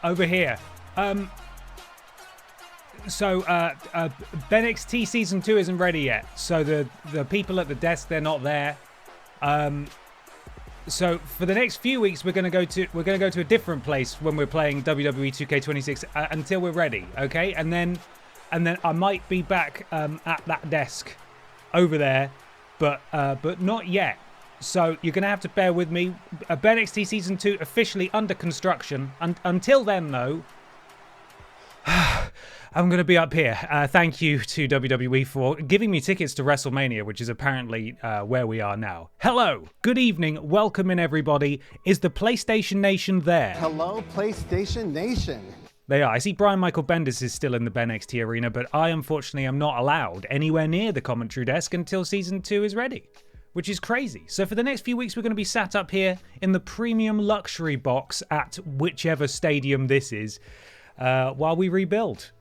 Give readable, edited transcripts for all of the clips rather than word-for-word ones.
Over here. So BenXT Season 2 isn't ready yet. So the people at the desk, they're not there. So for the next few weeks, we're gonna go to a different place when we're playing WWE 2K26 until we're ready, okay? And then I might be back at that desk over there, but not yet. So you're gonna have to bear with me. BenXT Season 2 officially under construction. Until then, though, I'm going to be up here. Thank you to WWE for giving me tickets to WrestleMania, which is apparently where we are now. Hello, good evening, welcome in everybody. Is the PlayStation Nation there? Hello, PlayStation Nation. They are. I see Brian Michael Bendis is still in the BenXT arena, but I unfortunately am not allowed anywhere near the commentary desk until Season 2 is ready, which is crazy. So for the next few weeks, we're going to be sat up here in the premium luxury box at whichever stadium this is while we rebuild.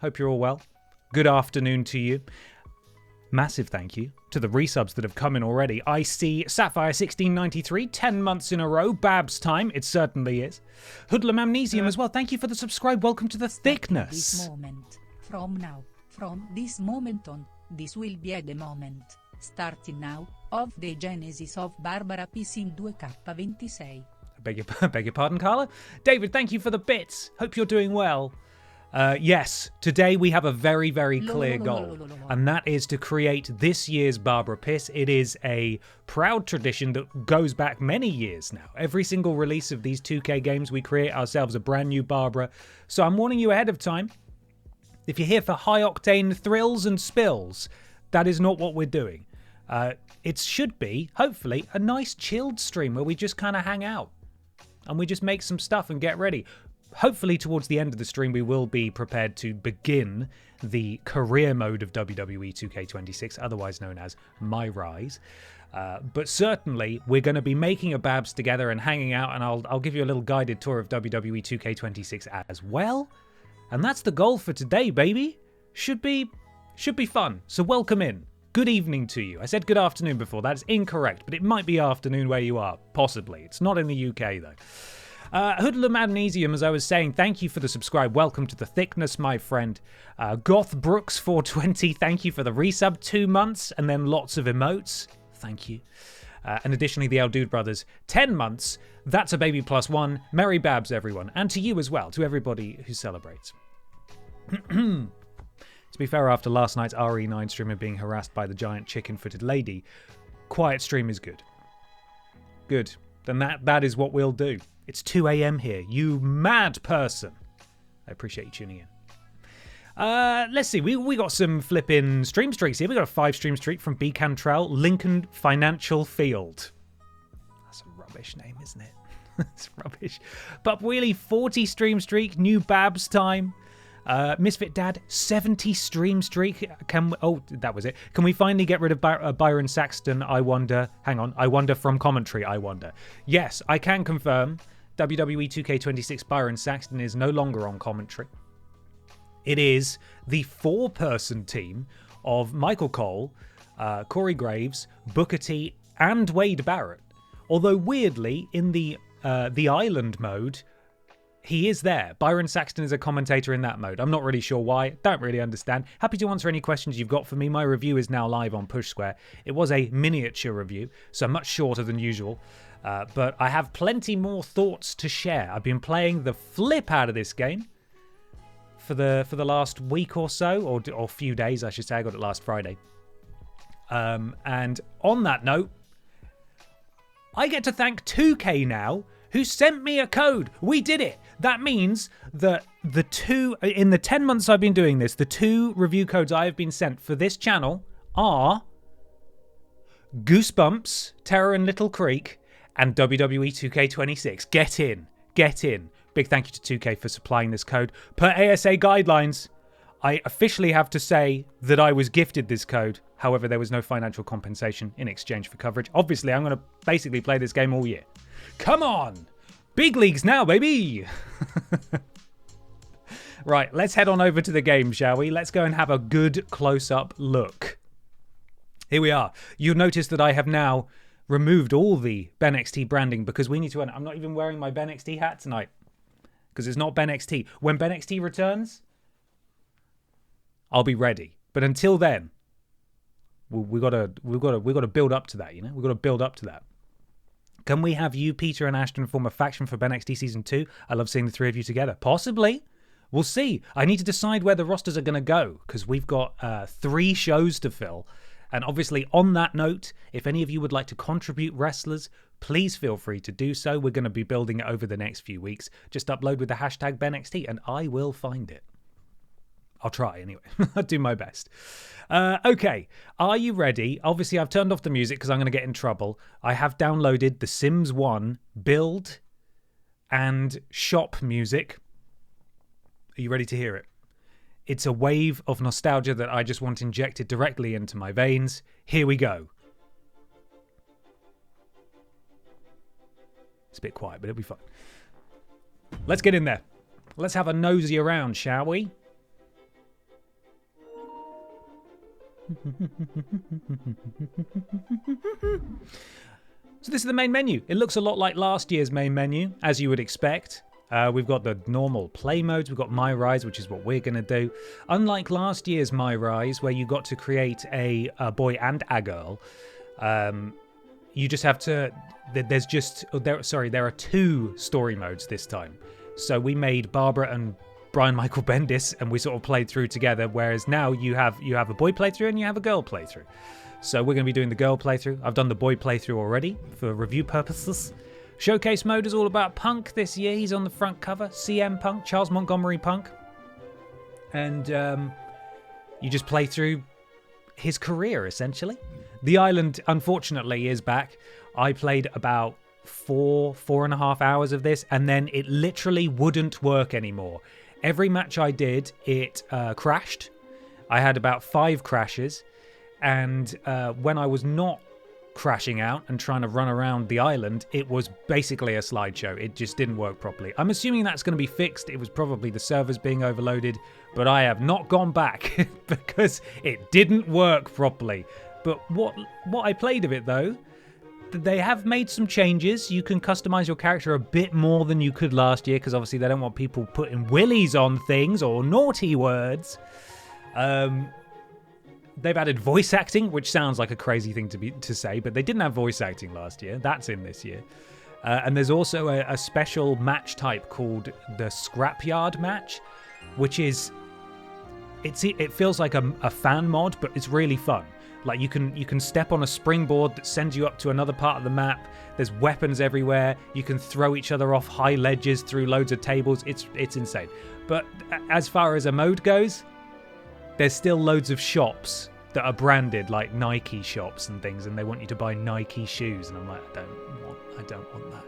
Hope you're all well. Good afternoon to you. Massive thank you to the resubs that have come in already. I see Sapphire1693, 10 months in a row. Babs time, it certainly is. Hoodlum Amnesium as well. Thank you for the subscribe. Welcome to the thickness. This moment, from now, from this moment on, this will be the moment, starting now, of the genesis of Barbara Peace in 2K26. Beg your pardon, Carla? David, thank you for the bits. Hope you're doing well. Yes, today we have a very, very clear goal, and that is to create this year's Barbara Piss. It is a proud tradition that goes back many years now. Every single release of these 2K games, we create ourselves a brand new Barbara. So I'm warning you ahead of time. If you're here for high-octane thrills and spills, that is not what we're doing. It should be, hopefully, a nice chilled stream where we just kind of hang out and we just make some stuff and get ready. Hopefully towards the end of the stream, we will be prepared to begin the career mode of WWE 2K26, otherwise known as MyRISE. But certainly, we're going to be making a Babs together and hanging out, and I'll give you a little guided tour of WWE 2K26 as well. And that's the goal for today, baby. Should be fun. So welcome in. Good evening to you. I said good afternoon before. That's incorrect, but it might be afternoon where you are. Possibly. It's not in the UK, though. Hoodlum Amnesium, as I was saying, thank you for the subscribe. Welcome to the thickness, my friend. Goth Brooks 420, thank you for the resub. 2 months and then lots of emotes. Thank you. And additionally, the El Dude Brothers, 10 months. That's a baby plus one. Merry Babs, everyone. And to you as well, to everybody who celebrates. To be fair, after last night's RE9 streamer being harassed by the giant chicken-footed lady, quiet stream is good. Good. Then that is what we'll do. It's 2 a.m. here, you mad person. I appreciate you tuning in. Let's see, we got some flipping stream streaks here. We got a 5 stream streak from B. Cantrell, Lincoln Financial Field. That's a rubbish name, isn't it? It's rubbish. Pup Wheelie, 40 stream streak, new Babs time. Misfit Dad, 70 stream streak. That was it. Can we finally get rid of Byron Saxton, I wonder? Hang on. I wonder from commentary, I wonder. Yes, I can confirm WWE 2K26 Byron Saxton is no longer on commentary. It is the 4-person team of Michael Cole, Corey Graves, Booker T, and Wade Barrett. Although weirdly, in the Island mode, he is there. Byron Saxton is a commentator in that mode. I'm not really sure why. Don't really understand. Happy to answer any questions you've got for me. My review is now live on Push Square. It was a miniature review, so much shorter than usual. But I have plenty more thoughts to share. I've been playing the flip out of this game for the last week or so, or few days, I should say. I got it last Friday. And on that note, I get to thank 2K now, who sent me a code. We did it. That means that in the 10 months I've been doing this, the 2 review codes I have been sent for this channel are Goosebumps, Terror in Little Creek, and WWE 2K26. Get in. Get in. Big thank you to 2K for supplying this code. Per ASA guidelines, I officially have to say that I was gifted this code. However, there was no financial compensation in exchange for coverage. Obviously, I'm going to basically play this game all year. Come on! Big leagues now, baby! Right, let's head on over to the game, shall we? Let's go and have a good close-up look. Here we are. You'll notice that I have now removed all the Ben XT branding because we need to... I'm not even wearing my Ben XT hat tonight because it's not Ben XT. When Ben XT returns, I'll be ready. But until then, we gotta build up to that, you know? We've got to build up to that. Can we have you, Peter, and Ashton form a faction for Ben XT Season 2? I love seeing the 3 of you together. Possibly. We'll see. I need to decide where the rosters are going to go because we've got 3 shows to fill. And obviously, on that note, if any of you would like to contribute wrestlers, please feel free to do so. We're going to be building it over the next few weeks. Just upload with the hashtag BenXT and I will find it. I'll try anyway. I'll do my best. Okay, are you ready? Obviously, I've turned off the music because I'm going to get in trouble. I have downloaded the Sims 1 build and shop music. Are you ready to hear it? It's a wave of nostalgia that I just want injected directly into my veins. Here we go. It's a bit quiet, but it'll be fine. Let's get in there. Let's have a nosy around, shall we? So this is the main menu. It looks a lot like last year's main menu, as you would expect. We've got the normal play modes. We've got MyRISE, which is what we're going to do. Unlike last year's MyRISE, where you got to create a boy and a girl, you just have to... there are 2 story modes this time. So we made Barbara and Brian Michael Bendis, and we sort of played through together, whereas now you have a boy playthrough and you have a girl playthrough. So we're going to be doing the girl playthrough. I've done the boy playthrough already for review purposes. Showcase mode is all about Punk this year. He's on the front cover. CM Punk, Charles Montgomery Punk. And you just play through his career, essentially. The Island, unfortunately, is back. I played about 4.5 hours of this, and then it literally wouldn't work anymore. Every match I did, it crashed. I had about 5 crashes. And when I was not crashing out and trying to run around the island, it was basically a slideshow. It just didn't work properly. I'm assuming that's going to be fixed. It was probably the servers being overloaded, but I have not gone back because it didn't work properly. But what I played of it, though, they have made some changes. You can customize your character a bit more than you could last year because obviously they don't want people putting willies on things or naughty words. They've added voice acting, which sounds like a crazy thing to say, but they didn't have voice acting last year. That's in this year. And there's also a special match type called the Scrapyard match, which is... It feels like a fan mod, but it's really fun. Like you can step on a springboard that sends you up to another part of the map. There's weapons everywhere. You can throw each other off high ledges through loads of tables. It's insane. But as far as a mode goes, there's still loads of shops that are branded like Nike shops and things, and they want you to buy Nike shoes, and I'm like, I don't want that.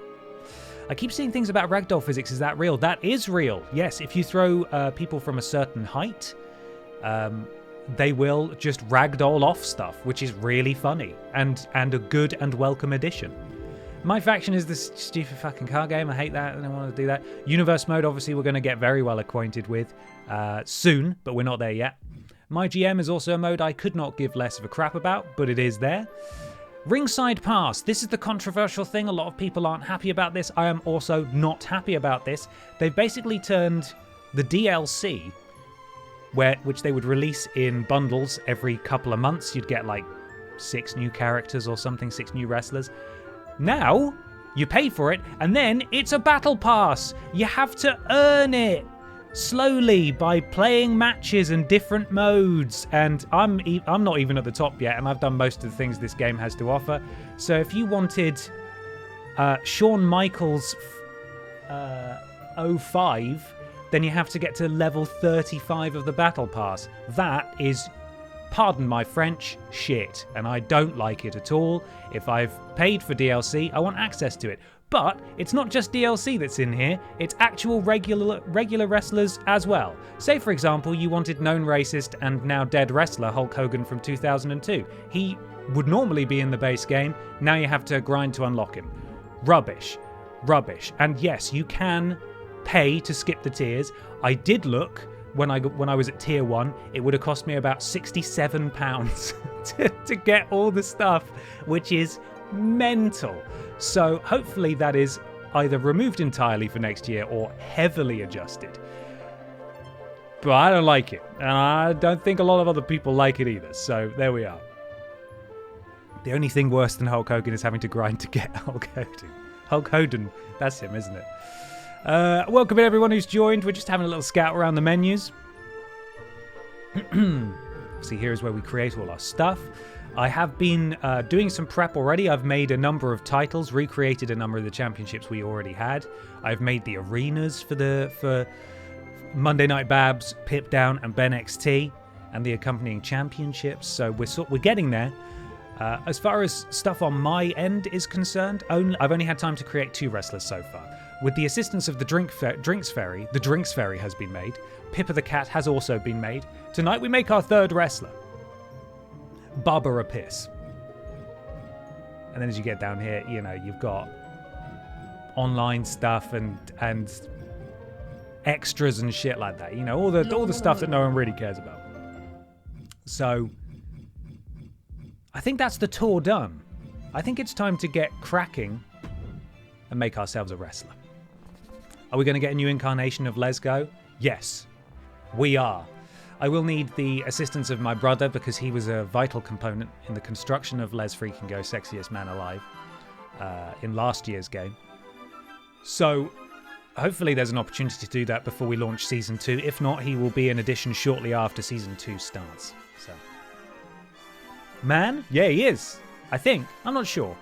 I keep seeing things about ragdoll physics. Is that real? That is real. Yes, if you throw people from a certain height, they will just ragdoll off stuff, which is really funny and a good and welcome addition. My faction is this stupid fucking car game. I hate that. I don't want to do that. Universe mode, obviously, we're going to get very well acquainted with soon, but we're not there yet. My GM is also a mode I could not give less of a crap about, but it is there. Ringside Pass. This is the controversial thing. A lot of people aren't happy about this. I am also not happy about this. They've basically turned the DLC, which they would release in bundles every couple of months. You'd get like 6 new characters or something, 6 new wrestlers. Now, you pay for it, and then it's a battle pass. You have to earn it slowly by playing matches in different modes. And I'm not even at the top yet, and I've done most of the things this game has to offer. So if you wanted Shawn Michaels 05, then you have to get to level 35 of the battle pass. That is, pardon my French, shit, and I don't like it at all. If I've paid for DLC, I want access to it. But it's not just DLC that's in here, it's actual regular wrestlers as well. Say, for example, you wanted known racist and now dead wrestler Hulk Hogan from 2002. He would normally be in the base game, now you have to grind to unlock him. Rubbish. And yes, you can pay to skip the tiers. I did look. When I was at tier 1, it would have cost me about £67 to get all the stuff, which is mental. So hopefully that is either removed entirely for next year or heavily adjusted. But I don't like it, and I don't think a lot of other people like it either, so there we are. The only thing worse than Hulk Hogan is having to grind to get Hulk Hogan. Hulk Hogan, that's him, isn't it? Welcome to everyone who's joined. We're just having a little scout around the menus. See, here's where we create all our stuff. I have been doing some prep already. I've made a number of titles, recreated a number of the championships we already had. I've made the arenas for Monday Night Babs, Pip Down, and Ben XT, and the accompanying championships. So we're getting there. As far as stuff on my end is concerned, I've only had time to create 2 wrestlers so far. With the assistance of the Drinks Fairy, the Drinks Fairy has been made. Pippa the Cat has also been made. Tonight we make our 3rd wrestler, Barbara Piss. And then as you get down here, you know, you've got online stuff and extras and shit like that. You know, all the stuff that no one really cares about. So I think that's the tour done. I think it's time to get cracking and make ourselves a wrestler. Are we going to get a new incarnation of Let's Go? Yes, we are. I will need the assistance of my brother because he was a vital component in the construction of Les Freaking Go, Sexiest Man Alive, in last year's game. So hopefully there's an opportunity to do that before we launch Season 2. If not, he will be an addition shortly after Season 2 starts. So, man? Yeah, he is. I think. I'm not sure.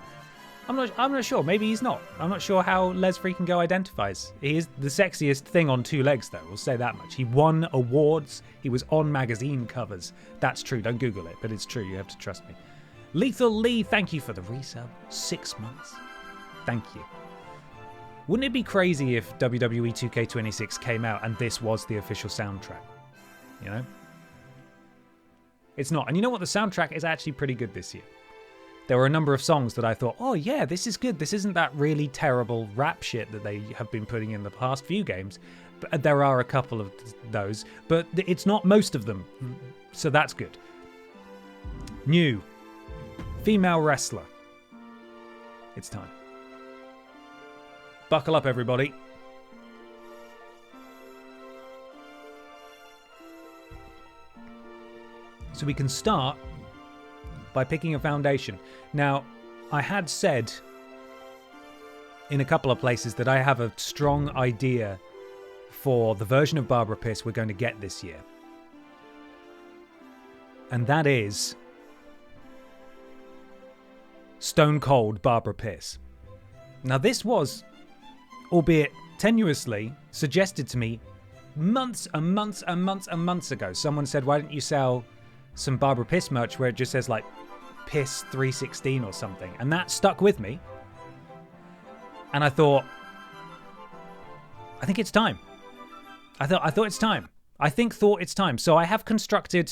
I'm not sure. Maybe he's not. I'm not sure how Les Freaking Go identifies. He is the sexiest thing on 2 legs, though. We'll say that much. He won awards. He was on magazine covers. That's true. Don't Google it, but it's true. You have to trust me. Lethal Lee, thank you for the resub. 6 months. Thank you. Wouldn't it be crazy if WWE 2K26 came out and this was the official soundtrack? You know? It's not. And you know what? The soundtrack is actually pretty good this year. There were a number of songs that I thought, oh yeah, this is good. This isn't that really terrible rap shit that they have been putting in the past few games. But there are a couple of those, but it's not most of them. So that's good. New female wrestler. It's time. Buckle up, everybody. So we can start by picking a foundation. Now, I had said in a couple of places that I have a strong idea for the version of Barbara Piss we're going to get this year. And that is Stone Cold Barbara Piss. Now, this was, albeit tenuously, suggested to me months and months and months and months ago. Someone said, why don't you sell some Barbara Piss merch where it just says like Piss 316 or something, and that stuck with me. And I thought, I think it's time. I thought it's time. Thought it's time. So I have constructed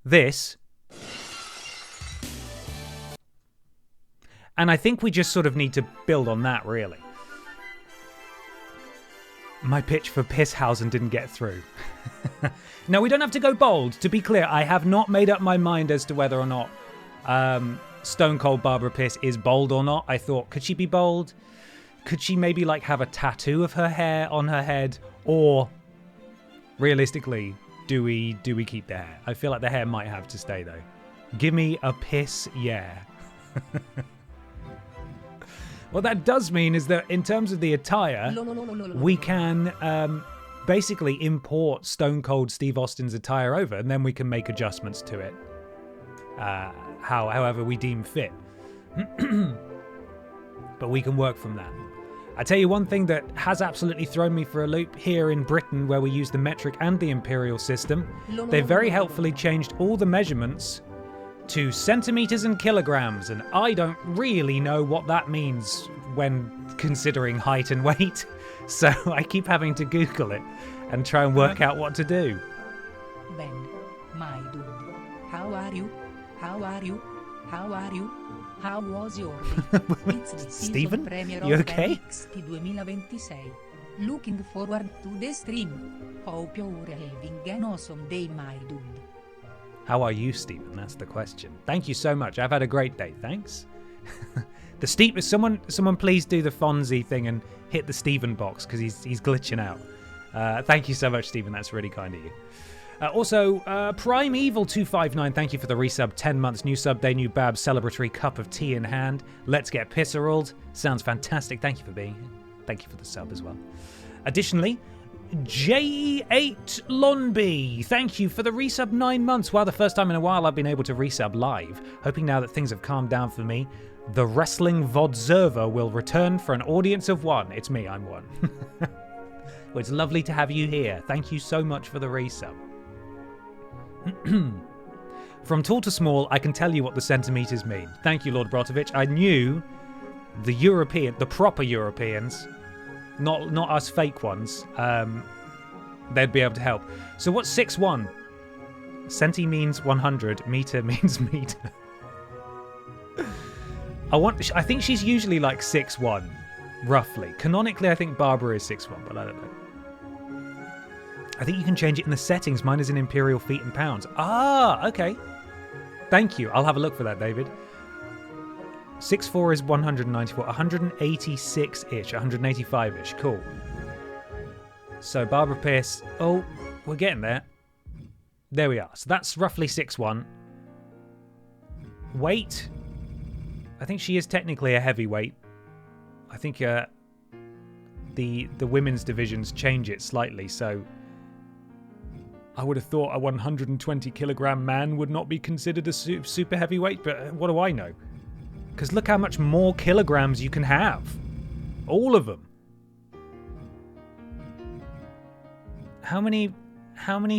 this. And I think we just sort of need to build on that, really. My pitch for Pisshausen didn't get through. No, we don't have to go bold. To be clear, I have not made up my mind as to whether or not Stone Cold Barbara Piss is bold or not. I thought, could she be bold? Could she maybe like have a tattoo of her hair on her head? Or realistically, do we keep the hair? I feel like the hair might have to stay though. Give me a piss, yeah. What that does mean is that in terms of the attire, we can basically import Stone Cold Steve Austin's attire over, and then we can make adjustments to it however we deem fit. But we can work from that. I tell you one thing that has absolutely thrown me for a loop here in Britain, where we use the metric and the imperial system. They very helpfully changed all the measurements to centimeters and kilograms, and I don't really know what that means when considering height and weight, so I keep having to Google it and try and work out what to do. Ben, my dude, how are you? How are you? How are you? How was your week? It's the season Stephen, premiere you of okay? NXT 2026. Looking forward to the stream. Hope you're having an awesome day, my dude. How are you, Stephen? That's the question. Thank you so much. I've had a great day. Thanks. The Steve, someone please do the Fonzie thing and hit the Stephen box because he's glitching out. Thank you so much, Stephen. That's really kind of you. Also, Prime Evil 259. Thank you for the resub. 10 months, new sub day, new bab, celebratory cup of tea in hand. Let's get pisseralled. Sounds fantastic. Thank you for being here. Thank you for the sub as well. Additionally, J8 Lonby, thank you for the resub 9 months. Wow, the first time in a while I've been able to resub live. Hoping now that things have calmed down for me, the Wrestling VODServer will return for an audience of one. It's me, I'm one. Well, it's lovely to have you here. Thank you so much for the resub. From tall to small, I can tell you what the centimetres mean. Thank you, Lord Brotovich. I knew the proper Europeans, not us fake ones, they'd be able to help. So what's 6'1"? Centi means 100, meter means meter. I think she's usually like 6'1", roughly. Canonically, I think Barbara is 6'1", but I don't know. I think you can change it in the settings. Mine is in imperial feet and pounds. Ah, okay. Thank you. I'll have a look for that, David. 6'4" is 194, 186-ish, 185-ish. Cool. So Barbara Pierce. Oh, we're getting there. There we are. So that's roughly 6'1". Weight. I think she is technically a heavyweight. I think the women's divisions change it slightly, so I would have thought a 120 kilogram man would not be considered a super heavyweight, but what do I know? Because look how much more kilograms you can have. All of them. How many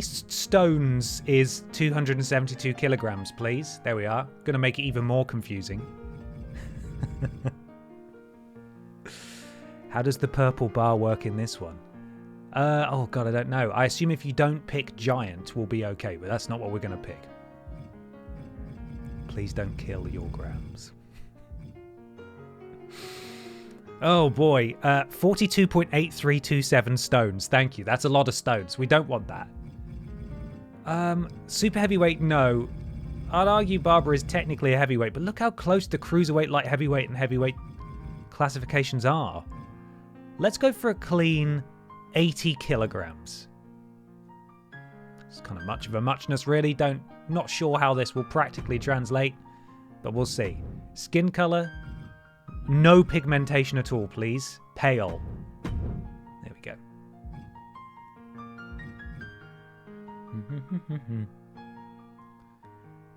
stones is 272 kilograms, please? There we are. Gonna make it even more confusing. How does the purple bar work in this one? Oh god, I don't know. I assume if you don't pick giant, we'll be okay, but that's not what we're gonna pick. Please don't kill your grams. Oh boy, 42.8327 stones. Thank you. That's a lot of stones. We don't want that. Super heavyweight, no. I'd argue Barbara is technically a heavyweight, but look how close the cruiserweight, light heavyweight, and heavyweight classifications are. Let's go for a clean 80 kilograms. It's kind of much of a muchness, really. Not sure how this will practically translate, but we'll see. Skin color. No pigmentation at all, please. Pale. There we go.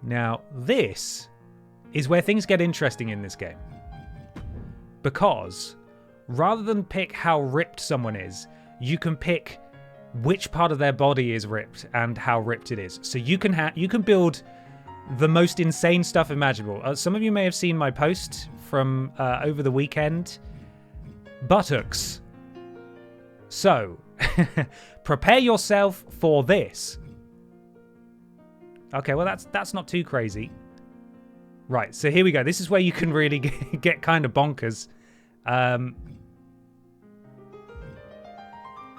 Now, this is where things get interesting in this game. Because rather than pick how ripped someone is, you can pick which part of their body is ripped and how ripped it is. So you can build the most insane stuff imaginable. Some of you may have seen my post from over the weekend. Buttocks. So, prepare yourself for this. Okay, well, that's not too crazy. Right, so here we go. This is where you can really get kind of bonkers.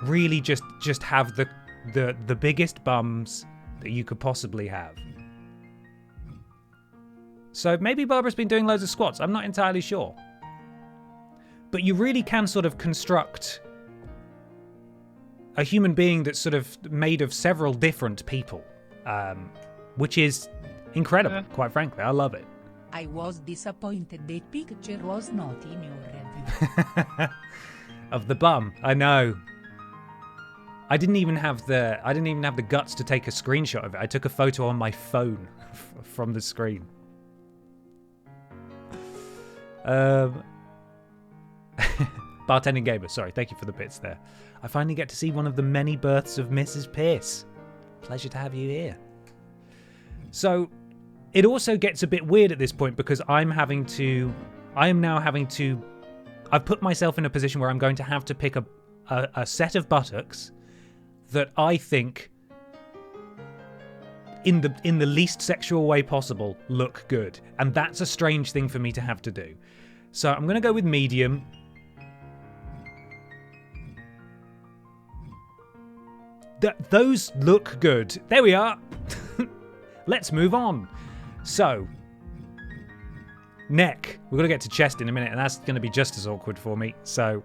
Really just have the biggest bums that you could possibly have. So maybe Barbara's been doing loads of squats. I'm not entirely sure. But you really can sort of construct a human being that's sort of made of several different people, which is incredible, quite frankly. I love it. I was disappointed the picture was not in your review. Of the bum, I know. I didn't even have the guts to take a screenshot of it. I took a photo on my phone from the screen. Bartending Gamer, sorry, thank you for the bits there. I finally get to see one of the many births of Mrs. Pierce. Pleasure to have you here. So, it also gets a bit weird at this point because I've put myself in a position where I'm going to have to pick a set of buttocks that I think, in the least sexual way possible, look good. And that's a strange thing for me to have to do. So I'm going to go with medium. Those look good. There we are. Let's move on. So, neck. We're going to get to chest in a minute, and that's going to be just as awkward for me. So,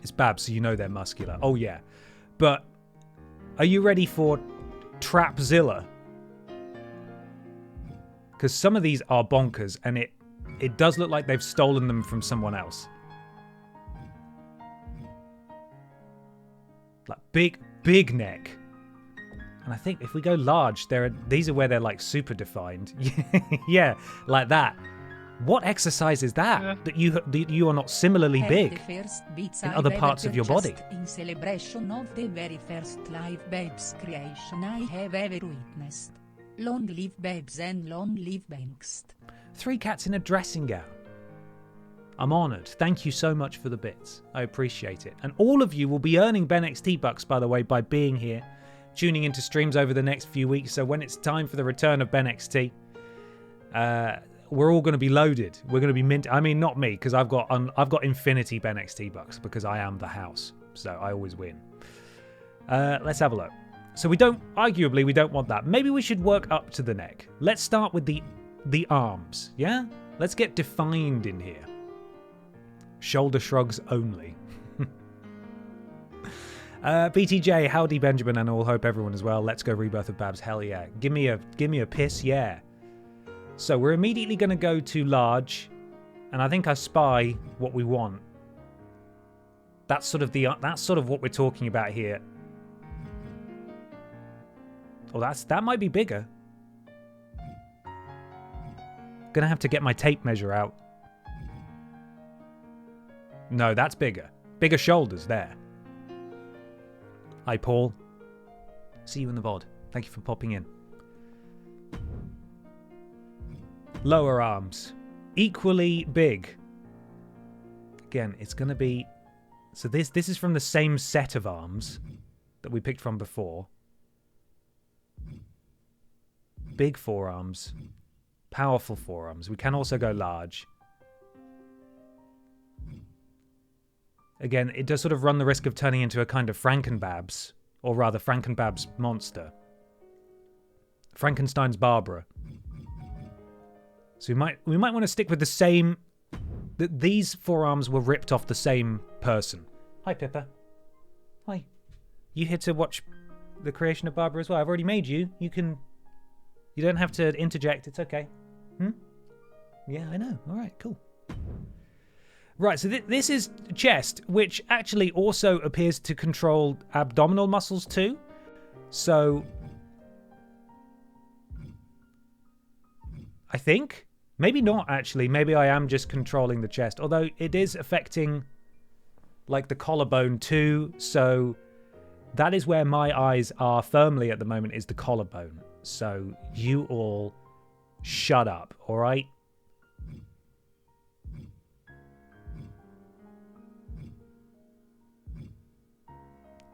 it's Babs, so you know they're muscular. Oh, yeah. But, are you ready for Trapzilla? Because some of these are bonkers, and it does look like they've stolen them from someone else. Like, big neck. And I think if we go large, these are where they're like super defined. Yeah, like that. What exercise is that? Yeah. That you are not similarly big in other parts of your body? In celebration of the very first live Babes creation I have ever witnessed. Long live Babes and long live Bankst. 3 cats in a dressing gown. I'm honoured. Thank you so much for the bits. I appreciate it. And all of you will be earning BenXT bucks, by the way, by being here, tuning into streams over the next few weeks. So when it's time for the return of BenXT, we're all going to be loaded. We're going to be mint. I mean, not me, because I've got infinity BenXT bucks because I am the house. So I always win. Let's have a look. So we don't want that. Maybe we should work up to the neck. Let's start with the arms. Yeah? Let's get defined in here. Shoulder shrugs only. BTJ, howdy Benjamin, and all hope everyone as well. Let's go Rebirth of Babs. Hell yeah. Give me a piss, yeah. So we're immediately going to go to large, and I think I spy what we want. That's sort of what we're talking about here. Oh, that might be bigger. Gonna have to get my tape measure out. No, that's bigger. Bigger shoulders there. Hi, Paul. See you in the VOD. Thank you for popping in. Lower arms. Equally big. Again, it's going to be... So this is from the same set of arms that we picked from before. Big forearms. Powerful forearms. We can also go large. Again, it does sort of run the risk of turning into a kind of Frankenbabs, or rather Frankenbabs monster. Frankenstein's Barbara. So we might want to stick with the same... These forearms were ripped off the same person. Hi, Pippa. Hi. You here to watch the creation of Barbara as well? I've already made you. You don't have to interject. It's okay. Yeah, I know. All right, cool. Right, so this is chest, which actually also appears to control abdominal muscles too. So, I think. Maybe not, actually. Maybe I am just controlling the chest. Although it is affecting, like, the collarbone too. So, that is where my eyes are firmly at the moment, is the collarbone. So, you all shut up, all right?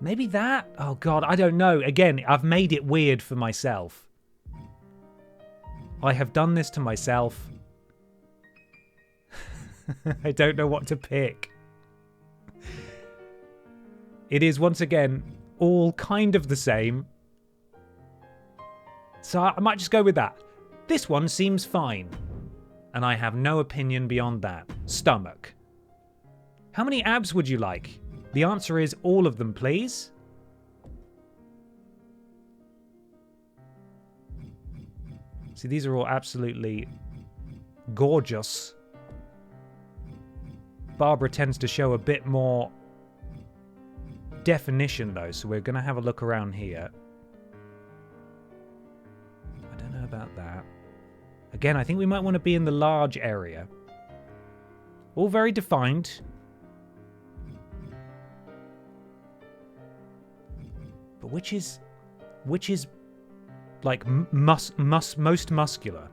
Maybe that? Oh God, I don't know. Again, I've made it weird for myself. I have done this to myself. I don't know what to pick. It is, once again, all kind of the same. So I might just go with that. This one seems fine. And I have no opinion beyond that. Stomach. How many abs would you like? The answer is all of them, please. See, these are all absolutely gorgeous. Barbara tends to show a bit more definition, though, so we're going to have a look around here. I don't know about that. Again, I think we might want to be in the large area. All very defined. But which is like most muscular?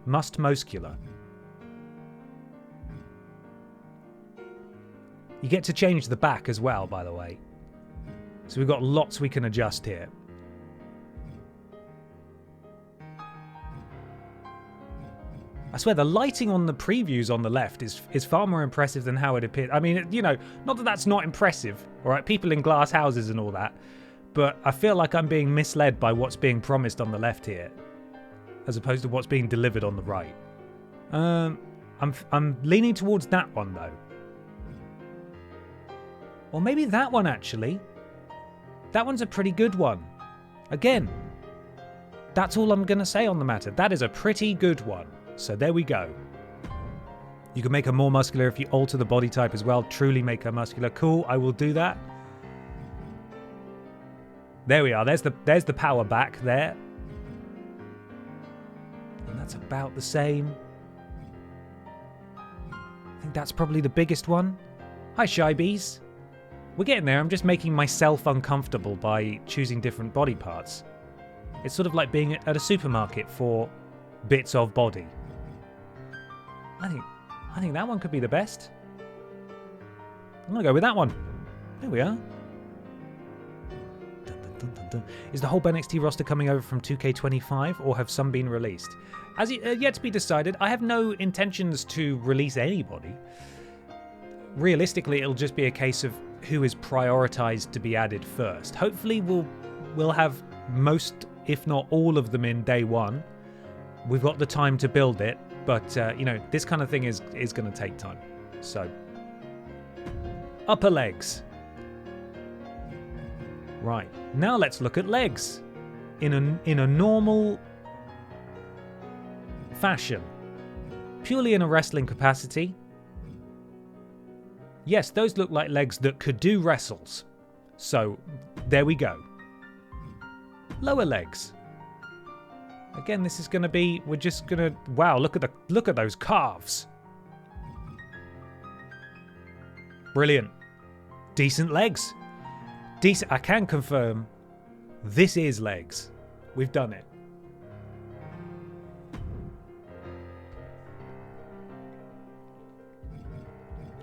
You get to change the back as well, by the way. So we've got lots we can adjust here. I swear, the lighting on the previews on the left is far more impressive than how it appears. I mean, you know, not that that's not impressive, all right? People in glass houses and all that. But I feel like I'm being misled by what's being promised on the left here, as opposed to what's being delivered on the right. I'm leaning towards that one, though. Or maybe that one, actually. That one's a pretty good one. Again, that's all I'm going to say on the matter. That is a pretty good one. So there we go. You can make her more muscular if you alter the body type as well. Truly make her muscular. Cool, I will do that. There we are. There's the power back there. And that's about the same. I think that's probably the biggest one. Hi, Shy Bees. We're getting there. I'm just making myself uncomfortable by choosing different body parts. It's sort of like being at a supermarket for bits of body. I think that one could be the best. I'm going to go with that one. There we are. Dun, dun, dun, dun. Is the whole NXT roster coming over from 2K25 or have some been released? As yet to be decided. I have no intentions to release anybody. Realistically, it'll just be a case of who is prioritized to be added first. Hopefully we'll have most, if not all of them in day one. We've got the time to build it, but you know, this kind of thing is going to take time. So, upper legs. Right, now let's look at legs in a normal fashion, purely in a wrestling capacity. Yes, those look like legs that could do wrestles. So, there we go. Lower legs. Again, this is going to be, we're just going to, wow, look at those calves. Brilliant. Decent legs. Decent, I can confirm this is legs. We've done it.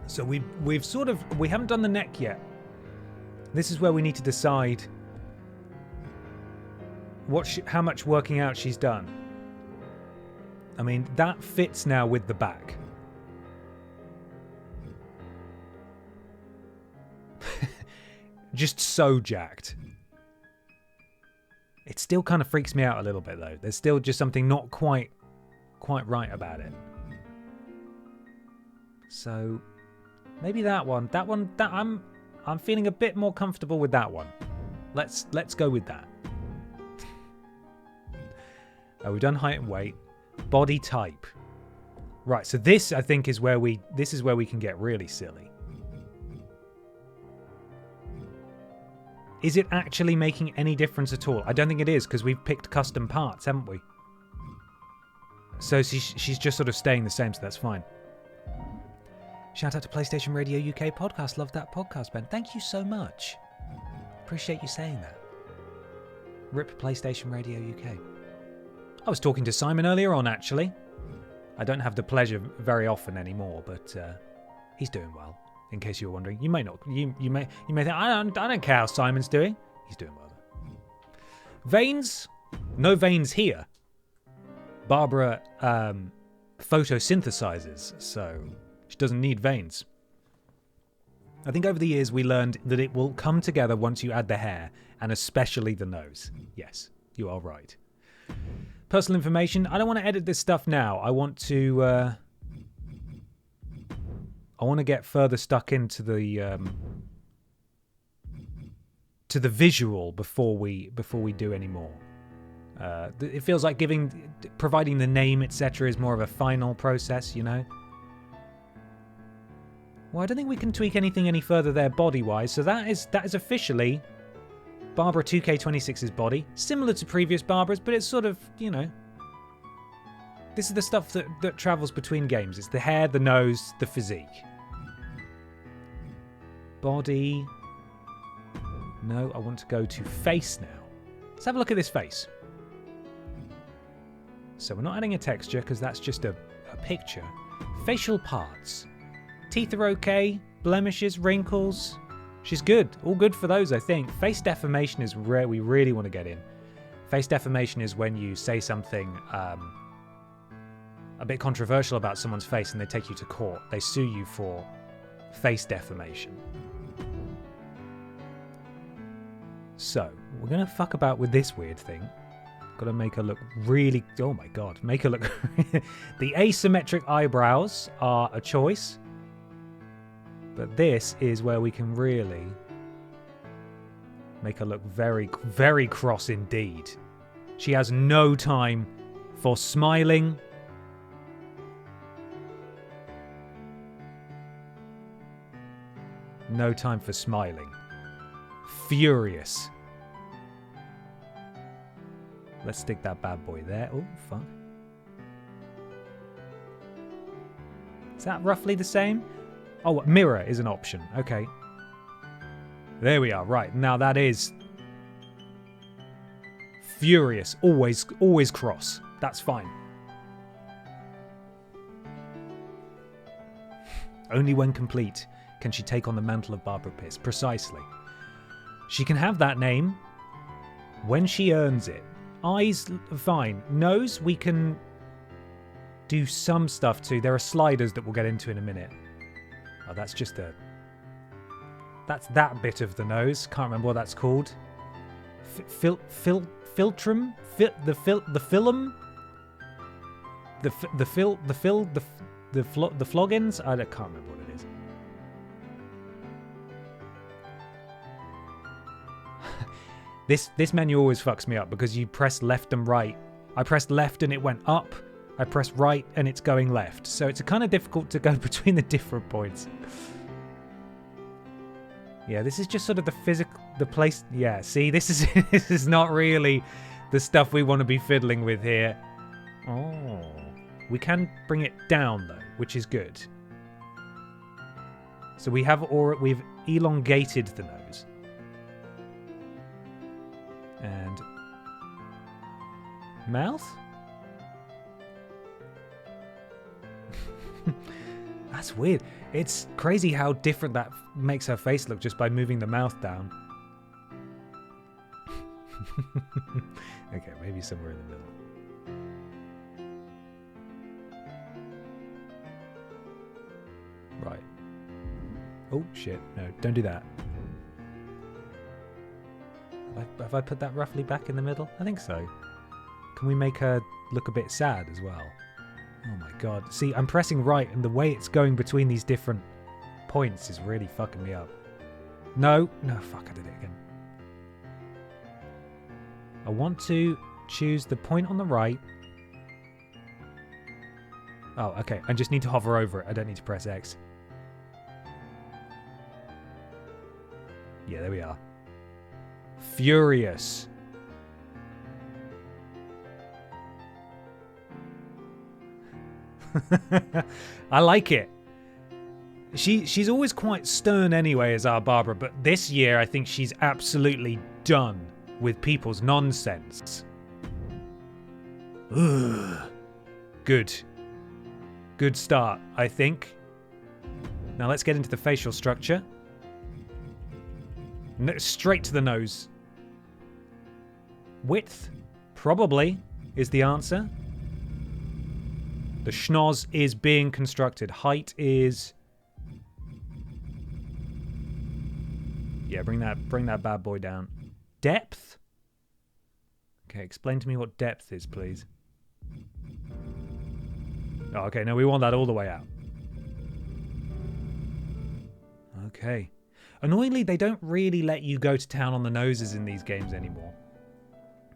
So we haven't done the neck yet. This is where we need to decide how much working out she's done. I mean, that fits now with the back. Just so jacked. It still kind of freaks me out a little bit, though. There's still just something not quite right about it. So maybe that one. That I'm feeling a bit more comfortable with that one. Let's go with that. We've done height and weight. Body type. Right, so this, I think, is where we can get really silly. Is it actually making any difference at all? I don't think it is, because we've picked custom parts, haven't we? So she's just sort of staying the same, so that's fine. Shout out to PlayStation Radio UK podcast. Love that podcast, Ben. Thank you so much. Appreciate you saying that. RIP PlayStation Radio UK. I was talking to Simon earlier on, actually. I don't have the pleasure very often anymore, but he's doing well. In case you were wondering, you may not. You may think I don't care how Simon's doing. He's doing well. Veins? No veins here. Barbara photosynthesizes, so she doesn't need veins. I think over the years we learned that it will come together once you add the hair, and especially the nose. Yes, you are right. Personal information. I don't want to edit this stuff now. I want to get further stuck into the visual before we do any more. It feels like providing the name, etc., is more of a final process, you know. Well, I don't think we can tweak anything any further there body-wise, so that is officially Barbara 2K26's body. Similar to previous Barbaras, but it's sort of, you know... This is the stuff that travels between games. It's the hair, the nose, the physique. Body... No, I want to go to face now. Let's have a look at this face. So we're not adding a texture, because that's just a picture. Facial parts. Teeth are okay, blemishes, wrinkles. She's good. All good for those, I think. Face deformation is where we really want to get in. Face deformation is when you say something a bit controversial about someone's face and they take you to court. They sue you for face deformation. So, we're going to fuck about with this weird thing. Got to make her look really... Oh my god. Make her look... The asymmetric eyebrows are a choice. But this is where we can really make her look very, very cross indeed. She has no time for smiling. No time for smiling. Furious. Let's stick that bad boy there. Oh, fuck. Is that roughly the same? Oh, mirror is an option. Okay. There we are. Right. Now that is... Furious. Always cross. That's fine. Only when complete can she take on the mantle of Barbara Piss. Precisely. She can have that name when she earns it. Eyes, fine. Nose, we can do some stuff too. There are sliders that we'll get into in a minute. Oh, that's just a... That's that bit of the nose. Can't remember what that's called. Filtrum? The film? The floggins? I can't remember what it is. This menu always fucks me up because you press left and right. I pressed left and it went up. I press right and it's going left. So it's kind of difficult to go between the different points. Yeah, this is just sort of the place. Yeah, see, this is not really the stuff we want to be fiddling with here. Oh, we can bring it down though, which is good. So we've elongated the nose. And mouth? That's weird. It's crazy how different that makes her face look just by moving the mouth down. Okay, maybe somewhere in the middle. Right. Oh, shit. No, don't do that. Have I put that roughly back in the middle? I think so. Can we make her look a bit sad as well? Oh my god. See, I'm pressing right and the way it's going between these different points is really fucking me up. No, fuck, I did it again. I want to choose the point on the right. Oh, okay. I just need to hover over it. I don't need to press X. Yeah, there we are. Furious. I like it. She's always quite stern anyway as our Barbara, but this year I think she's absolutely done with people's nonsense. Ugh. Good start, I think. Now let's get into the facial structure. Straight to the nose. Width, probably, is the answer. The schnoz is being constructed. Height is... Yeah, bring that bad boy down. Depth? Okay, explain to me what depth is, please. Oh, okay, no, we want that all the way out. Okay. Annoyingly, they don't really let you go to town on the noses in these games anymore.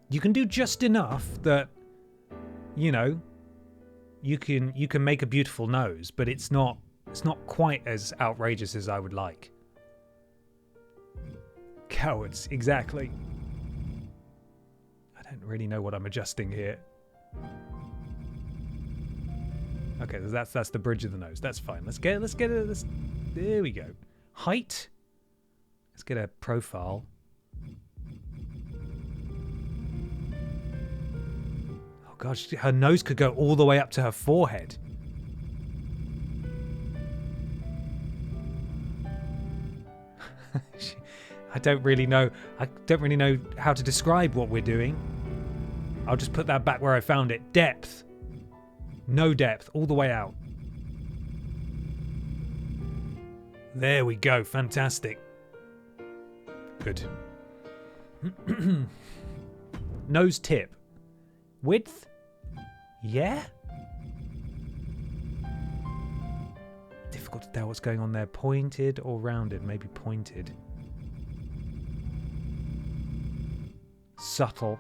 You can do just enough that, you know, you can make a beautiful nose, but it's not quite as outrageous as I would like. Cowards, exactly. I don't really know what I'm adjusting here. Okay, that's the bridge of the nose. That's fine. Let's get it. There we go. Height. Let's get a profile. Oh gosh, her nose could go all the way up to her forehead. I don't really know how to describe what we're doing. I'll just put that back where I found it. Depth. No depth, all the way out. There we go, fantastic. Good. Nose tip. Width? Yeah? Difficult to tell what's going on there. Pointed or rounded? Maybe pointed. Subtle.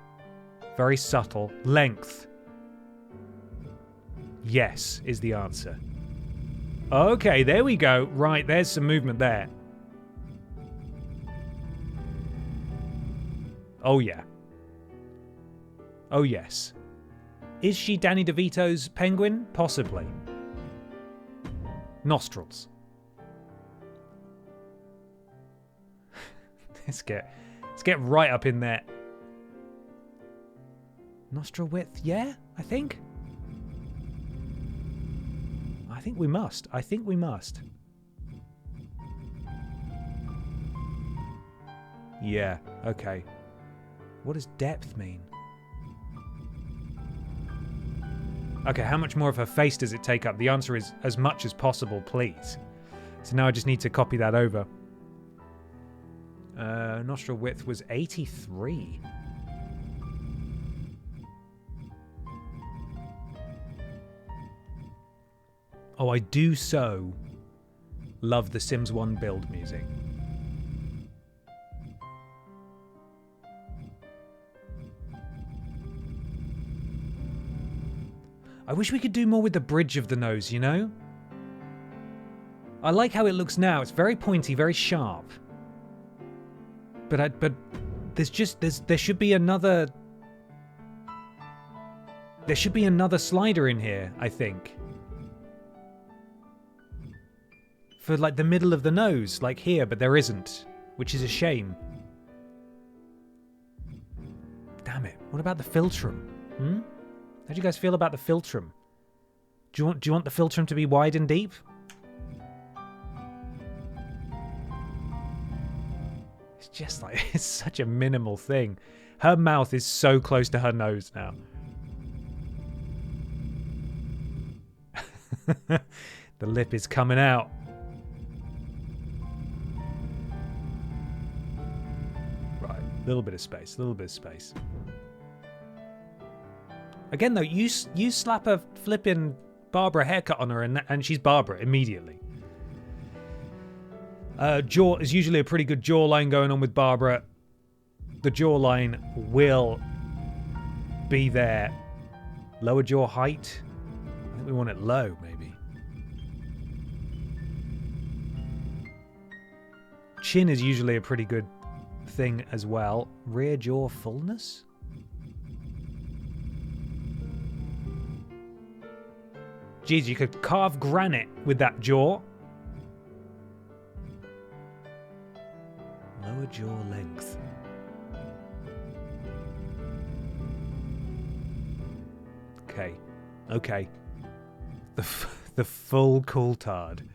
Very subtle. Length. Yes, is the answer. Okay, there we go. Right, there's some movement there. Oh, yeah. Oh, yes. Is she Danny DeVito's penguin? Possibly. Nostrils. Let's get right up in there. Nostril width, yeah, I think. I think we must. I think we must. Yeah, okay. What does depth mean? Okay, how much more of her face does it take up? The answer is as much as possible, please. So now I just need to copy that over. Nostril width was 83. Oh, I do so love the Sims 1 build music. I wish we could do more with the bridge of the nose, you know? I like how it looks now. It's very pointy, very sharp. But there should be another slider in here, I think. For like the middle of the nose, like here, but there isn't, which is a shame. Damn it. What about the philtrum? How do you guys feel about the philtrum? Do you want the philtrum to be wide and deep? It's just like, it's such a minimal thing. Her mouth is so close to her nose now. The lip is coming out. Right, a little bit of space, a little bit of space. Again, though, you slap a flipping Barbara haircut on her and she's Barbara immediately. Jaw is usually a pretty good jawline going on with Barbara. The jawline will be there. Lower jaw height. I think we want it low, maybe. Chin is usually a pretty good thing as well. Rear jaw fullness? Geez, you could carve granite with that jaw. Lower jaw length. Okay. Okay. The full coulthard.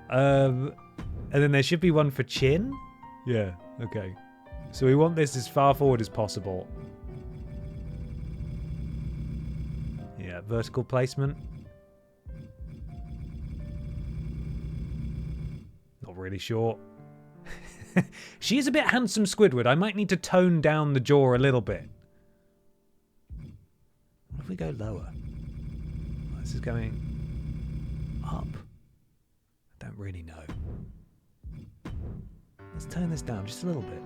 And then there should be one for chin. Yeah, okay. So we want this as far forward as possible. vertical placement. Not really sure. She is a bit handsome, Squidward. I might need to tone down the jaw a little bit. What if we go lower? Oh, this is going up. I don't really know. Let's turn this down just a little bit.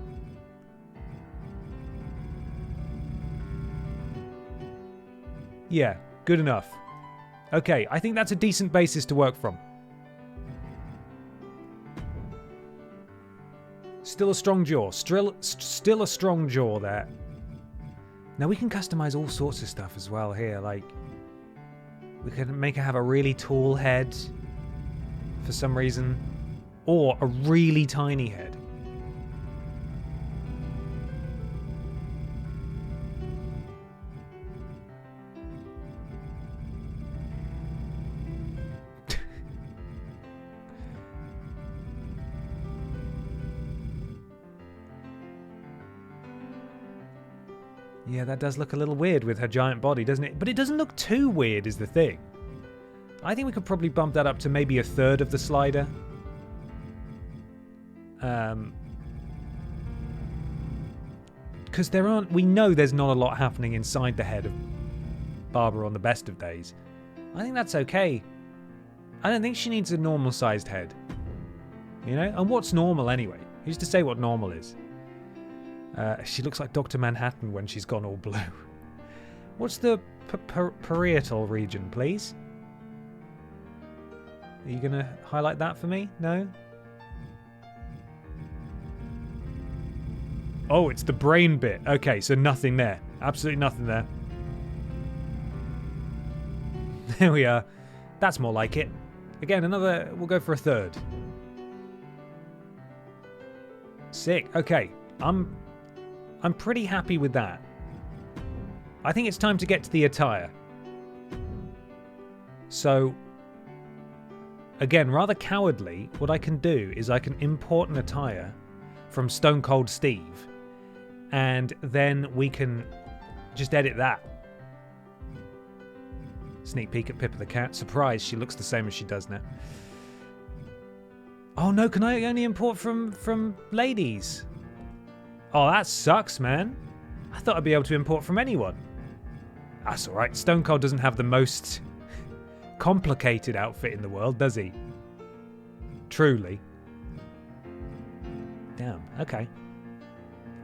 Yeah, good enough. Okay, I think that's a decent basis to work from. Still a strong jaw. Still a strong jaw there. Now we can customize all sorts of stuff as well here. Like, we can make her have a really tall head for some reason, or a really tiny head. Yeah, that does look a little weird with her giant body, doesn't it? But it doesn't look too weird is the thing. I think we could probably bump that up to maybe a third of the slider. Because we know there's not a lot happening inside the head of Barbara on the best of days. I think that's okay. I don't think she needs a normal sized head. You know? And what's normal anyway? Who's to say what normal is? She looks like Dr. Manhattan when she's gone all blue. What's the parietal region, please? Are you going to highlight that for me? No? Oh, it's the brain bit. Okay, so nothing there. Absolutely nothing there. There we are. That's more like it. Again, we'll go for a third. Sick. Okay. I'm pretty happy with that. I think it's time to get to the attire. So, again, rather cowardly, what I can do is I can import an attire from Stone Cold Steve, and then we can just edit that. Sneak peek at Pippa the cat. Surprise, she looks the same as she does now. Oh no, can I only import from ladies? Oh, that sucks, man. I thought I'd be able to import from anyone. That's alright. Stone Cold doesn't have the most complicated outfit in the world, does he? Truly. Damn, okay.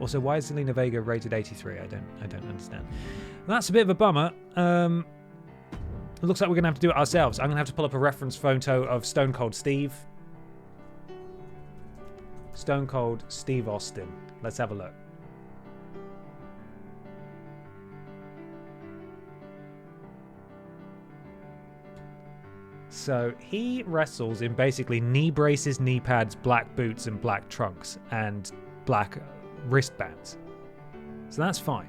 Also, why is Zelina Vega rated 83? I don't understand. That's a bit of a bummer. It looks like we're going to have to do it ourselves. I'm going to have to pull up a reference photo of Stone Cold Steve. Stone Cold Steve Austin. Let's have a look. So he wrestles in basically knee braces, knee pads, black boots, and black trunks, and black wristbands. So that's fine.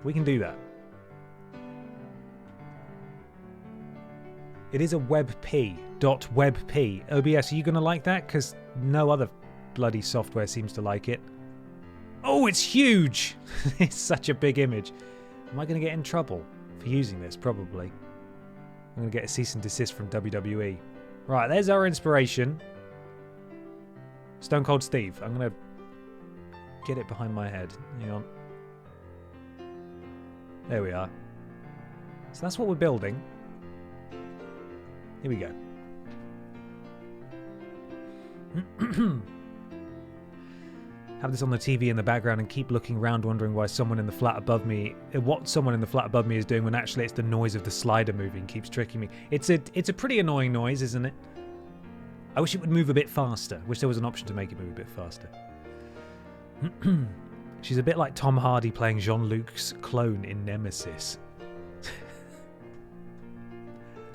We can do that. It is a WebP. .webp. OBS, are you going to like that? Because no other bloody software seems to like it. Oh, it's huge! It's such a big image. Am I going to get in trouble for using this? Probably. I'm going to get a cease and desist from WWE. Right, there's our inspiration. Stone Cold Steve. I'm going to get it behind my head. Hang on. There we are. So that's what we're building. Here we go. Have this on the TV in the background and keep looking around wondering why someone in the flat above me, what someone in the flat above me is doing when actually it's the noise of the slider moving keeps tricking me. It's a pretty annoying noise, isn't it? I wish it would move a bit faster. Wish there was an option to make it move a bit faster. She's a bit like Tom Hardy playing Jean-Luc's clone in Nemesis.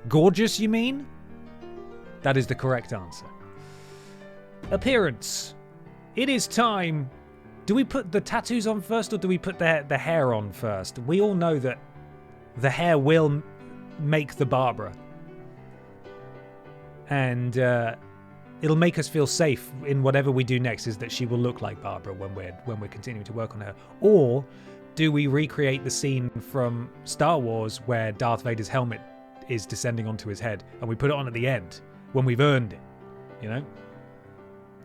Gorgeous, you mean? That is the correct answer. Appearance. It is time. Do we put the tattoos on first or do we put the hair on first? We all know that the hair will make the Barbara. And it'll make us feel safe in whatever we do next, is that she will look like Barbara when we're continuing to work on her. Or do we recreate the scene from Star Wars where Darth Vader's helmet is descending onto his head and we put it on at the end when we've earned it, you know?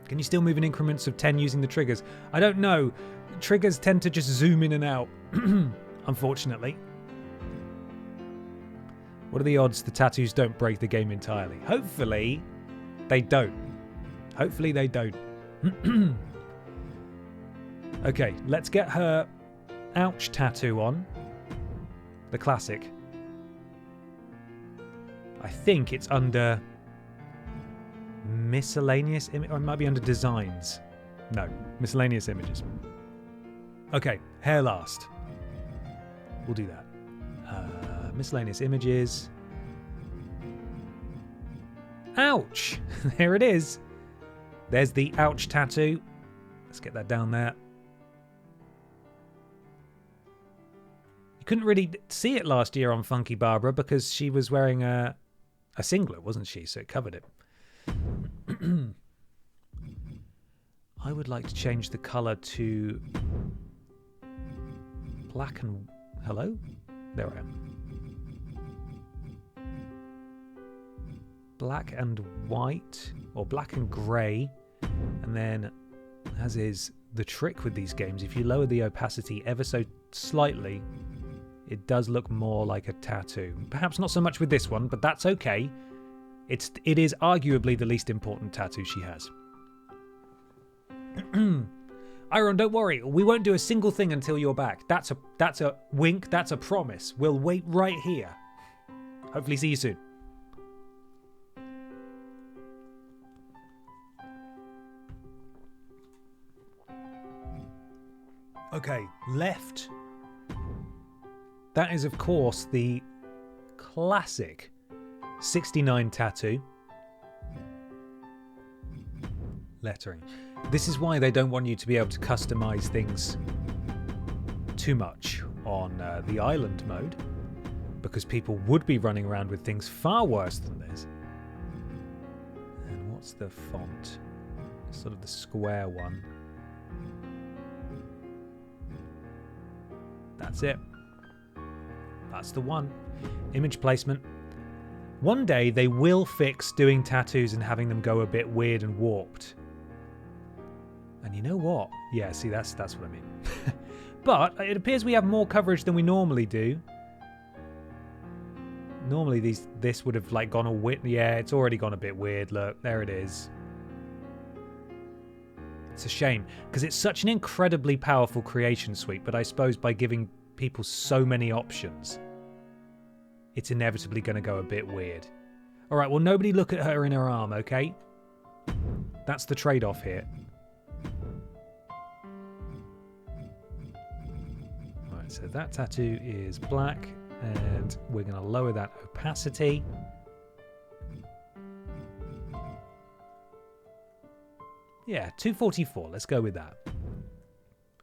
Can you still move in increments of 10 using the triggers? I don't know. Triggers tend to just zoom in and out, unfortunately. What are the odds the tattoos don't break the game entirely? Hopefully, they don't. Hopefully, they don't. Okay, let's get her ouch tattoo on. The classic. I think it's under miscellaneous image, or it might be under designs. No, miscellaneous images. Okay, hair last. We'll do that. Miscellaneous images. Ouch! There it is. There's the ouch tattoo. Let's get that down there. You couldn't really see it last year on Funky Barbara because she was wearing a singlet, wasn't she? So it covered it. I would like to change the colour to black and... Hello? There I am. Black and white, or black and grey. And then, as is the trick with these games, if you lower the opacity ever so slightly, it does look more like a tattoo. Perhaps not so much with this one, but that's okay. It is arguably the least important tattoo she has. Iron, don't worry. We won't do a single thing until you're back. That's a wink. That's a promise. We'll wait right here. Hopefully see you soon. Okay, left. That is, of course, the classic 69 tattoo. Lettering. This is why they don't want you to be able to customize things too much on the island mode, because people would be running around with things far worse than this. And what's the font? Sort of the square one. That's it. That's the one. Image placement. One day they will fix doing tattoos and having them go a bit weird and warped. And you know what? Yeah, see, that's what I mean. But it appears we have more coverage than we normally do. Normally this would have like gone all weird. Yeah, it's already gone a bit weird. Look, there it is. It's a shame because it's such an incredibly powerful creation suite, but I suppose by giving people so many options, it's inevitably going to go a bit weird. All right, well, nobody look at her in her arm, okay? That's the trade-off here. All right, so that tattoo is black, and we're going to lower that opacity. Yeah, 244. Let's go with that.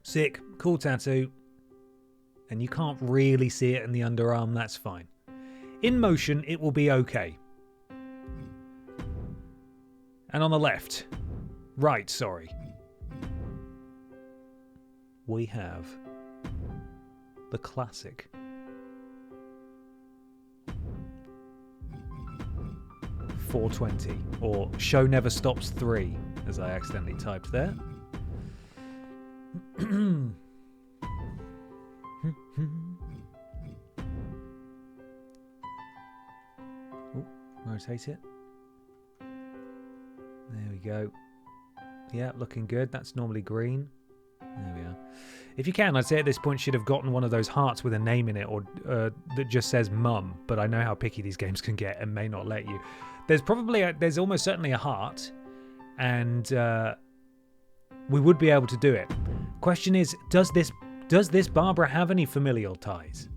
Sick. Cool tattoo. And you can't really see it in the underarm. That's fine. In motion, it will be okay. And on the left. Right, sorry. We have the classic. .420, or Show Never Stops 3, as I accidentally typed there. Ooh, rotate it. There we go. Yeah, looking good. That's normally green. There we are. If you can, I'd say at this point should have gotten one of those hearts with a name in it, or that just says Mum, but I know how picky these games can get and may not let you. There's almost certainly a heart, and we would be able to do it. Question is, does this Barbara have any familial ties?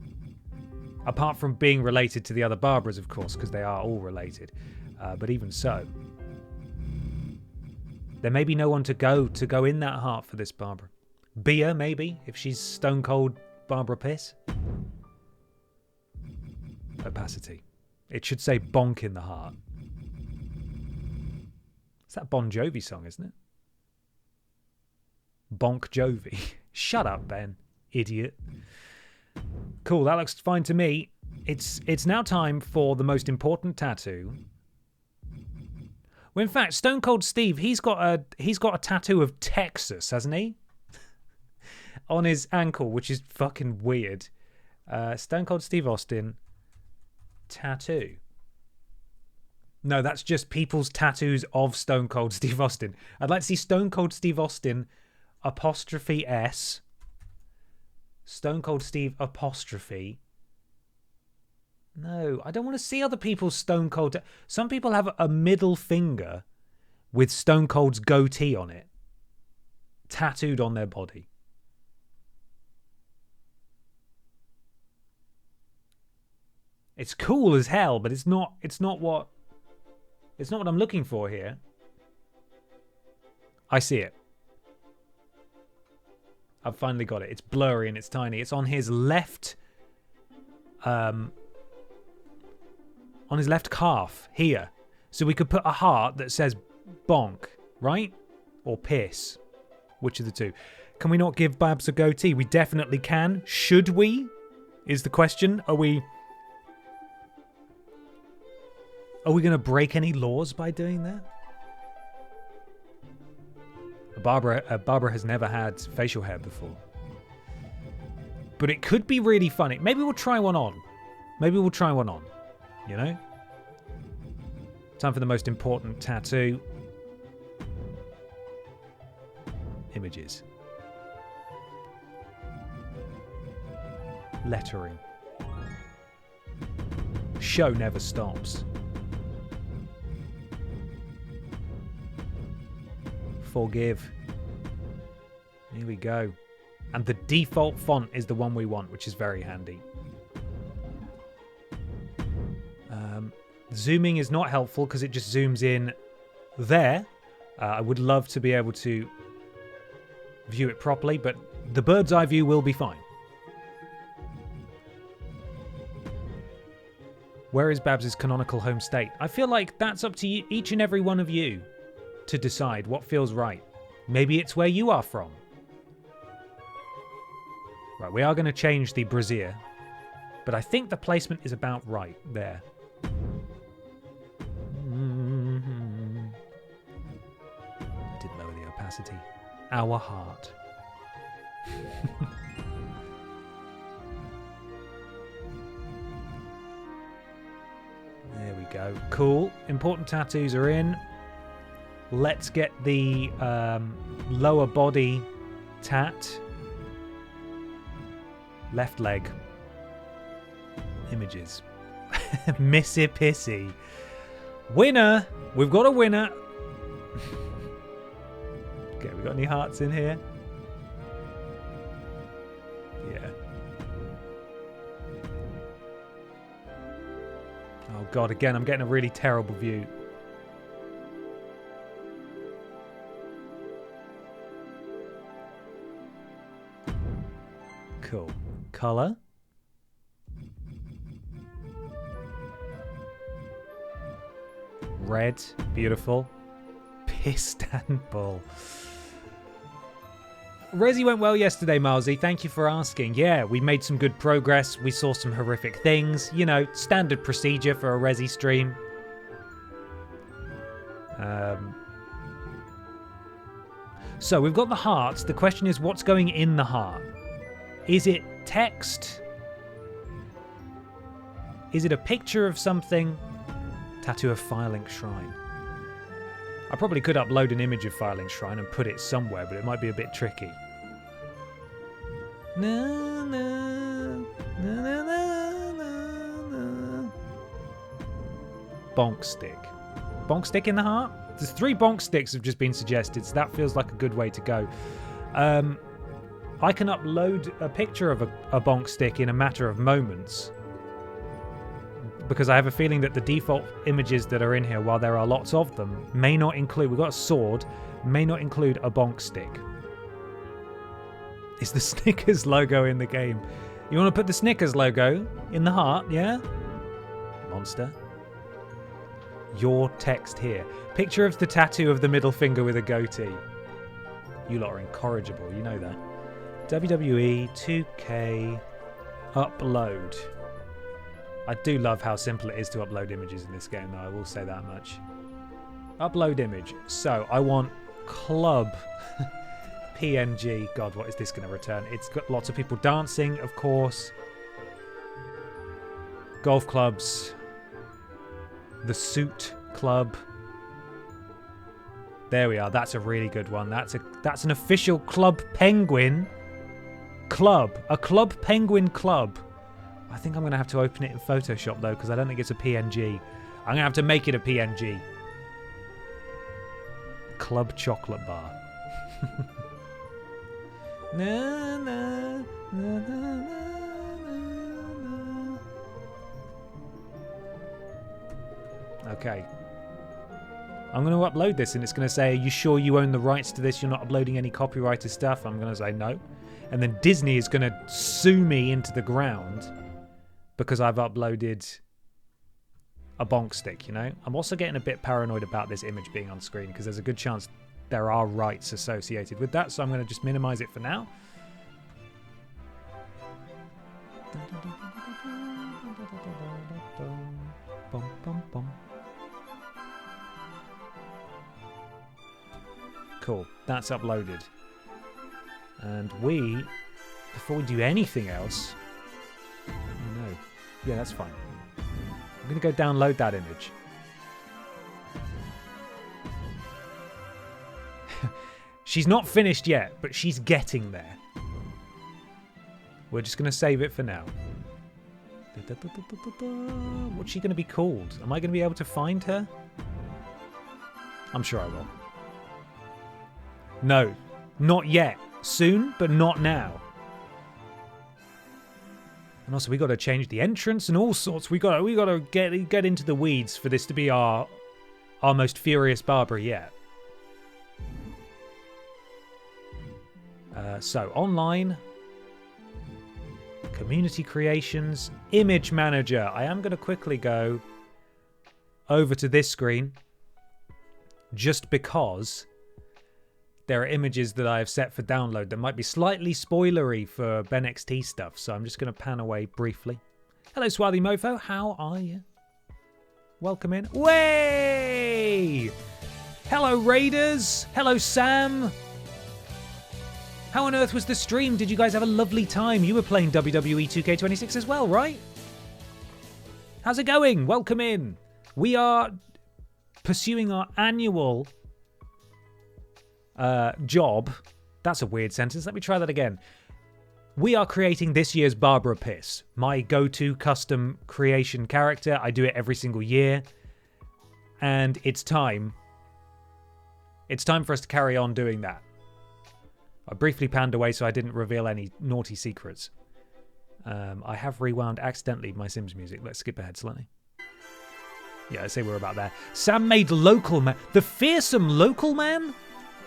Apart from being related to the other Barbaras, of course, because they are all related. But even so, there may be no one to go in that heart for this Barbara. Bia, maybe, if she's stone cold Barbara Piss. Opacity. It should say bonk in the heart. It's that Bon Jovi song, isn't it? Bonk Jovi. Shut up, Ben. idiot. Cool, that looks fine to me. It's now time for the most important tattoo. Well, in fact, Stone Cold Steve, he's got a tattoo of Texas, hasn't he? On his ankle, which is fucking weird. Stone Cold Steve Austin tattoo. No, that's just people's tattoos of Stone Cold Steve Austin. I'd like to see Stone Cold Steve Austin apostrophe S. Stone Cold Steve apostrophe. No, I don't want to see other people's Stone Cold. Some people have a middle finger with Stone Cold's goatee on it, tattooed on their body. It's cool as hell, but it's not what I'm looking for here. I see it. I've finally got it. It's blurry and it's tiny. It's on his left calf here. So we could put a heart that says bonk, right? Or piss. Which of the two? Can we not give Babs a goatee? We definitely can. Should we? Is the question. Are we going to break any laws by doing that? Barbara has never had facial hair before. But it could be really funny. Maybe we'll try one on. You know? Time for the most important tattoo. Images. Lettering. Show never stops. Forgive. Here we go. And the default font is the one we want, which is very handy. Zooming is not helpful because it just zooms in there. I would love to be able to view it properly, but the bird's eye view will be fine. Where is Babs' canonical home state? I feel like that's up to you, each and every one of you to decide what feels right. Maybe it's where you are from. Right, we are going to change the brassiere, but I think the placement is about right there. I did lower the opacity. Our heart. There we go. Cool. Important tattoos are in. Let's get the lower body tat. Left leg. Images. Missy Pissy. Winner! We've got a winner. Okay, we got any hearts in here? Yeah. Oh god, again, I'm getting a really terrible view. Cool. Color. Red. Beautiful. Istanbul. Resi went well yesterday, Marzi. Thank you for asking. Yeah, we made some good progress. We saw some horrific things. You know, standard procedure for a Resi stream. So we've got the heart. The question is, what's going in the heart? Is it text? Is it a picture of something? Tattoo of Firelink Shrine. I probably could upload an image of Firelink Shrine and put it somewhere, but it might be a bit tricky. Na, na, na, na, na, na. Bonk stick. Bonk stick in the heart? There's 3 bonk sticks have just been suggested, so that feels like a good way to go. I can upload a picture of a bonk stick in a matter of moments, because I have a feeling that the default images that are in here, while there are lots of them, may not include... We've got a sword, may not include a bonk stick. Is the Snickers logo in the game? You want to put the Snickers logo in the heart, yeah? Monster. Your text here. Picture of the tattoo of the middle finger with a goatee. You lot are incorrigible, you know that. WWE 2K upload. I do love how simple it is to upload images in this game, though, I will say that much. Upload image. So, I want club PNG. God, what is this going to return? It's got lots of people dancing, of course. Golf clubs. The suit club. There we are. That's a really good one. That's an official Club Penguin club. A Club Penguin club. I think I'm going to have to open it in Photoshop, though, because I don't think it's a PNG. I'm going to have to make it a PNG. Club chocolate bar. Na, na, na, na, na. Okay. I'm going to upload this and it's going to say, are you sure you own the rights to this? You're not uploading any copyrighted stuff? I'm going to say no. And then Disney is going to sue me into the ground because I've uploaded a bonk stick, you know? I'm also getting a bit paranoid about this image being on screen because there's a good chance there are rights associated with that. So I'm going to just minimize it for now. Cool, that's uploaded. And we, before we do anything else, oh no, yeah, that's fine. I'm going to go download that image. She's not finished yet, but she's getting there. We're just going to save it for now. What's she going to be called? Am I going to be able to find her? I'm sure I will. No, not yet. Soon, but not now. And also, we got to change the entrance and all sorts. We got to get into the weeds for this to be our most furious Barbara yet. So online, community creations, image manager. I am going to quickly go over to this screen, just because there are images that I have set for download that might be slightly spoilery for Ben XT stuff. So I'm just going to pan away briefly. Hello, Swarthy Mofo. How are you? Welcome in. Way! Hello, Raiders. Hello, Sam. How on earth was the stream? Did you guys have a lovely time? You were playing WWE 2K26 as well, right? How's it going? Welcome in. We are pursuing our annual job. That's a weird sentence. Let me try that again. We are creating this year's Barbara Piss, my go-to custom creation character. I do it every single year. And it's time. It's time for us to carry on doing that. I briefly panned away so I didn't reveal any naughty secrets. I have rewound accidentally my Sims music. Let's skip ahead slightly. Yeah, I say we're about there. Sam made local man. The fearsome local man?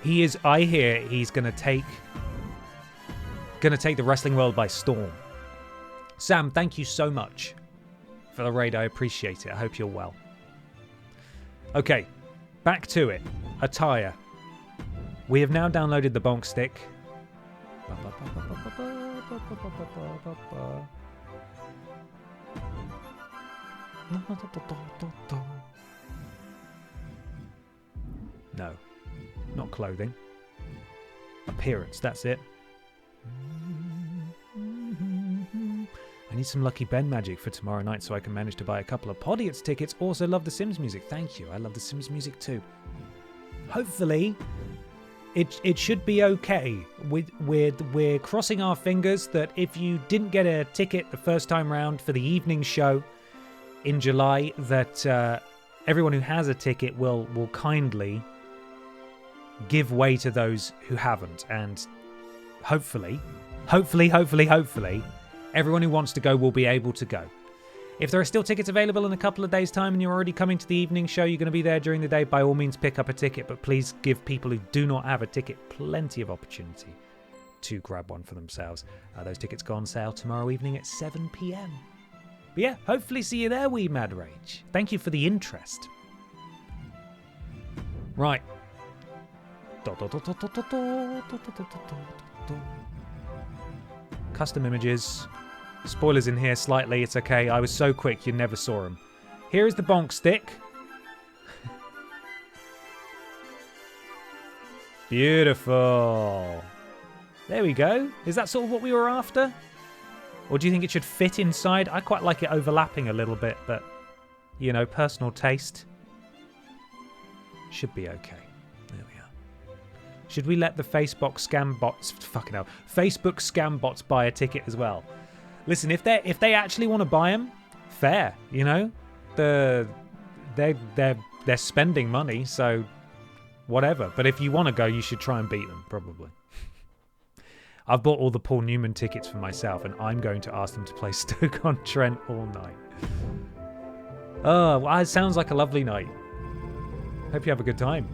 He is, I hear, he's going to take the wrestling world by storm. Sam, thank you so much for the raid. I appreciate it. I hope you're well. Okay, back to it. Attire. We have now downloaded the bonk stick. No, not clothing. Appearance, that's it. I need some Lucky Ben magic for tomorrow night so I can manage to buy a couple of Podiots tickets. Also love the Sims music. Thank you. I love the Sims music too. Hopefully, it should be okay. We're crossing our fingers that if you didn't get a ticket the first time round for the evening show in July, that everyone who has a ticket will kindly give way to those who haven't. And hopefully, everyone who wants to go will be able to go. If there are still tickets available in a couple of days' time and you're already coming to the evening show, you're going to be there during the day, by all means pick up a ticket, but please give people who do not have a ticket plenty of opportunity to grab one for themselves. Those tickets go on sale tomorrow evening at 7 p.m. But yeah, hopefully see you there, wee Mad Rage. Thank you for the interest. Right. Custom images. Spoilers in here slightly. It's okay. I was so quick you never saw them. Here is the bonk stick. Beautiful. There we go. Is that sort of what we were after? Or do you think it should fit inside? I quite like it overlapping a little bit, but, you know, personal taste. Should be okay. There we are. Should we let the Facebook scam bots... Fucking hell. Facebook scam bots buy a ticket as well? Listen, if they actually want to buy them, fair, you know? They're spending money, so... whatever. But if you want to go, you should try and beat them, probably. I've bought all the Paul Newman tickets for myself, and I'm going to ask them to play Stoke-on-Trent all night. Oh, well, it sounds like a lovely night. Hope you have a good time.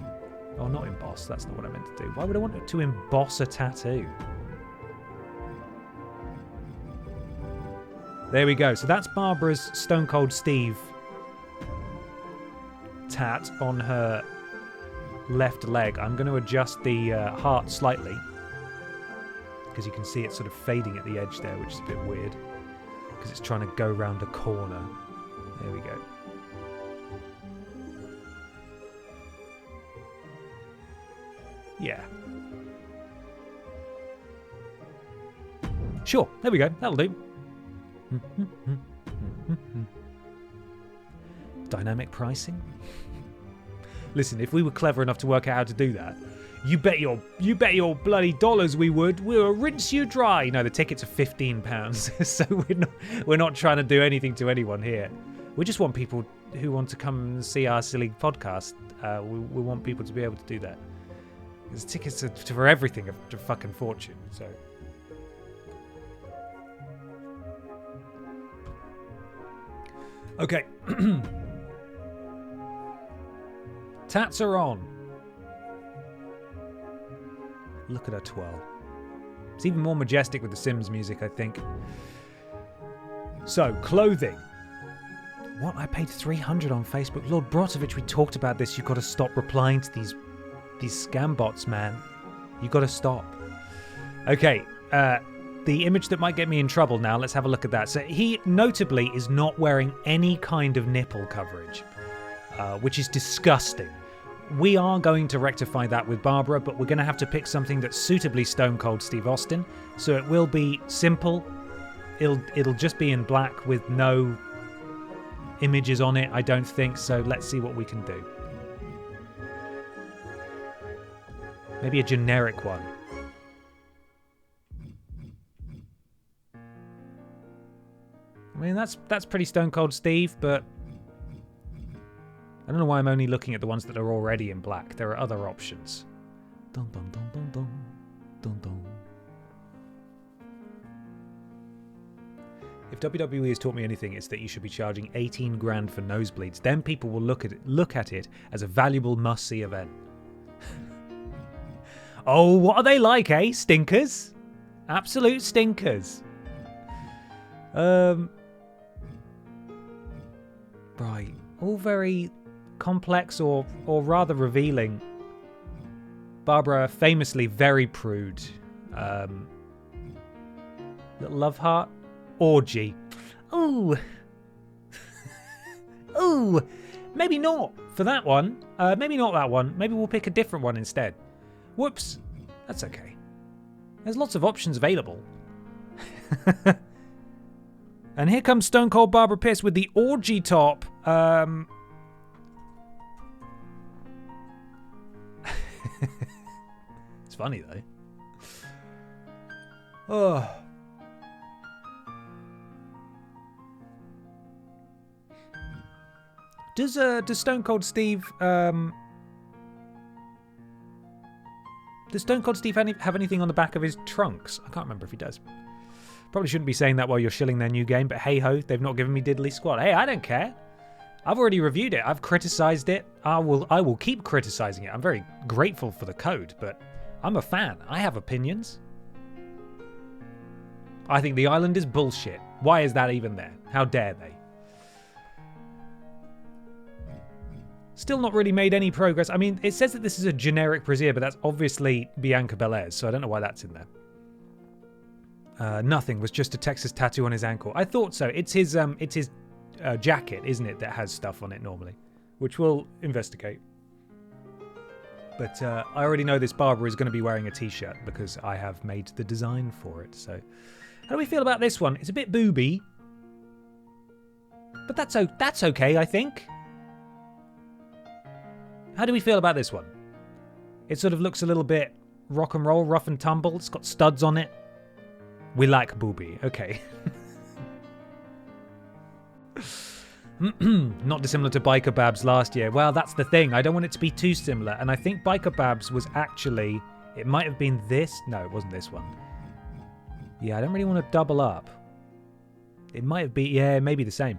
Oh, not emboss. That's not what I meant to do. Why would I want to emboss a tattoo? There we go. So that's Barbara's Stone Cold Steve tat on her left leg. I'm going to adjust the heart slightly because you can see it sort of fading at the edge there, which is a bit weird because it's trying to go round a corner. There we go. Yeah. Sure, there we go. That'll do. Dynamic pricing? Listen, if we were clever enough to work out how to do that, you bet your bloody dollars we would. We'll rinse you dry. No, the tickets are £15, so we're not trying to do anything to anyone here. We just want people who want to come and see our silly podcast. We want people to be able to do that. Because tickets are for everything are a fucking fortune. So. Okay. Tats are on. Look at her twirl. It's even more majestic with the Sims music, I think. So, clothing. What? I paid $300 on Facebook. Lord Brotovich, we talked about this. You've got to stop replying to these scam bots, man. You've got to stop. Okay, the image that might get me in trouble now, let's have a look at that. So he notably is not wearing any kind of nipple coverage, which is disgusting. We are going to rectify that with Barbara, but we're going to have to pick something that's suitably Stone Cold Steve Austin. So it will be simple. It'll just be in black with no images on it, I don't think. So let's see what we can do. Maybe a generic one. I mean, that's pretty Stone Cold Steve, but I don't know why I'm only looking at the ones that are already in black. There are other options. Dun, dun, dun, dun, dun, dun, dun. If WWE has taught me anything, it's that you should be charging 18 grand for nosebleeds. Then people will look at it as a valuable must-see event. Oh, what are they like, eh? Stinkers? Absolute stinkers. Right. All very complex or rather revealing. Barbara, famously very prude. Little love heart. Orgy. Ooh. Ooh. Maybe not for that one. Maybe not that one. Maybe we'll pick a different one instead. Whoops. That's okay. There's lots of options available. And here comes Stone Cold Barbara Pierce with the orgy top. It's funny though. Oh. Does Stone Cold Steve does Stone Cold Steve have anything on the back of his trunks? I can't remember if he does. Probably shouldn't be saying that while you're shilling their new game, but hey ho, they've not given me diddly squat. Hey, I don't care. I've already reviewed it. I've criticised it. I will keep criticising it. I'm very grateful for the code, but I'm a fan. I have opinions. I think the island is bullshit. Why is that even there? How dare they? Still not really made any progress. I mean, it says that this is a generic brassiere, but that's obviously Bianca Belair's, so I don't know why that's in there. Nothing. Was just a Texas tattoo on his ankle. I thought so. It's his jacket, isn't it, that has stuff on it normally, which we'll investigate. But I already know this barber is going to be wearing a t-shirt because I have made the design for it. So, how do we feel about this one? It's a bit booby, but that's okay, I think. How do we feel about this one? It sort of looks a little bit rock and roll, rough and tumble. It's got studs on it. We like booby. Okay. Not dissimilar to Biker Babs last year. Well, that's the thing. I don't want it to be too similar. And I think Biker Babs was actually... It might have been this. No, it wasn't this one. Yeah, I don't really want to double up. It might have been... Yeah, maybe the same.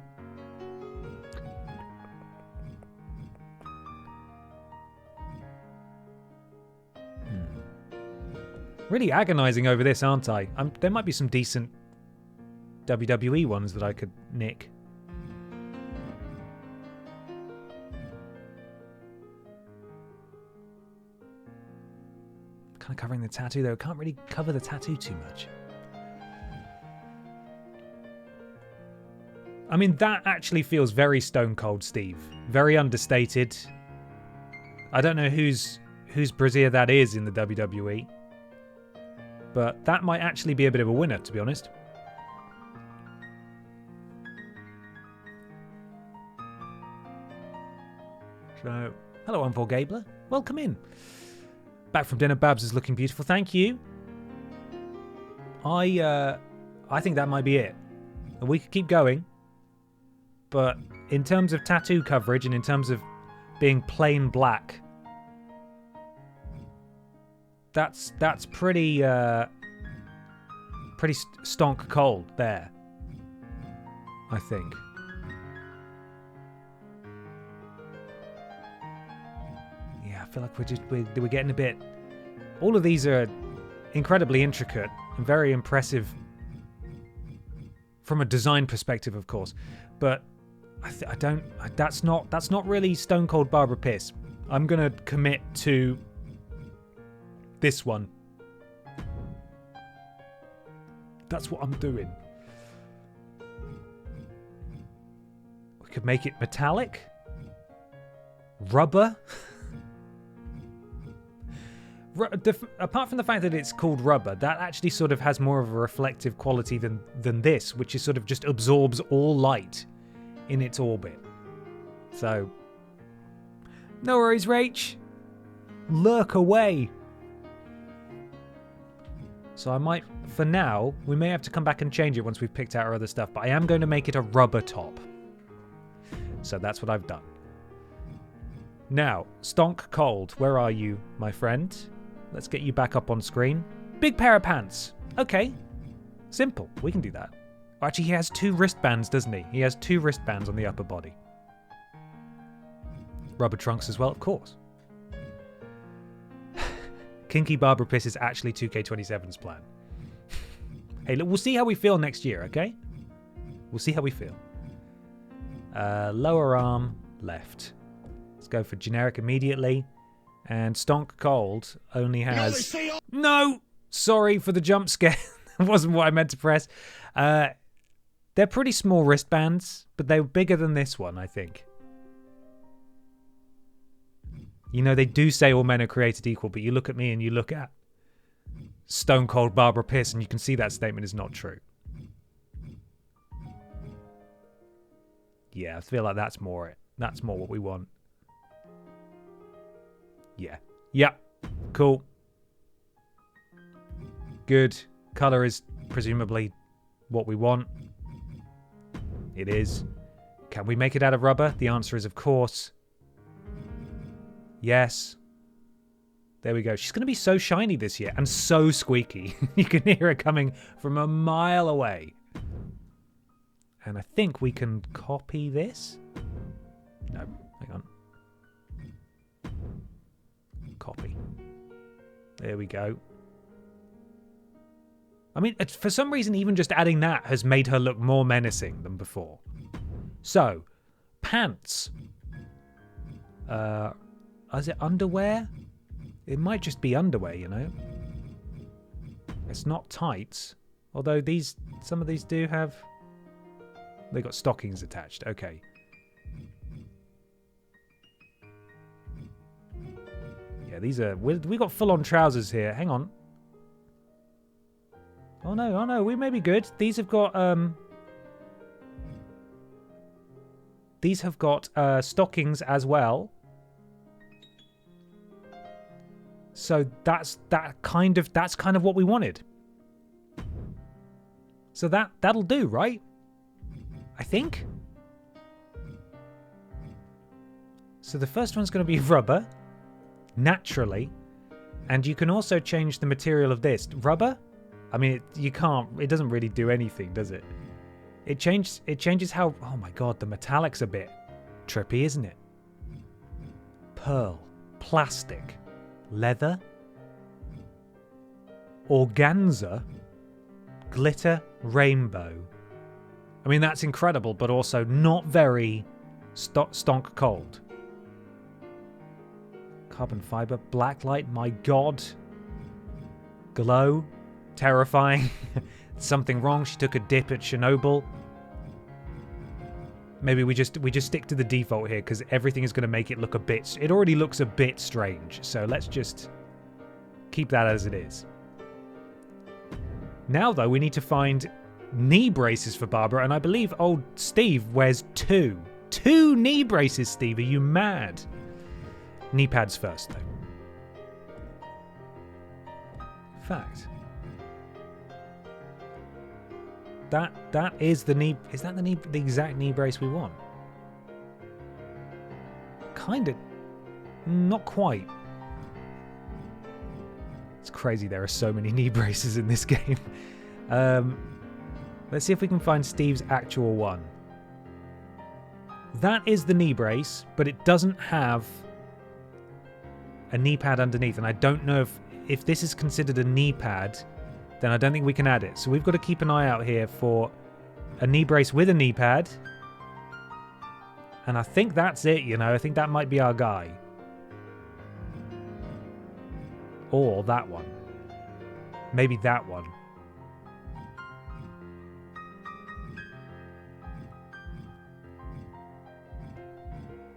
Really agonizing over this, aren't I? There might be some decent WWE ones that I could nick. Kind of covering the tattoo though. Can't really cover the tattoo too much. I mean, that actually feels very Stone Cold Steve. Very understated. I don't know whose brassiere that is in the WWE. But that might actually be a bit of a winner, to be honest. So, hello, Unfold Gabler. Welcome in. Back from dinner, Babs is looking beautiful. Thank you. I think that might be it. And we could keep going. But in terms of tattoo coverage and in terms of being plain black, that's pretty pretty stonk cold there, I think. Yeah, I feel like we're getting a bit... All of these are incredibly intricate and very impressive from a design perspective, of course. But that's not really Stone Cold Barbara Piss. I'm gonna commit to this one. That's what I'm doing. We could make it metallic. Rubber. Apart from the fact that it's called rubber, that actually sort of has more of a reflective quality than this, which is sort of just absorbs all light in its orbit. So, no worries, Rach. Lurk away. So I might, for now, we may have to come back and change it once we've picked out our other stuff, but I am going to make it a rubber top. So that's what I've done. Now, Stonk Cold, where are you, my friend? Let's get you back up on screen. Big pair of pants. Okay. Simple. We can do that. Actually, he has 2 wristbands, doesn't he? He has 2 wristbands on the upper body. Rubber trunks as well, of course. Kinky Barbara Piss is actually 2K27's plan. Hey, look, we'll see how we feel next year, okay? We'll see how we feel. Lower arm, left. Let's go for generic immediately. And Stonk Cold only has... No! Sorry for the jump scare. That wasn't what I meant to press. They're pretty small wristbands, but they were bigger than this one, I think. You know, they do say all men are created equal, but you look at me and you look at Stone Cold Barbara Piss and you can see that statement is not true. Yeah, I feel like that's more it. That's more what we want. Yeah. Yep. Cool. Good. Colour is presumably what we want. It is. Can we make it out of rubber? The answer is of course. Yes. There we go. She's going to be so shiny this year and so squeaky. You can hear it coming from a mile away. And I think we can copy this. No, hang on. Copy. There we go. I mean, for some reason, even just adding that has made her look more menacing than before. So, pants. Is it underwear? It might just be underwear, you know. It's not tights. Although some of these do have... They got stockings attached. Okay. Yeah, these are... We got full-on trousers here. Hang on. Oh no, we may be good. These have got... These have got stockings as well. So that's kind of what we wanted. So that'll do, right? I think. So the first one's going to be rubber, naturally, and you can also change the material of this. Rubber? I mean, you can't. It doesn't really do anything, does it? It changes how... Oh my god, the metallic's a bit trippy, isn't it? Pearl. Plastic. Leather. Organza. Glitter. Rainbow. I mean, that's incredible, but also not very stonk cold. Carbon fiber. Blacklight. My god. Glow. Terrifying. Something wrong. She took a dip at Chernobyl. Maybe we just stick to the default here because everything is going to make it look a bit... It already looks a bit strange. So let's just keep that as it is. Now, though, we need to find knee braces for Barbara. And I believe old Steve wears 2. 2 knee braces, Steve. Are you mad? Knee pads first, though. Fact. That is the knee... Is that the exact knee brace we want? Kind of. Not quite. It's crazy there are so many knee braces in this game. Let's see if we can find Steve's actual one. That is the knee brace, but it doesn't have a knee pad underneath. And I don't know if this is considered a knee pad... Then I don't think we can add it. So we've got to keep an eye out here for a knee brace with a knee pad. And I think that's it, you know. I think that might be our guy. Or that one. Maybe that one.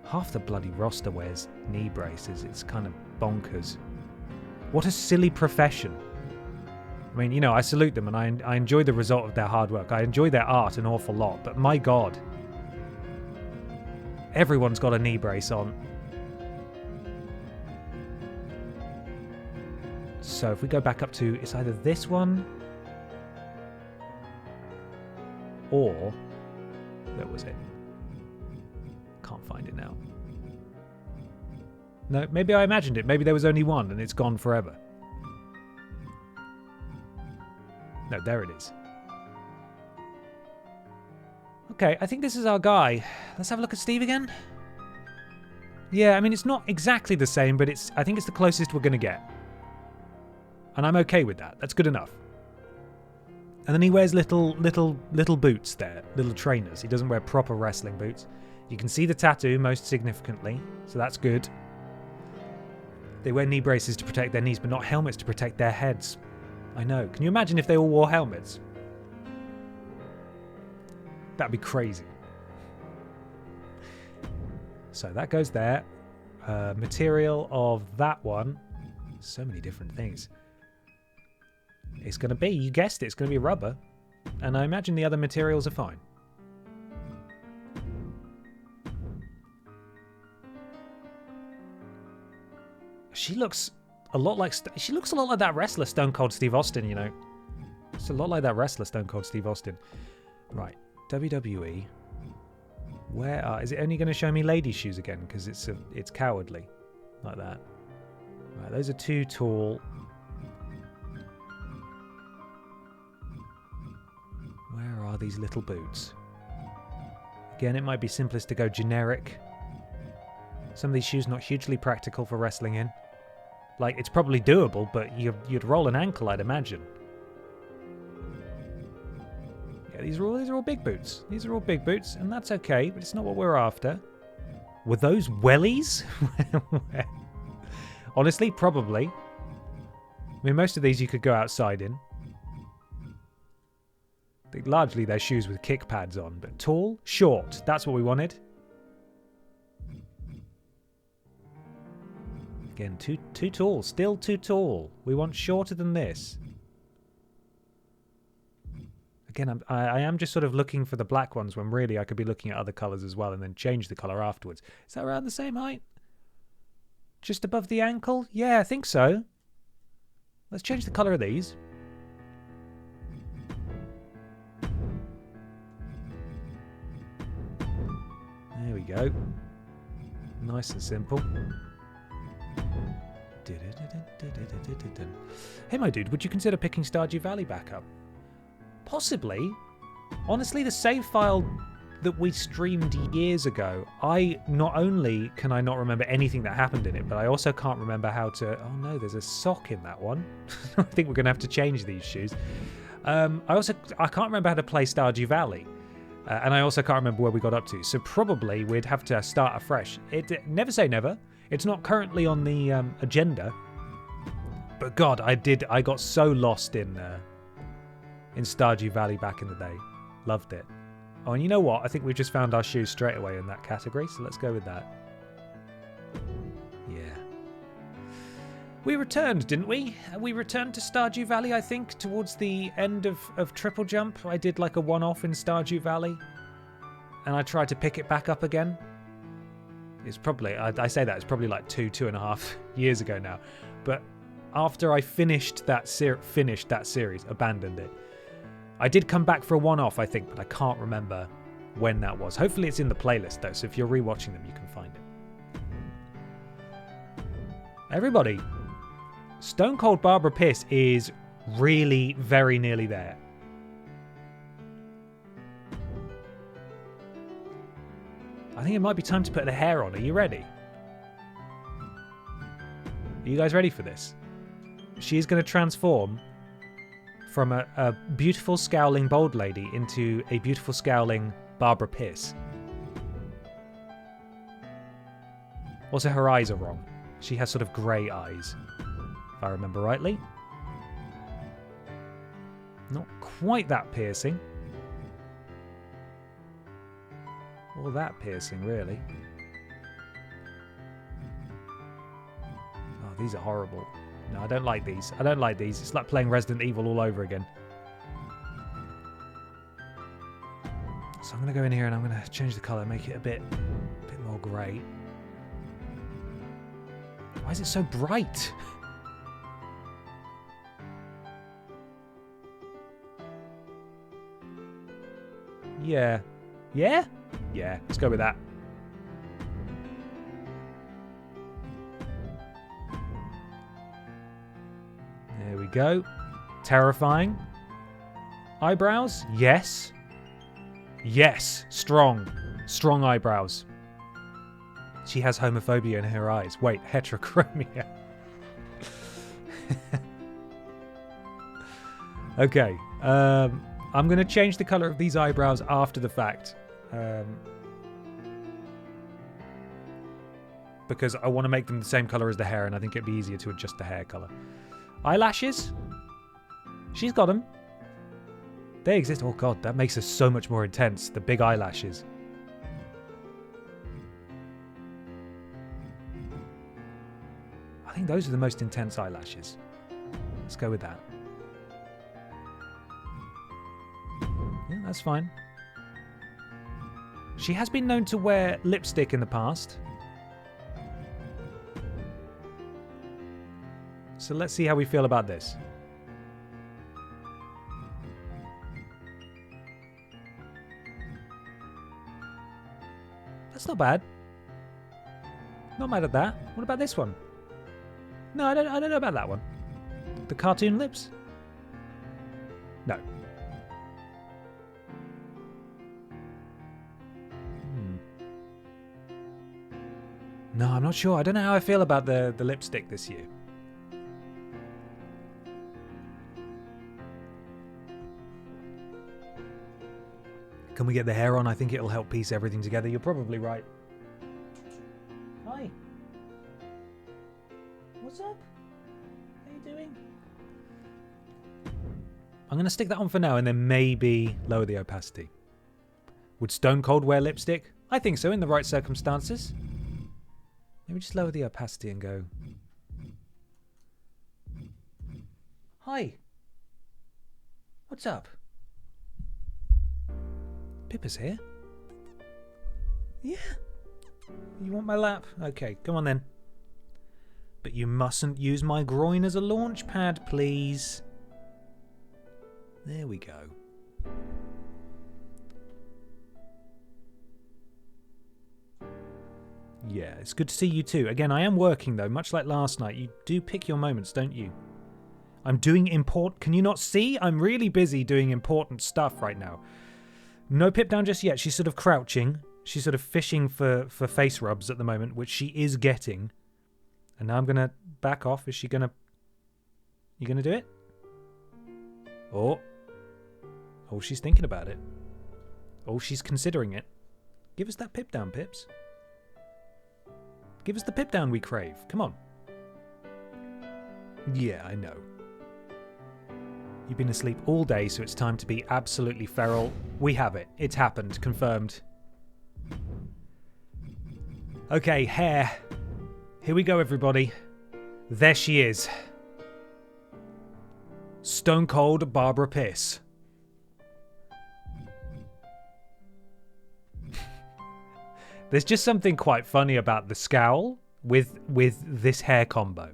Half the bloody roster wears knee braces. It's kind of bonkers. What a silly profession. I mean, you know, I salute them and I enjoy the result of their hard work. I enjoy their art an awful lot, but my god. Everyone's got a knee brace on. So if we go back up to, it's either this one or, where was it? Can't find it now. No, maybe I imagined it. Maybe there was only one and it's gone forever. No, there it is. Okay, I think this is our guy. Let's have a look at Steve again. Yeah, I mean, it's not exactly the same, but I think it's the closest we're going to get. And I'm okay with that. That's good enough. And then he wears little boots there, little trainers. He doesn't wear proper wrestling boots. You can see the tattoo most significantly, so that's good. They wear knee braces to protect their knees, but not helmets to protect their heads. I know. Can you imagine if they all wore helmets? That'd be crazy. So that goes there. Material of that one. So many different things. It's going to be, you guessed it, it's going to be rubber. And I imagine the other materials are fine. She looks a lot like that wrestler Stone Cold Steve Austin, you know. It's a lot like that wrestler Stone Cold Steve Austin. Right, WWE. Is it only going to show me ladies' shoes again? Because it's cowardly, like that. Right, those are too tall. Where are these little boots? Again, it might be simplest to go generic. Some of these shoes not hugely practical for wrestling in. Like, it's probably doable, but you'd roll an ankle, I'd imagine. Yeah, these are all big boots. These are all big boots, and that's okay, but it's not what we're after. Were those wellies? Honestly, probably. I mean, most of these you could go outside in. Largely they're shoes with kick pads on, but tall, short. That's what we wanted. Again, too tall. Still too tall. We want shorter than this. Again, I am just sort of looking for the black ones when really I could be looking at other colours as well and then change the colour afterwards. Is that around the same height? Just above the ankle? Yeah, I think so. Let's change the colour of these. There we go. Nice and simple. Hey, my dude, would you consider picking Stardew Valley back up? Possibly. Honestly, the save file that we streamed years ago, not only can I not remember anything that happened in it, but I also can't remember how to... Oh no, there's a sock in that one. I think we're going to have to change these shoes. I can't remember how to play Stardew Valley. And I also can't remember where we got up to. So probably we'd have to start afresh. Never say never. It's not currently on the agenda. But God, I got so lost in Stardew Valley back in the day. Loved it. Oh, and you know what? I think we've just found our shoes straight away in that category, so let's go with that. Yeah. We returned, didn't we? We returned to Stardew Valley, I think, towards the end of TripleJump. I did like a one-off in Stardew Valley, and I tried to pick it back up again. It's probably, I say that, it's probably like 2.5 years ago now. But after I finished that series, abandoned it. I did come back for a one-off, I think, but I can't remember when that was. Hopefully it's in the playlist, though, so if you're rewatching them, you can find it. Everybody, Stone Cold Barbara Piss is really very nearly there. I think it might be time to put the hair on. Are you ready? Are you guys ready for this? She is going to transform from a beautiful scowling bold lady into a beautiful scowling Barbara Piss. Also, her eyes are wrong. She has sort of grey eyes, if I remember rightly. Not quite that piercing. Or that piercing, really. Oh, these are horrible. No, I don't like these. I don't like these. It's like playing Resident Evil all over again. So I'm going to go in here and I'm going to change the colour, make it a bit more grey. Why is it so bright? Yeah. Yeah? Yeah, let's go with that. There we go. Terrifying. Eyebrows? Yes. Yes. Strong. Strong eyebrows. She has homophobia in her eyes. Wait, heterochromia. Okay. I'm going to change the colour of these eyebrows after the fact. Because I want to make them the same colour as the hair, and I think it'd be easier to adjust the hair colour. Eyelashes? She's got them. They exist. Oh god, that makes her so much more intense. The big eyelashes. I think those are the most intense eyelashes. Let's go with that. Yeah, that's fine. She has been known to wear lipstick in the past. So let's see how we feel about this. That's not bad. Not mad at that. What about this one? No, I don't know about that one. The cartoon lips? No. No, I'm not sure. I don't know how I feel about the lipstick this year. Can we get the hair on? I think it'll help piece everything together. You're probably right. Hi. What's up? How you doing? I'm going to stick that on for now and then maybe lower the opacity. Would Stone Cold wear lipstick? I think so, in the right circumstances. Maybe just lower the opacity and go... Hi. What's up? Pippa's here. Yeah. You want my lap? Okay, come on then. But you mustn't use my groin as a launch pad, please. There we go. Yeah, it's good to see you too. Again, I am working though, much like last night. You do pick your moments, don't you? I'm doing Can you not see? I'm really busy doing important stuff right now. No Pip down just yet. She's sort of crouching. She's sort of fishing for face rubs at the moment, which she is getting. And now I'm going to back off. Is she going to... You going to do it? Oh. Oh, she's thinking about it. Oh, she's considering it. Give us that Pip down, Pips. Give us the Pip down we crave. Come on. Yeah, I know. You've been asleep all day, so it's time to be absolutely feral. We have it. It's happened. Confirmed. Okay, hair. Here we go, everybody. There she is. Stone Cold Barbara Piss. There's just something quite funny about the scowl with this hair combo.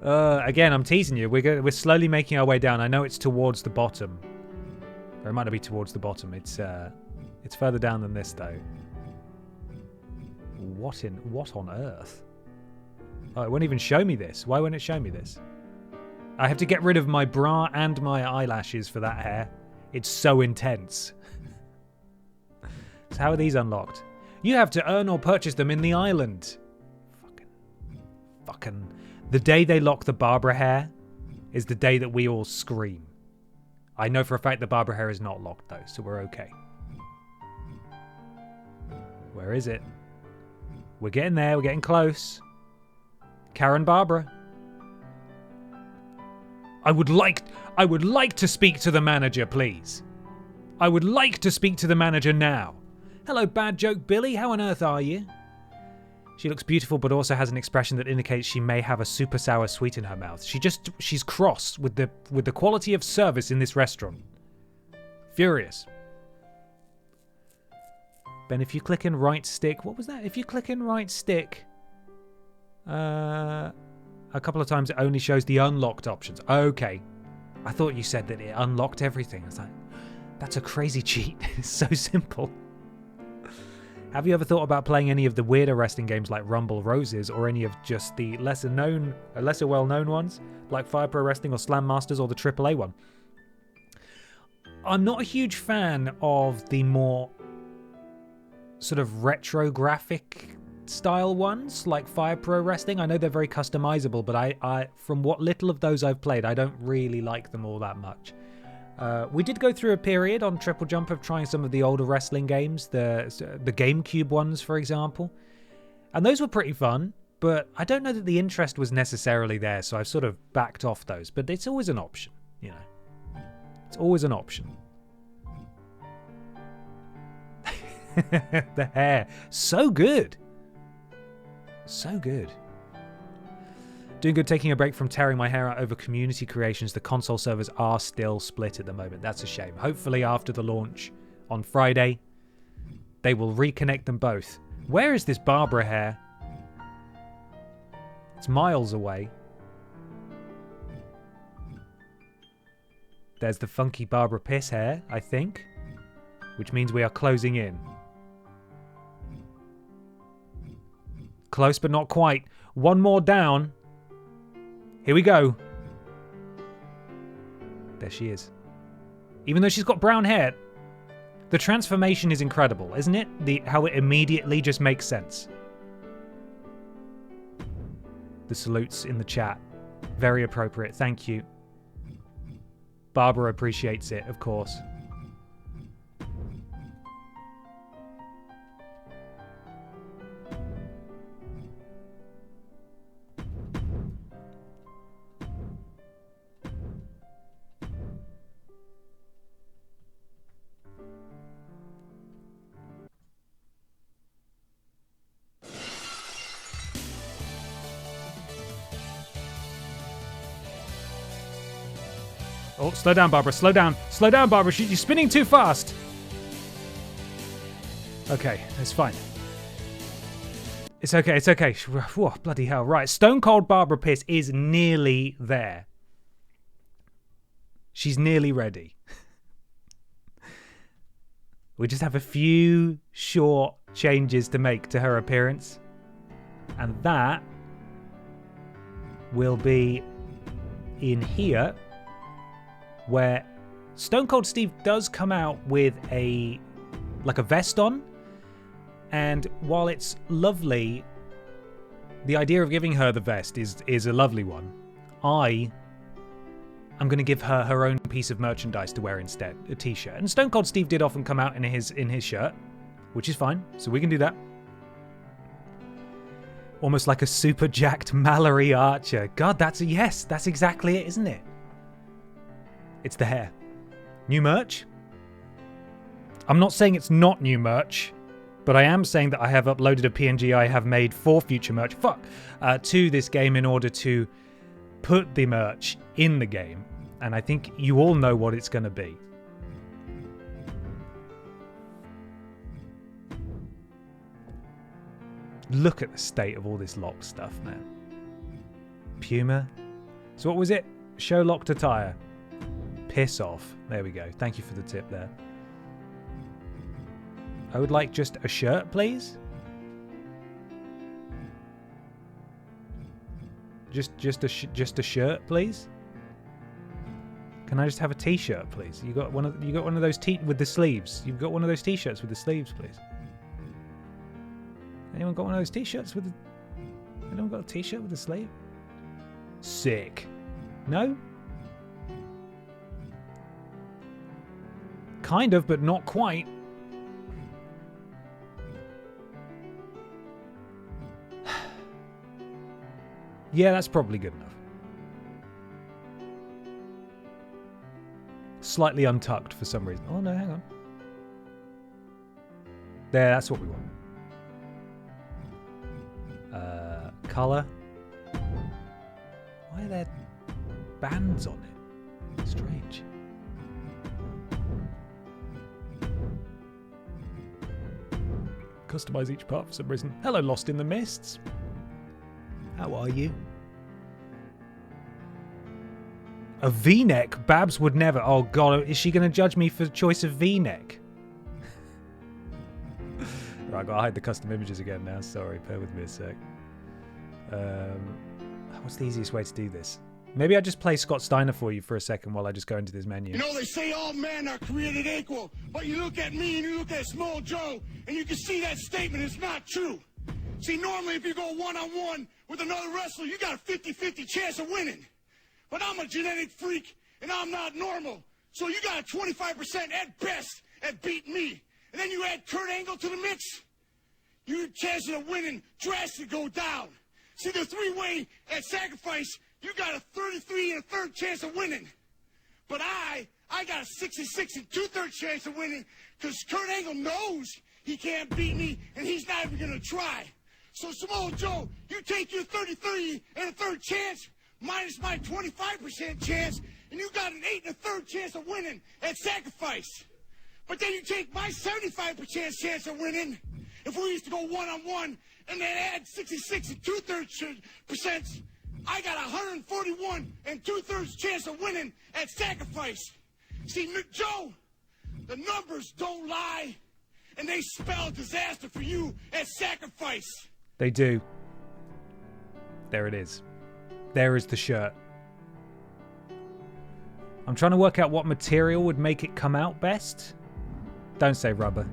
Again, I'm teasing you. We're slowly making our way down. I know it's towards the bottom. Or it might not be towards the bottom. It's further down than this, though. What on earth? Oh, it won't even show me this. Why won't it show me this? I have to get rid of my bra and my eyelashes for that hair. It's so intense. So how are these unlocked? You have to earn or purchase them in the island. Fucking. The day they lock the Barbara hair is the day that we all scream. I know for a fact the Barbara hair is not locked though, so we're okay. Where is it? We're getting there, we're getting close. Karen Barbara. I would like to speak to the manager, please. I would like to speak to the manager now. Hello, Bad Joke Billy. How on earth are you? She looks beautiful, but also has an expression that indicates she may have a super sour sweet in her mouth. She's cross with the quality of service in this restaurant. Furious. Ben, if you click in right stick, what was that? If you click in right stick, a couple of times it only shows the unlocked options. Okay. I thought you said that it unlocked everything. I was like, that's a crazy cheat. It's so simple. Have you ever thought about playing any of the weirder wrestling games like Rumble Roses or any of just the lesser well-known ones like Fire Pro Wrestling or Slam Masters or the AAA one? I'm not a huge fan of the more sort of retro graphic style ones like Fire Pro Wrestling. I know they're very customizable, but I from what little of those I've played, I don't really like them all that much. We did go through a period on TripleJump of trying some of the older wrestling games, the GameCube ones, for example. And those were pretty fun, but I don't know that the interest was necessarily there, so I've sort of backed off those. But it's always an option, you know. It's always an option. The hair. So good. So good. Doing good, taking a break from tearing my hair out over community creations. The console servers are still split at the moment. That's a shame. Hopefully after the launch on Friday, they will reconnect them both. Where is this Barbara hair? It's miles away. There's the funky Barbara Piss hair, I think, which means we are closing in. Close, but not quite. One more down. Here we go. There she is. Even though she's got brown hair, the transformation is incredible, isn't it? How it immediately just makes sense. The salutes in the chat. Very appropriate. Thank you. Barbara appreciates it, of course. Oh, slow down, Barbara. Slow down. Slow down, Barbara. You're spinning too fast. Okay, it's fine. It's okay. It's okay. Whoa, bloody hell. Right. Stone Cold Barbara Pierce is nearly there. She's nearly ready. We just have a few short changes to make to her appearance. And that will be in here, where Stone Cold Steve does come out with a vest on. And while it's lovely, the idea of giving her the vest is a lovely one. I'm going to give her her own piece of merchandise to wear instead, a t-shirt. And Stone Cold Steve did often come out in his shirt, which is fine, so we can do that. Almost like a super jacked Mallory Archer. God, that's exactly it, isn't it? It's the hair. New merch? I'm not saying it's not new merch, but I am saying that I have uploaded a PNG I have made for future merch, to this game in order to put the merch in the game. And I think you all know what it's going to be. Look at the state of all this locked stuff, man. Puma. So what was it? Show locked attire. Piss off. There we go. Thank you for the tip there. I would like just a shirt, please. Just a shirt, please. Can I just have a t-shirt, please? You got one of those with the sleeves. You've got one of those t-shirts with the sleeves, please. Anyone got one of those t-shirts with the... Anyone got a t-shirt with a sleeve? Sick. No? Kind of, but not quite. Yeah, that's probably good enough. Slightly untucked for some reason. Oh no, hang on. There, that's what we want. Colour. Why are there bands on it? Strange. Customize each part for some reason. Hello, Lost in the Mists. How are you? A V-neck? Babs would never. Oh god, is she going to judge me for choice of V-neck? Right, I gotta hide the custom images again now. Sorry, bear with me a sec. What's the easiest way to do this? Maybe I just play Scott Steiner for you for a second while I just go into this menu. You know, they say all men are created equal, but you look at me and you look at Small Joe, and you can see that statement is not true. See, normally if you go one-on-one with another wrestler, you got a 50-50 chance of winning. But I'm a genetic freak, and I'm not normal. So you got a 25% at best at beating me. And then you add Kurt Angle to the mix, your chances of winning drastically go down. See, the three-way at sacrifice, you got a 33 1/3 chance of winning. But I got a 66 2/3 chance of winning because Kurt Angle knows he can't beat me, and he's not even going to try. So, Samoa Joe, you take your 33 1/3 chance minus my 25% chance, and you got an 8 1/3 chance of winning at sacrifice. But then you take my 75% chance of winning, if we used to go one-on-one, and then add 66 2/3%, I got 141 2/3 chance of winning at sacrifice. See, Joe, the numbers don't lie, and they spell disaster for you at sacrifice. They do. There it is. There is the shirt. I'm trying to work out what material would make it come out best. Don't say rubber.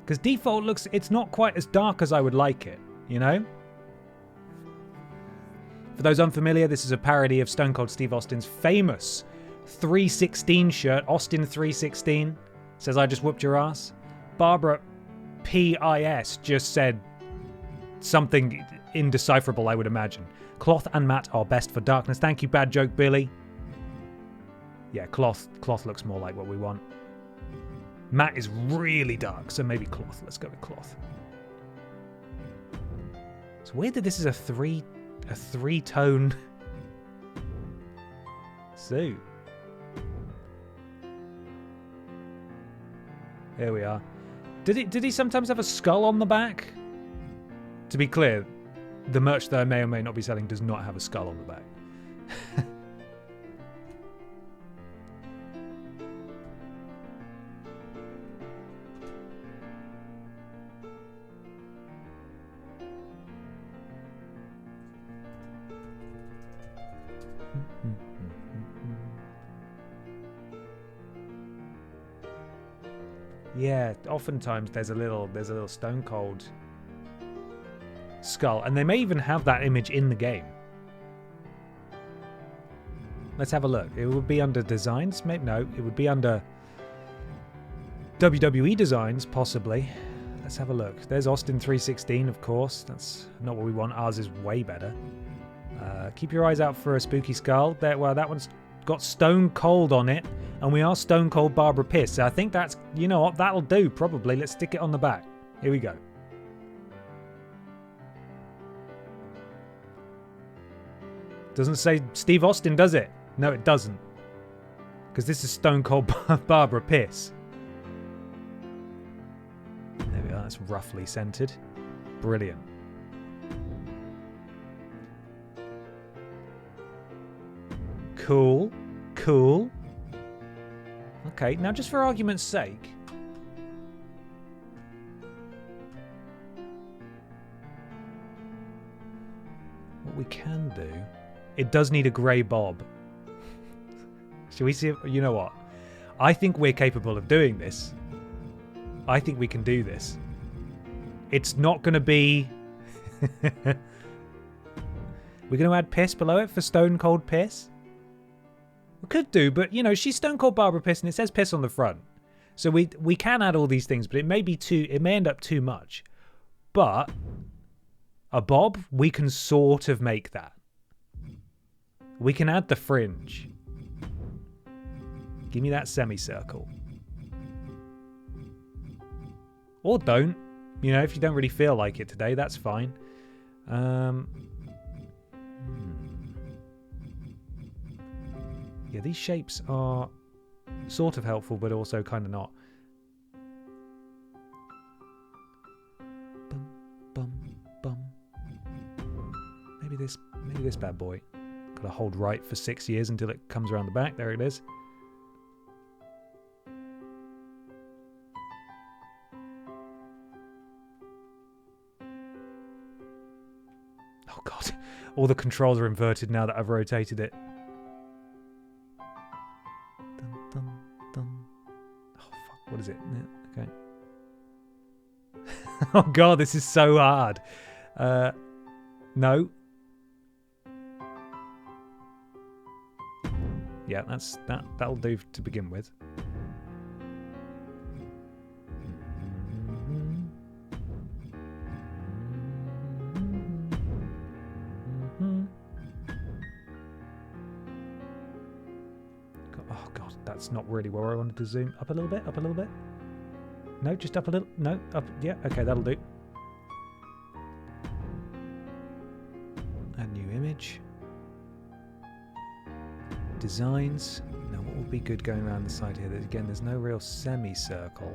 Because default looks, it's not quite as dark as I would like it, you know? For those unfamiliar, this is a parody of Stone Cold Steve Austin's famous 316 shirt. Austin 316 says, I just whooped your ass. Barbara PIS just said something indecipherable, I would imagine. Cloth and matte are best for darkness. Thank you, Bad Joke Billy. Yeah, cloth looks more like what we want. Matte is really dark, so maybe cloth. Let's go with cloth. It's weird that this is a three-tone suit. Here we are. Did he sometimes have a skull on the back? To be clear, the merch that I may or may not be selling does not have a skull on the back. Yeah, oftentimes there's a little Stone Cold skull, and they may even have that image in the game. Let's have a look. It would be under designs, maybe no. It would be under WWE designs, possibly. Let's have a look. There's Austin 316, of course. That's not what we want. Ours is way better. Keep your eyes out for a spooky skull. Well, that one's got Stone Cold on it, and we are Stone Cold Barbara Piss. So I think that's, you know what, that'll do probably. Let's stick it on the back. Here we go. Doesn't say Steve Austin, does it? No, it doesn't. Because this is Stone Cold Barbara Piss. There we are. That's roughly centered. Brilliant. Cool. Cool. Okay, now just for argument's sake. What we can do... It does need a grey bob. Shall we see if... You know what? I think we're capable of doing this. I think we can do this. It's not going to be... We're going to add piss below it for Stone Cold Piss? We could do, but, you know, she's Stone Cold Barbara Piss and it says piss on the front. So we can add all these things, but it may be too... It may end up too much. But a bob, we can sort of make that. We can add the fringe. Give me that semicircle. Or don't. You know, if you don't really feel like it today, that's fine. Yeah, these shapes are sort of helpful, but also kind of not. Bum, bum, bum. Maybe this bad boy. Got to hold right for 6 years until it comes around the back. There it is. Oh god, all the controls are inverted now that I've rotated it. Dun, dun, dun. Oh fuck, what is it? Okay. Oh god, this is so hard. No. Yeah, that'll do to begin with. Oh god, that's not really where I wanted to zoom. Up a little bit, up a little bit. No, just up a little. No, up. Yeah, okay, that'll do. Add new image. Designs. Now, what would be good going around the side here? Again, there's no real semicircle.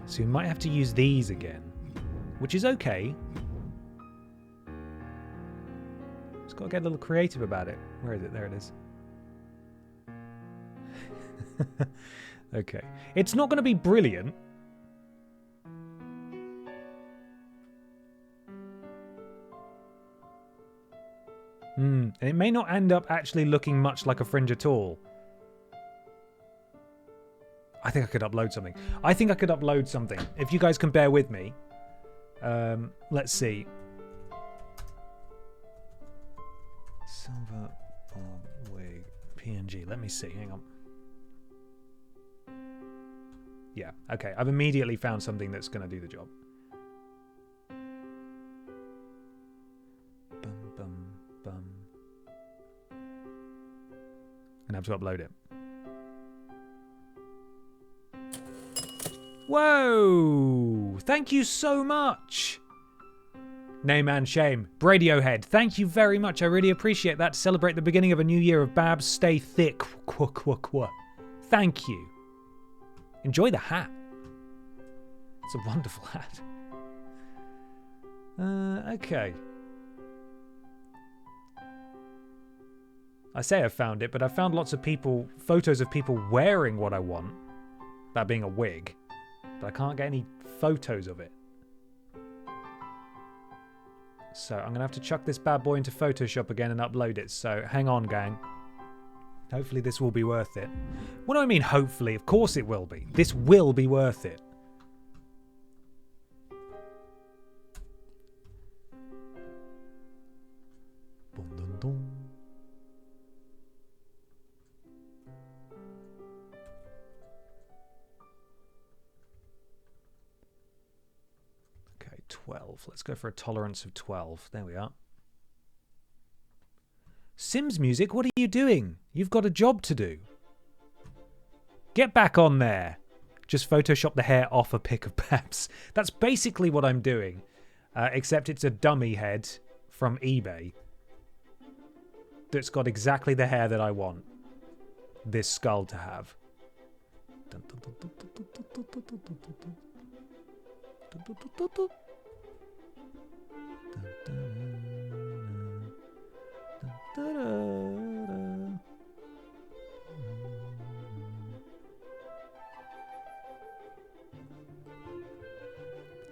So we might have to use these again. Which is okay. Just got to get a little creative about it. Where is it? There it is. Okay. It's not going to be brilliant. And it may not end up actually looking much like a fringe at all. I think I could upload something. If you guys can bear with me. Let's see. Silver bob wig PNG. Let me see. Hang on. Yeah, okay. I've immediately found something that's going to do the job. And I have to upload it. Whoa! Thank you so much! Name and shame. Bradiohead, thank you very much. I really appreciate that. To celebrate the beginning of a new year of Babs, stay thick. Qua, qua, qua. Thank you. Enjoy the hat. It's a wonderful hat. Okay. I say I found it, but I found lots of photos of people wearing what I want. That being a wig. But I can't get any photos of it. So I'm going to have to chuck this bad boy into Photoshop again and upload it. So hang on, gang. Hopefully this will be worth it. What do I mean, hopefully? Of course it will be. This will be worth it. Dun, dun, dun. Okay, 12. Let's go for a tolerance of 12. There we are. Sims Music, what are you doing? You've got a job to do. Get back on there. Just Photoshop the hair off a pic of Babs. That's basically what I'm doing. Except it's a dummy head from eBay. That's got exactly the hair that I want this skull to have.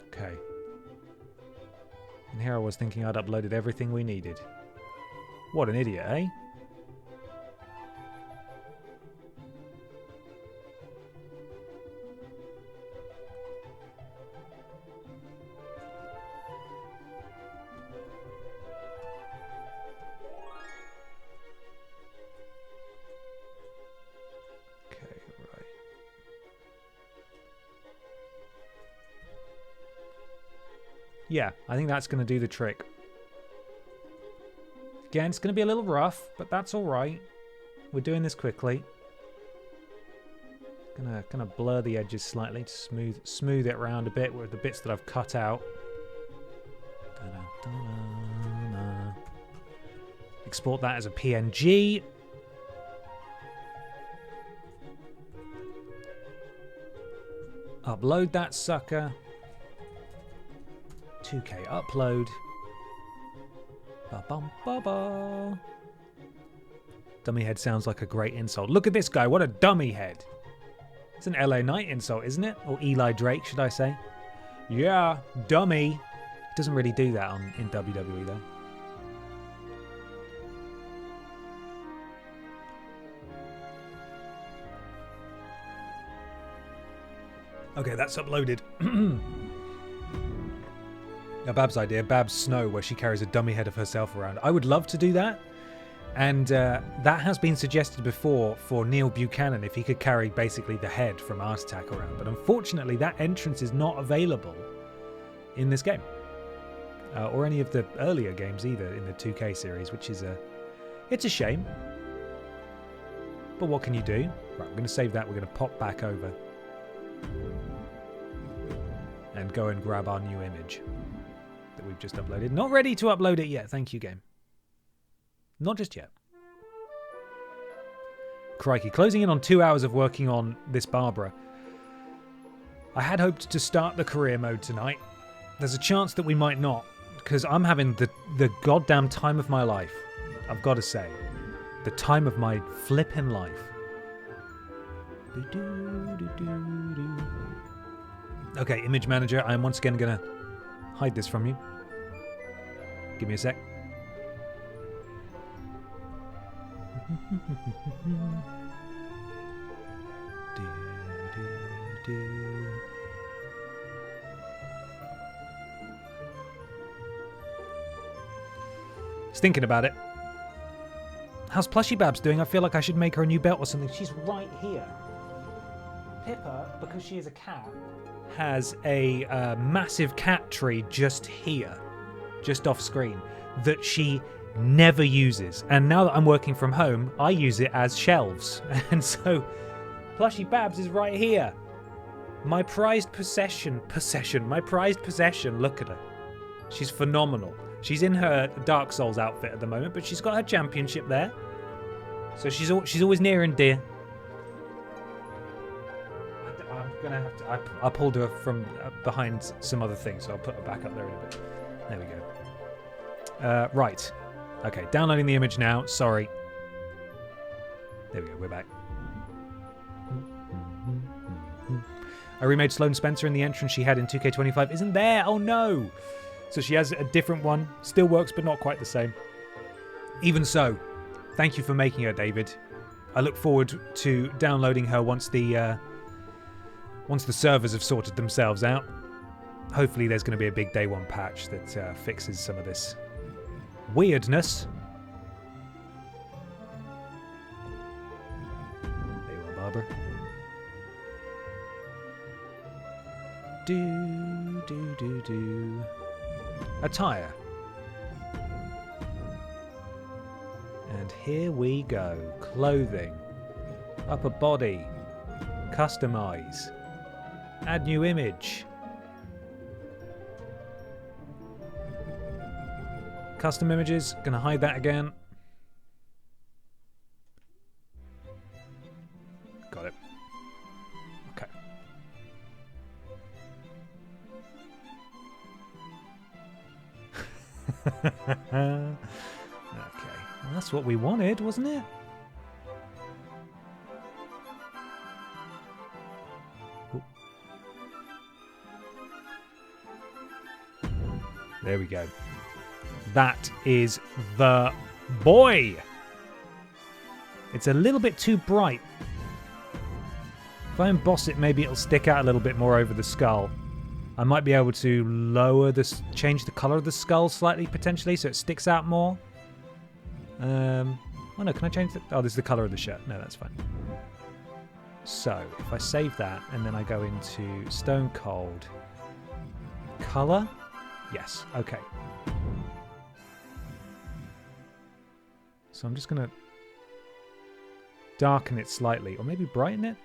Okay. And here I was thinking I'd uploaded everything we needed. What an idiot, eh? Yeah, I think that's going to do the trick. Again, it's going to be a little rough, but that's all right. We're doing this quickly. Gonna blur the edges slightly to smooth it around a bit with the bits that I've cut out. Export that as a PNG. Upload that sucker. 2K upload. Ba-bum-ba-ba. Dummy head sounds like a great insult. Look at this guy. What a dummy head. It's an LA Knight insult, isn't it? Or Eli Drake, should I say? Yeah, dummy. It doesn't really do that in WWE, though. Okay, that's uploaded. A Babs idea, Babs Snow, where she carries a dummy head of herself around. I would love to do that. And that has been suggested before for Neil Buchanan, if he could carry basically the head from Art Attack around. But unfortunately, that entrance is not available in this game. Or any of the earlier games either in the 2K series, which is it's a shame. But what can you do? Right, I'm going to save that. We're going to pop back over. And go and grab our new image that we've just uploaded. Not ready to upload it yet. Thank you, game. Not just yet. Crikey. Closing in on 2 hours of working on this Barbara. I had hoped to start the career mode tonight. There's a chance that we might not, because I'm having the goddamn time of my life. I've got to say. The time of my flipping life. Okay, image manager. I am once again going to hide this from you. Give me a sec. Just thinking about it. How's Plushy Babs doing? I feel like I should make her a new belt or something. She's right here. Pippa, because she is a cat, has a massive cat tree just here, just off screen, that she never uses. And now that I'm working from home, I use it as shelves. And so Plushy Babs is right here. My prized possession. My prized possession. Look at her. She's phenomenal. She's in her Dark Souls outfit at the moment, but she's got her championship there. So she's always near and dear. I'm going to have to... I pulled her from behind some other things, so I'll put her back up there in a bit. There we go. Right. Okay, downloading the image now. Sorry. There we go, we're back. I remade Sloane Spencer, and the entrance she had in 2K25 isn't there. Oh no! So she has a different one. Still works, but not quite the same. Even so, thank you for making her, David. I look forward to downloading her once the servers have sorted themselves out. Hopefully there's going to be a big day one patch that fixes some of this weirdness. There you are, Barbara. Do. Attire. And here we go. Clothing. Upper body. Customize. Add new image. Custom images. Gonna hide that again. Got it. Okay. Okay. Well, that's what we wanted, wasn't it? Ooh. There we go. That is the boy. It's a little bit too bright. If I emboss it, maybe it'll stick out a little bit more over the skull. I might be able to lower this, change the color of the skull slightly, potentially, so it sticks out more. Oh no, can I change the... Oh, this is the color of the shirt. No, that's fine. So, if I save that, and then I go into Stone Cold. Color? Yes, okay. So I'm just going to darken it slightly, or maybe brighten it.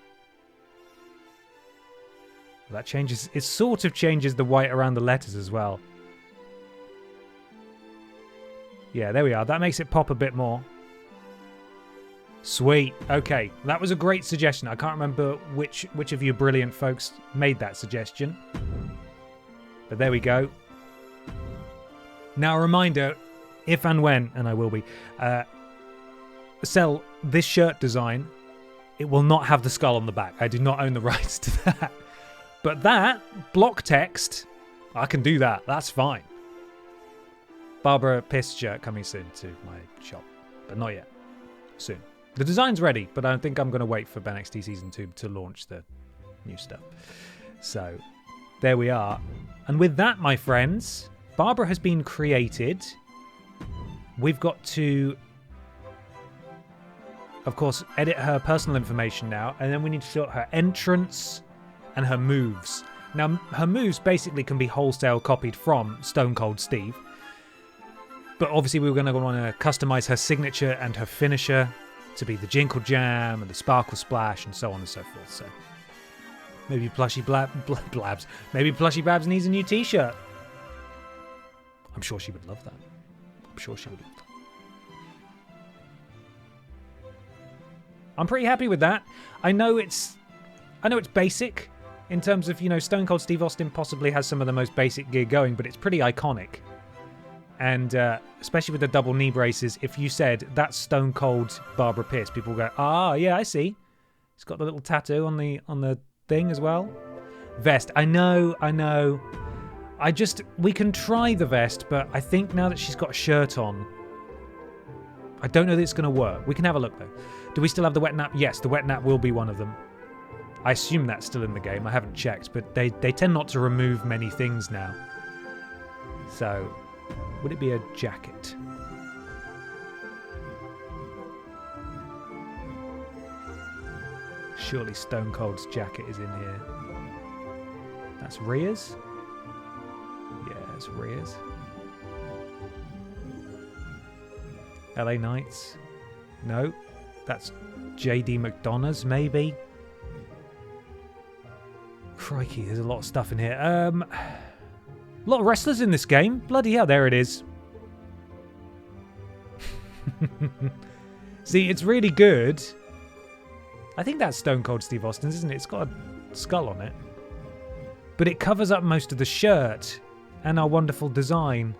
That changes, it sort of changes the white around the letters as well. Yeah, there we are. That makes it pop a bit more. Sweet. Okay, that was a great suggestion. I can't remember which of you brilliant folks made that suggestion. But there we go. Now a reminder, if and when, and I will be, sell this shirt design, it will not have the skull on the back. I do not own the rights to that. But that, block text, I can do that. That's fine. Barbara Piss shirt coming soon to my shop. But not yet. Soon. The design's ready, but I think I'm going to wait for NXT Season 2 to launch the new stuff. So, there we are. And with that, my friends, Barbara has been created. We've got to, of course, edit her personal information now. And then we need to sort her entrance and her moves. Now, her moves basically can be wholesale copied from Stone Cold Steve. But obviously we were going to want to customize her signature and her finisher to be the Jinkle Jam and the Sparkle Splash and so on and so forth. So maybe Plushy Blabs. Maybe Plushy Babs needs a new t-shirt. I'm sure she would love that. I'm sure she would love that. I'm pretty happy with that. I know it's basic. In terms of, you know, Stone Cold Steve Austin possibly has some of the most basic gear going, but it's pretty iconic. And especially with the double knee braces, if you said, that's Stone Cold Barbara Pierce, people will go, ah, yeah, I see. It's got the little tattoo on the thing as well. Vest. I know. We can try the vest, but I think now that she's got a shirt on, I don't know that it's going to work. We can have a look, though. Do we still have the wet nap? Yes, the wet nap will be one of them. I assume that's still in the game. I haven't checked, but they tend not to remove many things now. So, would it be a jacket? Surely Stone Cold's jacket is in here. That's Rhea's? Yeah, it's Rhea's. LA Knights? No. That's JD McDonough's, maybe? Crikey, there's a lot of stuff in here. A lot of wrestlers in this game. Bloody hell, there it is. See, it's really good. I think that's Stone Cold Steve Austin's, isn't it? It's got a skull on it. But it covers up most of the shirt and our wonderful design.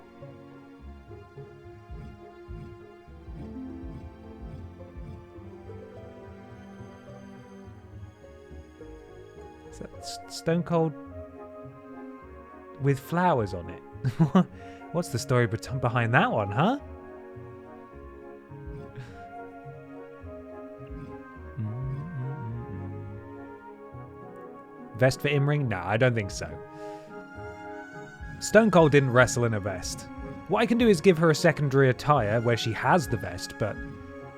Is that Stone Cold with flowers on it? What's the story behind that one, huh? Vest for in-ring? Nah, I don't think so. Stone Cold didn't wrestle in a vest. What I can do is give her a secondary attire where she has the vest, but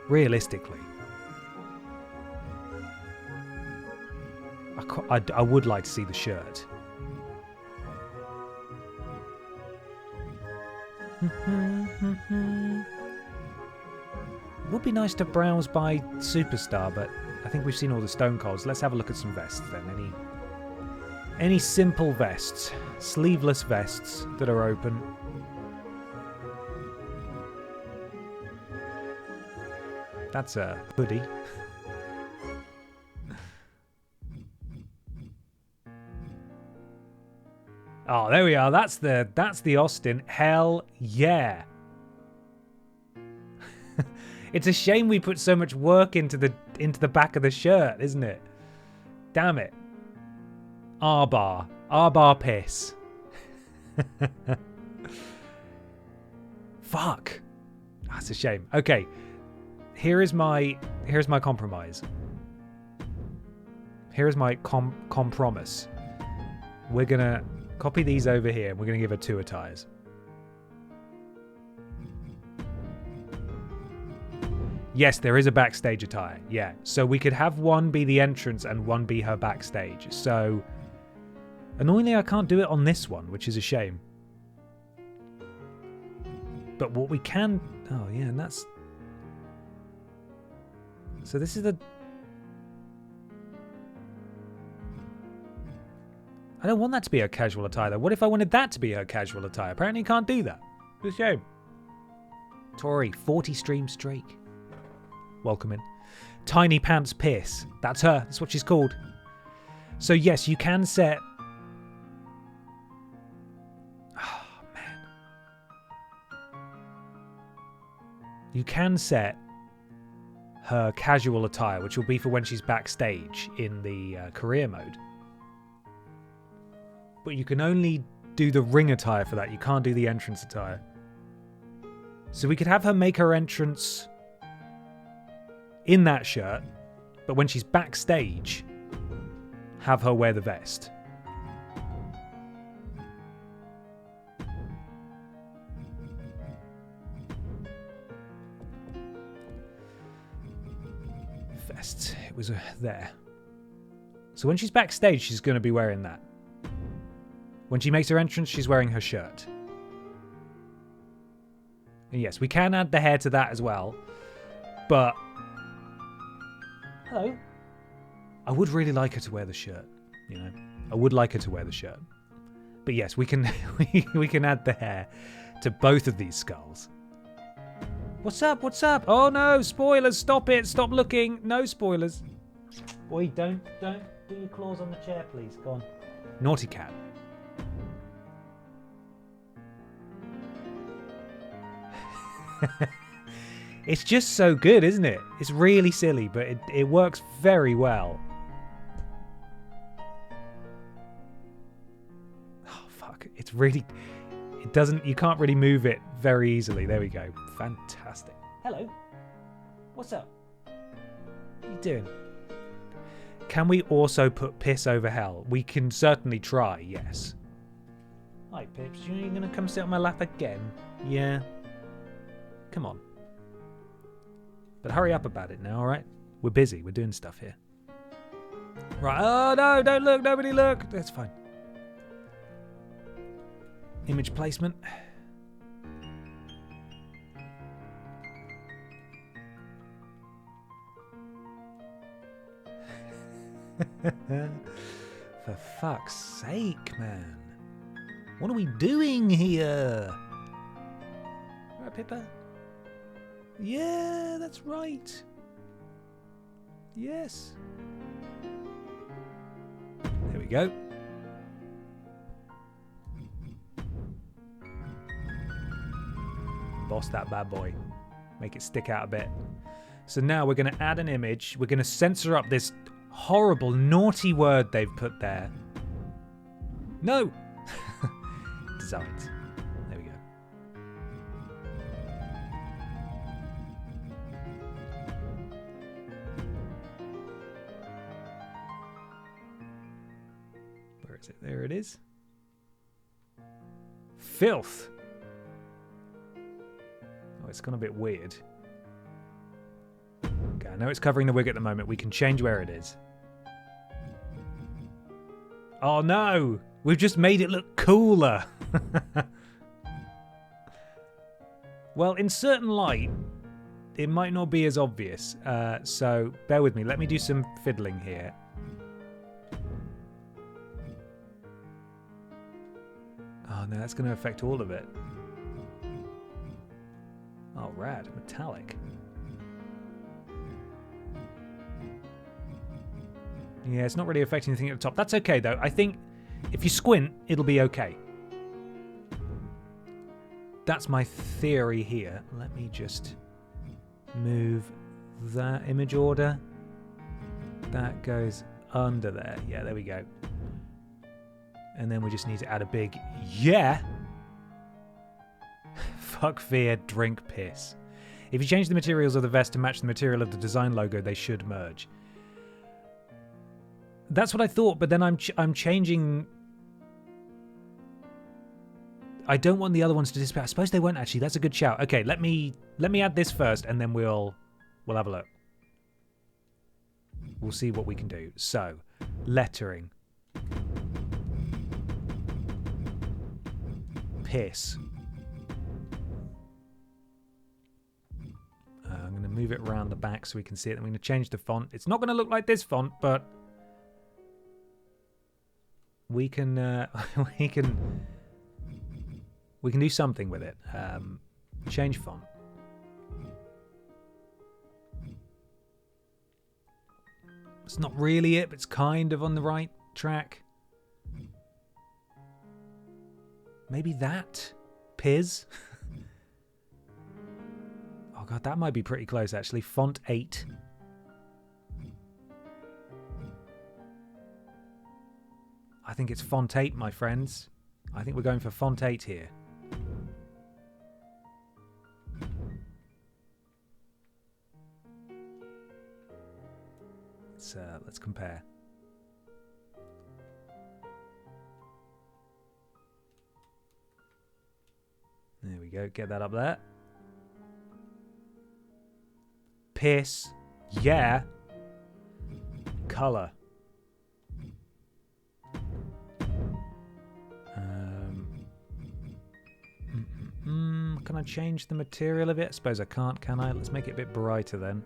realistically, I would like to see the shirt. It would be nice to browse by Superstar, but I think we've seen all the Stone Colds. Let's have a look at some vests then. Any simple vests, sleeveless vests that are open. That's a hoodie. Oh, there we are. That's the Austin. Hell yeah. It's a shame we put so much work into the back of the shirt, isn't it? Damn it. R-bar piss. Fuck. That's a shame. Okay. Here's my compromise. Here's my compromise. We're gonna copy these over here and we're gonna give her 2 attires. Yes, there is a backstage attire. Yeah. So we could have one be the entrance and one be her backstage. So annoyingly, I can't do it on this one, which is a shame. But what we can... Oh, yeah, and that's... So this is the... I don't want that to be her casual attire, though. What if I wanted that to be her casual attire? Apparently you can't do that. It's a shame. Tori, 40 stream streak. Welcome in. Tiny Pants Piss. That's her. That's what she's called. So yes, you can set... Oh, man. You can set her casual attire, which will be for when she's backstage in the career mode. But you can only do the ring attire for that. You can't do the entrance attire. So we could have her make her entrance in that shirt, but when she's backstage, have her wear the vest. Vest. It was there. So when she's backstage, she's going to be wearing that. When she makes her entrance, she's wearing her shirt. And yes, we can add the hair to that as well. But... Hello. I would really like her to wear the shirt, you know. I would like her to wear the shirt. But yes, we can we can add the hair to both of these skulls. What's up? What's up? Oh no, spoilers, stop it. Stop looking. No spoilers. Boy, don't do your claws on the chair, please. Go on. Naughty cat. It's just so good, isn't it? It's really silly, but it works very well. Oh, fuck. It's really... It doesn't... You can't really move it very easily. There we go. Fantastic. Hello. What's up? What are you doing? Can we also put piss over hell? We can certainly try, yes. Hi, Pips. You're going to come sit on my lap again? Yeah. Come on. But hurry up about it now, alright? We're busy. We're doing stuff here. Right. Oh, no. Don't look. Nobody look. That's fine. Image placement. For fuck's sake, man. What are we doing here? Right, Pippa? Yeah, that's right. Yes. There we go. Boss that bad boy. Make it stick out a bit. So now we're going to add an image. We're going to censor up this horrible, naughty word they've put there. No! Designs. There we go. Where is it? There it is. Filth! Oh, it's gone a bit weird. Okay, I know it's covering the wig at the moment. We can change where it is. Oh no! We've just made it look cooler! Well, in certain light, it might not be as obvious. So, bear with me. Let me do some fiddling here. Oh no, that's going to affect all of it. Oh, rad. Metallic. Yeah, it's not really affecting anything at the top. That's okay, though. I think if you squint, it'll be okay. That's my theory here. Let me just move that image order. That goes under there. Yeah, there we go. And then we just need to add a big yeah. Fuck fear, drink piss. If you change the materials of the vest to match the material of the design logo, they should merge. That's what I thought, but then I'm changing. I don't want the other ones to disappear. I suppose they won't actually. That's a good shout. Okay, let me add this first, and then we'll have a look. We'll see what we can do. So, lettering. Piss. I'm going to move it around the back so we can see it. I'm going to change the font. It's not going to look like this font, but we can we can do something with it. Change font. It's not really it, but it's kind of on the right track. Maybe that? Piz? Oh god, that might be pretty close actually. Font 8. I think it's font 8, my friends. I think we're going for font 8 here. Let's compare. There we go. Get that up there. Piss. Yeah. Color. Can I change the material of it? I suppose I can't, can I? Let's make it a bit brighter then.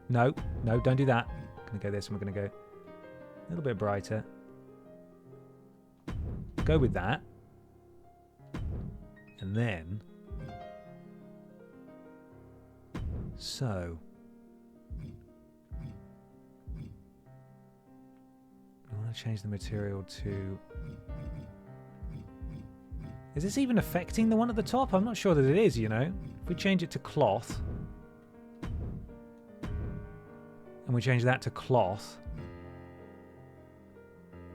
No, no, don't do that. I'm going to go this and we're going to go a little bit brighter. Go with that. And then... So... I want to change the material to... Is this even affecting the one at the top? I'm not sure that it is, you know. If we change it to cloth... And we change that to cloth...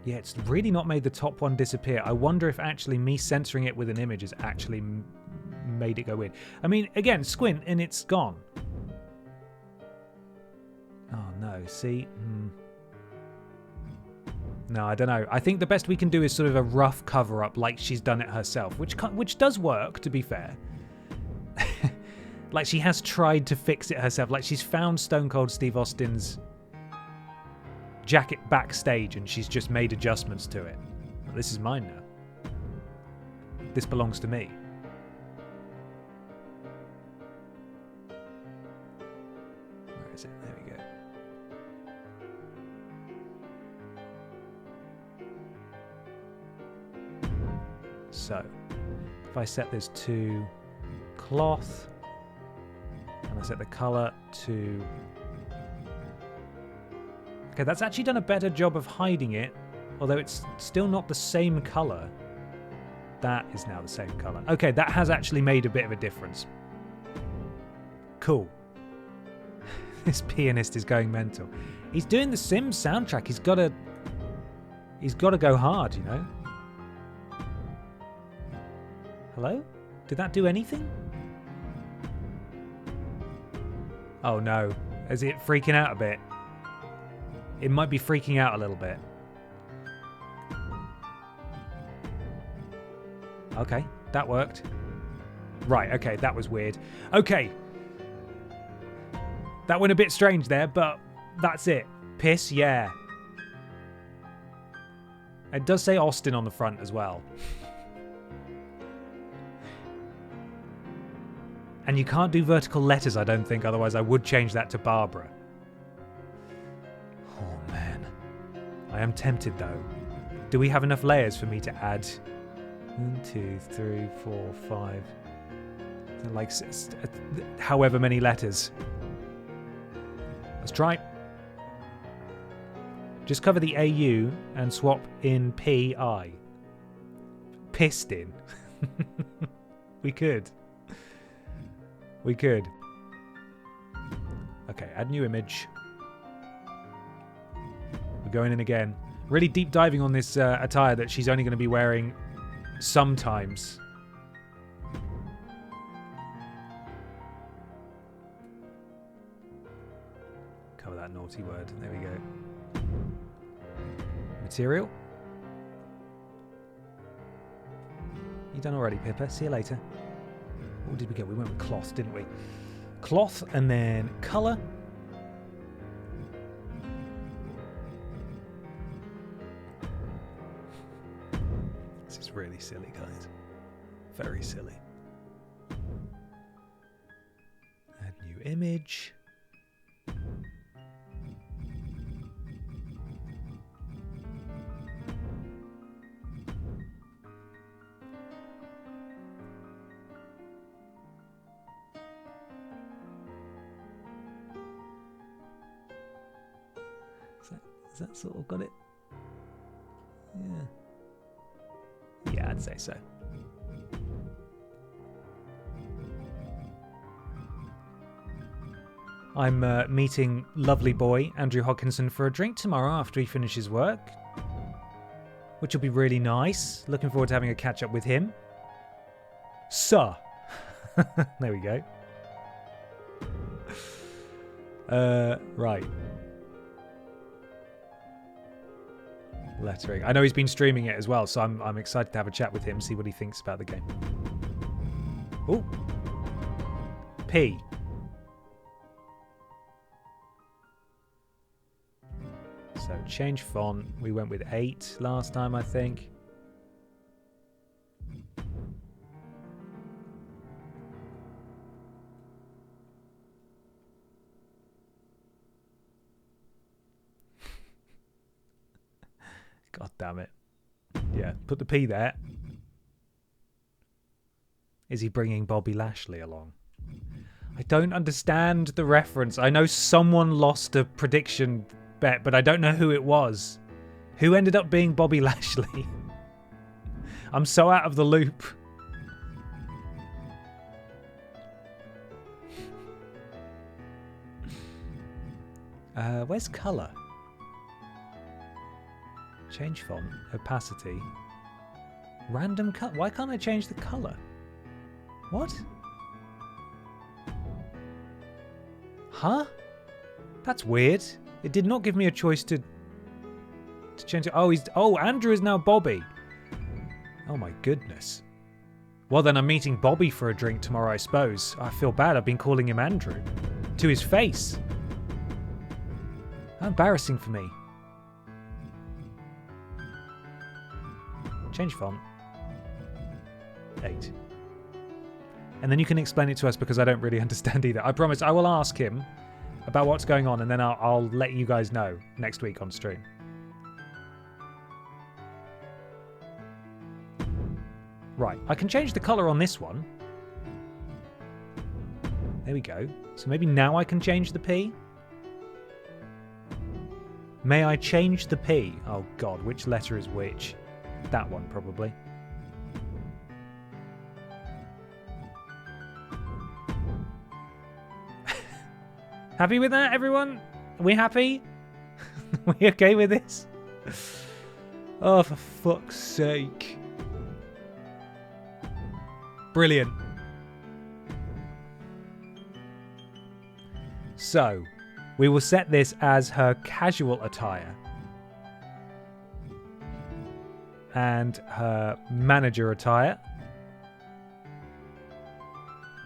Yeah, it's really not made the top one disappear. I wonder if actually me censoring it with an image has actually made it go in. I mean, again, squint and it's gone. Oh, no. See? No, I don't know. I think the best we can do is sort of a rough cover-up like she's done it herself, which does work, to be fair. Like, she has tried to fix it herself. Like, she's found Stone Cold Steve Austin's jacket backstage and she's just made adjustments to it. Well, this is mine now. This belongs to me. Where is it? There we go. So, if I set this to cloth, and I set the color to... Okay, that's actually done a better job of hiding it, although it's still not the same color. That is now the same color. Okay, that has actually made a bit of a difference. Cool. This pianist is going mental. He's doing the Sims soundtrack. He's got to go hard, you know? Hello? Did that do anything? Oh no. Is it freaking out a bit? It might be freaking out a little bit. Okay, that worked. Right, okay, that was weird. Okay. That went a bit strange there, but that's it. Piss, yeah. It does say Austin on the front as well. And you can't do vertical letters, I don't think, otherwise I would change that to Barbara. Oh, man. I am tempted, though. Do we have enough layers for me to add... 1, 2, 3, 4, 5... Like, however many letters. Let's try. Just cover the AU and swap in PI. Pissed in. We could. We could. Okay, add new image. We're going in again. Really deep diving on this attire that she's only going to be wearing sometimes. Cover that naughty word. There we go. Material. You done already, Pippa. See you later. What did we go? We went with cloth, didn't we? Cloth and then colour. This is really silly, guys. Very silly. Add new image. Has that sort of got it? Yeah. Yeah, I'd say so. I'm meeting lovely boy Andrew Hodkinson for a drink tomorrow after he finishes work, which will be really nice. Looking forward to having a catch up with him. Sir. There we go. Right. Lettering. I know he's been streaming it as well, so I'm excited to have a chat with him, see what he thinks about the game. Oh. P. So change font. We went with 8 last time, I think. God damn it. Yeah, put the P there. Is he bringing Bobby Lashley along? I don't understand the reference. I know someone lost a prediction bet, but I don't know who it was. Who ended up being Bobby Lashley? I'm so out of the loop. Where's colour? Change font, opacity, random cut. Why can't I change the colour? What? Huh? That's weird. It did not give me a choice to change it. Oh, Andrew is now Bobby. Oh my goodness. Well then I'm meeting Bobby for a drink tomorrow, I suppose. I feel bad, I've been calling him Andrew. To his face. How embarrassing for me. Change font. 8. And then you can explain it to us because I don't really understand either. I promise I will ask him about what's going on and then I'll let you guys know next week on stream. Right, I can change the colour on this one. There we go. So maybe now I can change the P? May I change the P? Oh god, which letter is which? That one, probably. Happy with that, everyone? Are we happy? Are we okay with this? Oh, for fuck's sake. Brilliant. So, we will set this as her casual attire. And her manager attire.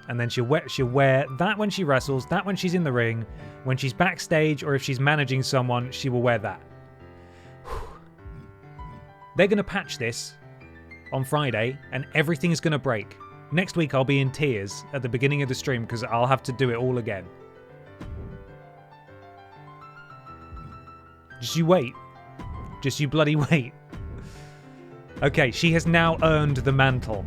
And then she'll wear that when she wrestles, that when she's in the ring, when she's backstage, or if she's managing someone, she will wear that. They're going to patch this on Friday, and everything is going to break. Next week, I'll be in tears at the beginning of the stream because I'll have to do it all again. Just you wait. Just you bloody wait. Okay, she has now earned the mantle.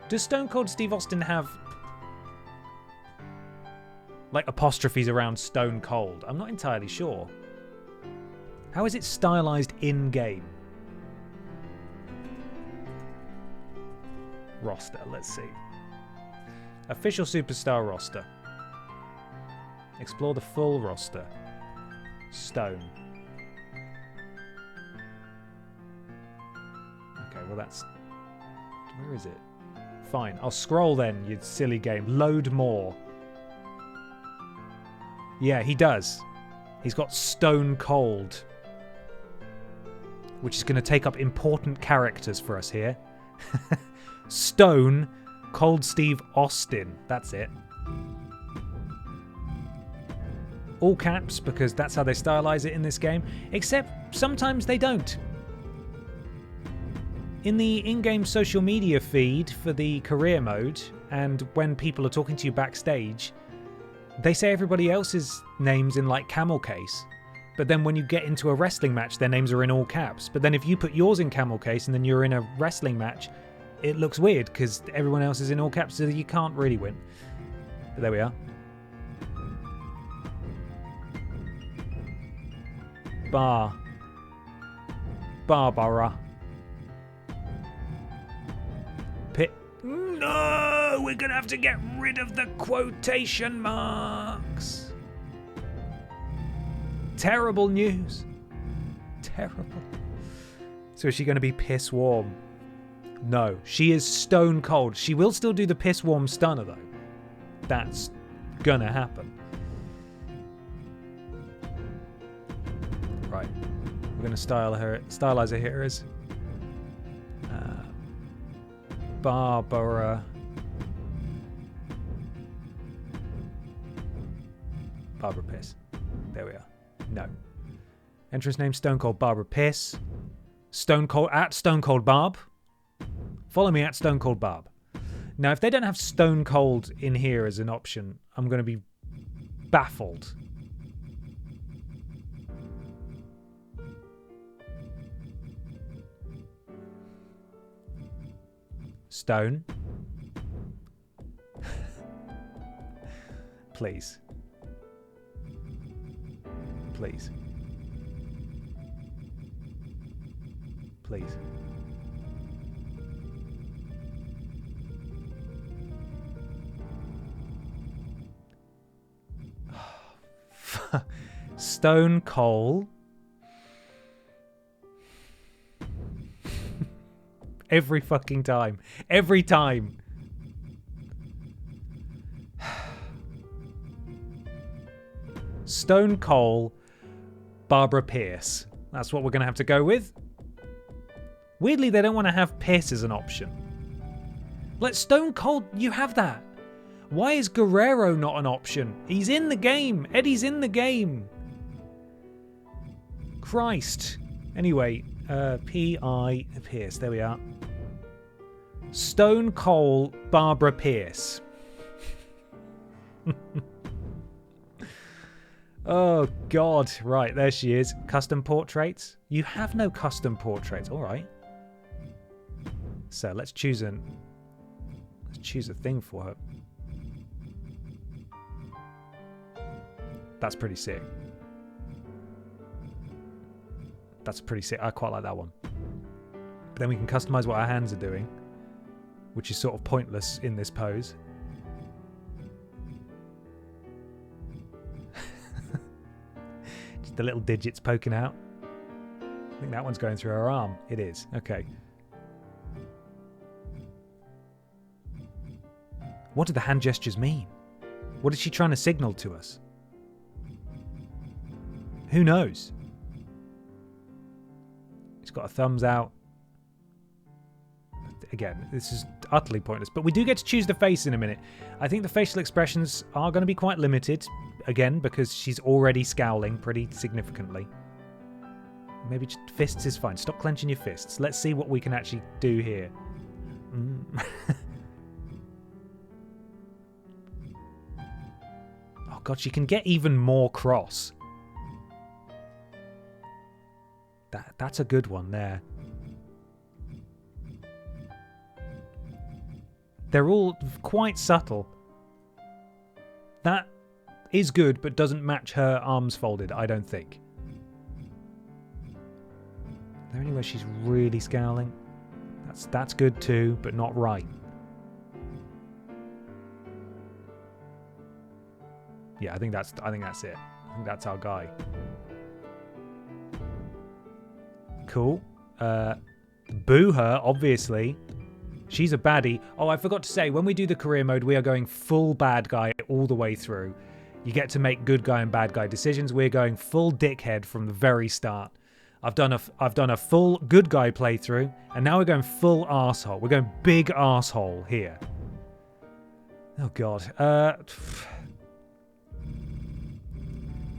Does Stone Cold Steve Austin have like apostrophes around Stone Cold? I'm not entirely sure. How is it stylized in-game? Roster, let's see. Official Superstar roster. Explore the full roster. Stone. Okay, well that's... Where is it? Fine, I'll scroll then, you silly game. Load more. Yeah, he does. He's got Stone Cold. Which is going to take up important characters for us here. Stone Cold Steve Austin. That's it. All caps, because that's how they stylize it in this game. Except sometimes they don't. In the in-game social media feed for the career mode, and when people are talking to you backstage, they say everybody else's names in like camel case. But then when you get into a wrestling match, their names are in all caps. But then if you put yours in camel case and then you're in a wrestling match, it looks weird because everyone else is in all caps, so you can't really win. But there we are. Barbara. No, we're gonna have to get rid of the quotation marks. Terrible news. Terrible. So is she going to be piss warm? No, she is stone cold. She will still do the piss warm stunner though. That's gonna happen. Right, we're gonna stylize her here as Barbara Piss. There we are. No. Entrance name Stone Cold Barbara Piss. Stone Cold Barb. Follow me at Stone Cold Barb. Now, if they don't have Stone Cold in here as an option, I'm going to be baffled. Stone. Please. Please. Please. Stone Cold. Every fucking time. Every time. Stone Cold Barbara Pierce. That's what we're going to have to go with. Weirdly, they don't want to have Pierce as an option. Like, Stone Cold, you have that. Why is Guerrero not an option? He's in the game. Eddie's in the game. Christ. Anyway, P.I. Pierce. There we are. Stone Cold Barbara Pierce. Oh, God. Right, there she is. Custom portraits. You have no custom portraits. All right. So let's choose a thing for her. That's pretty sick. That's pretty sick. I quite like that one. But then we can customize what our hands are doing, which is sort of pointless in this pose. Just the little digits poking out. I think that one's going through her arm. It is. Okay. What do the hand gestures mean? What is she trying to signal to us? Who knows? She's got a thumbs out. Again, this is utterly pointless. But we do get to choose the face in a minute. I think the facial expressions are going to be quite limited. Again, because she's already scowling pretty significantly. Maybe just fists is fine. Stop clenching your fists. Let's see what we can actually do here. Oh god, she can get even more cross. That's a good one there. They're all quite subtle. That is good, but doesn't match her arms folded, I don't think. Is there anywhere she's really scowling? That's good too, but not right. Yeah, I think that's it. I think that's our guy. Cool. Boo her, obviously. She's a baddie. Oh, I forgot to say, when we do the career mode, we are going full bad guy all the way through. You get to make good guy and bad guy decisions. We're going full dickhead from the very start. I've done a full good guy playthrough, and now we're going full arsehole. We're going big arsehole here. Oh god.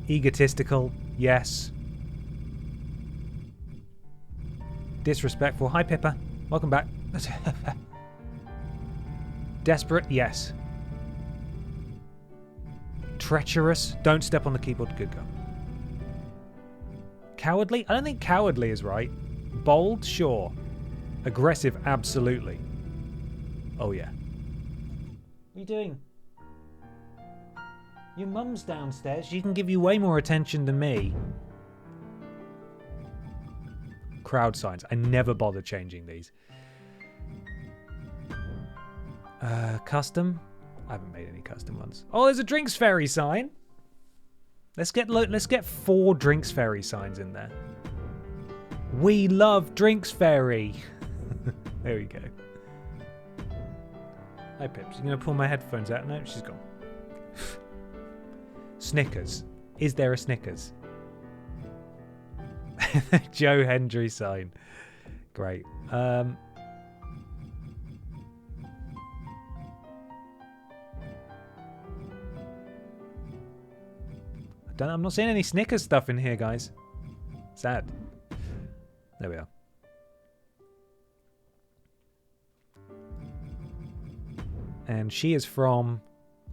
Egotistical, yes. Disrespectful. Hi Pippa. Welcome back. Desperate, yes. Treacherous. Don't step on the keyboard. Good girl. Cowardly? I don't think cowardly is right. Bold? Sure. Aggressive? Absolutely. Oh, yeah. What are you doing? Your mum's downstairs. She can give you way more attention than me. Crowd signs. I never bother changing these. Custom? I haven't made any custom ones. Oh, there's a Drinks Fairy sign. Let's get 4 Drinks Fairy signs in there. We love Drinks Fairy. There we go. Hi Pips. You gonna pull my headphones out? No, she's gone. Snickers. Is there a Snickers? Joe Hendry sign. Great. I'm not seeing any Snickers stuff in here, guys. Sad. There we are. And she is from...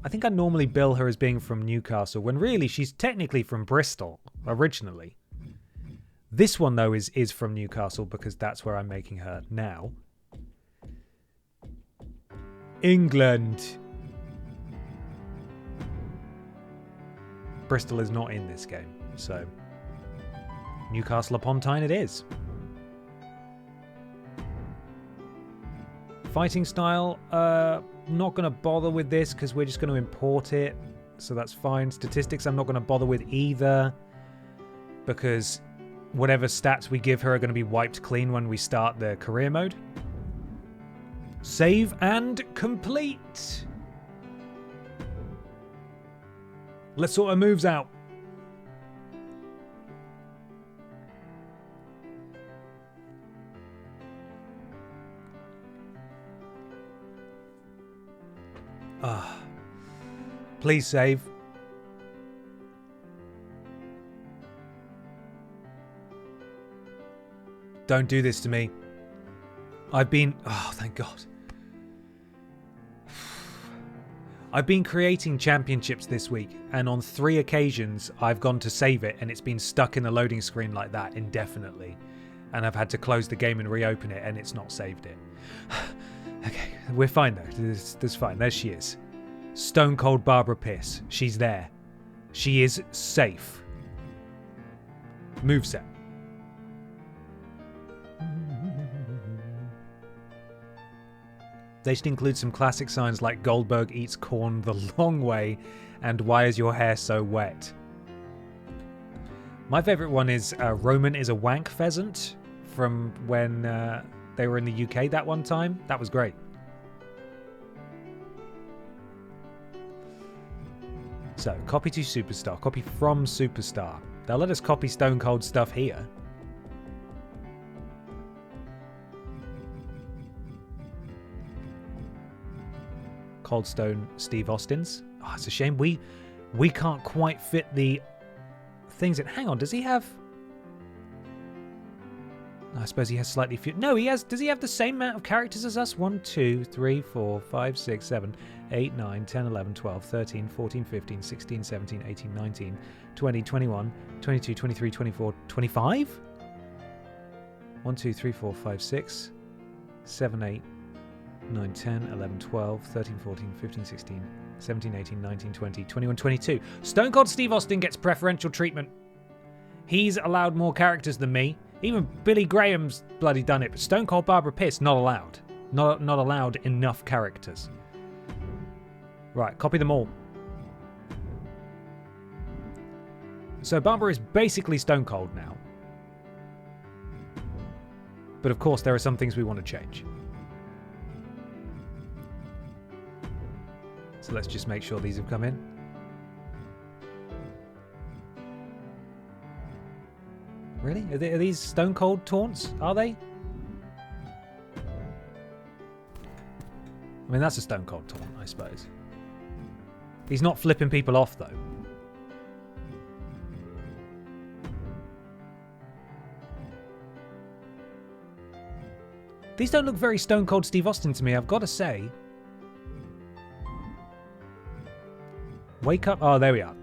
I think I normally bill her as being from Newcastle, when really she's technically from Bristol, originally. This one, though, is from Newcastle, because that's where I'm making her now. England. Bristol is not in this game, so Newcastle upon Tyne it is. Fighting style, not going to bother with this because we're just going to import it, so that's fine. Statistics I'm not going to bother with either, because whatever stats we give her are going to be wiped clean when we start the career mode. Save and complete. Let's sort her moves out. Please save. Don't do this to me. I've been... Oh, thank God. I've been creating championships this week, and on 3 occasions I've gone to save it and it's been stuck in the loading screen like that indefinitely. and I've had to close the game and reopen it, and it's not saved it. Okay, we're fine though. That's fine. There she is. Stone Cold Barbara Piss. She's there. She is safe. Moveset. They should include some classic signs like Goldberg eats corn the long way and why is your hair so wet? My favourite one is Roman is a wank pheasant from when they were in the UK that one time. That was great. So, copy to Superstar. Copy from Superstar. They'll let us copy Stone Cold stuff here. Cold Stone Steve Austin's. Oh, it's a shame we can't quite fit the things in. Hang on, does he have... I suppose he has slightly few... No, he has... Does he have the same amount of characters as us? 1, 2, 3, 4, 5, 6, 7, 8, 9, 10, 11, 12, 13, 14, 15, 16, 17, 18, 19, 20, 21, 22, 23, 24, 25? 1, 2, 3, 4, 5, 6, 7, 8, 9, 10, 11, 12, 13, 14, 15, 16, 17, 18, 19, 20, 21, 22. Stone Cold Steve Austin gets preferential treatment. He's allowed more characters than me. Even Billy Graham's bloody done it, but Stone Cold Barbara Piss, not allowed. Not allowed enough characters. Right, copy them all. So Barbara is basically Stone Cold now. But of course there are some things we want to change. So let's just make sure these have come in. Really? Are these Stone Cold taunts? Are they? I mean, that's a Stone Cold taunt, I suppose. He's not flipping people off, though. These don't look very Stone Cold Steve Austin to me, I've got to say. Wake up. Oh, there we are.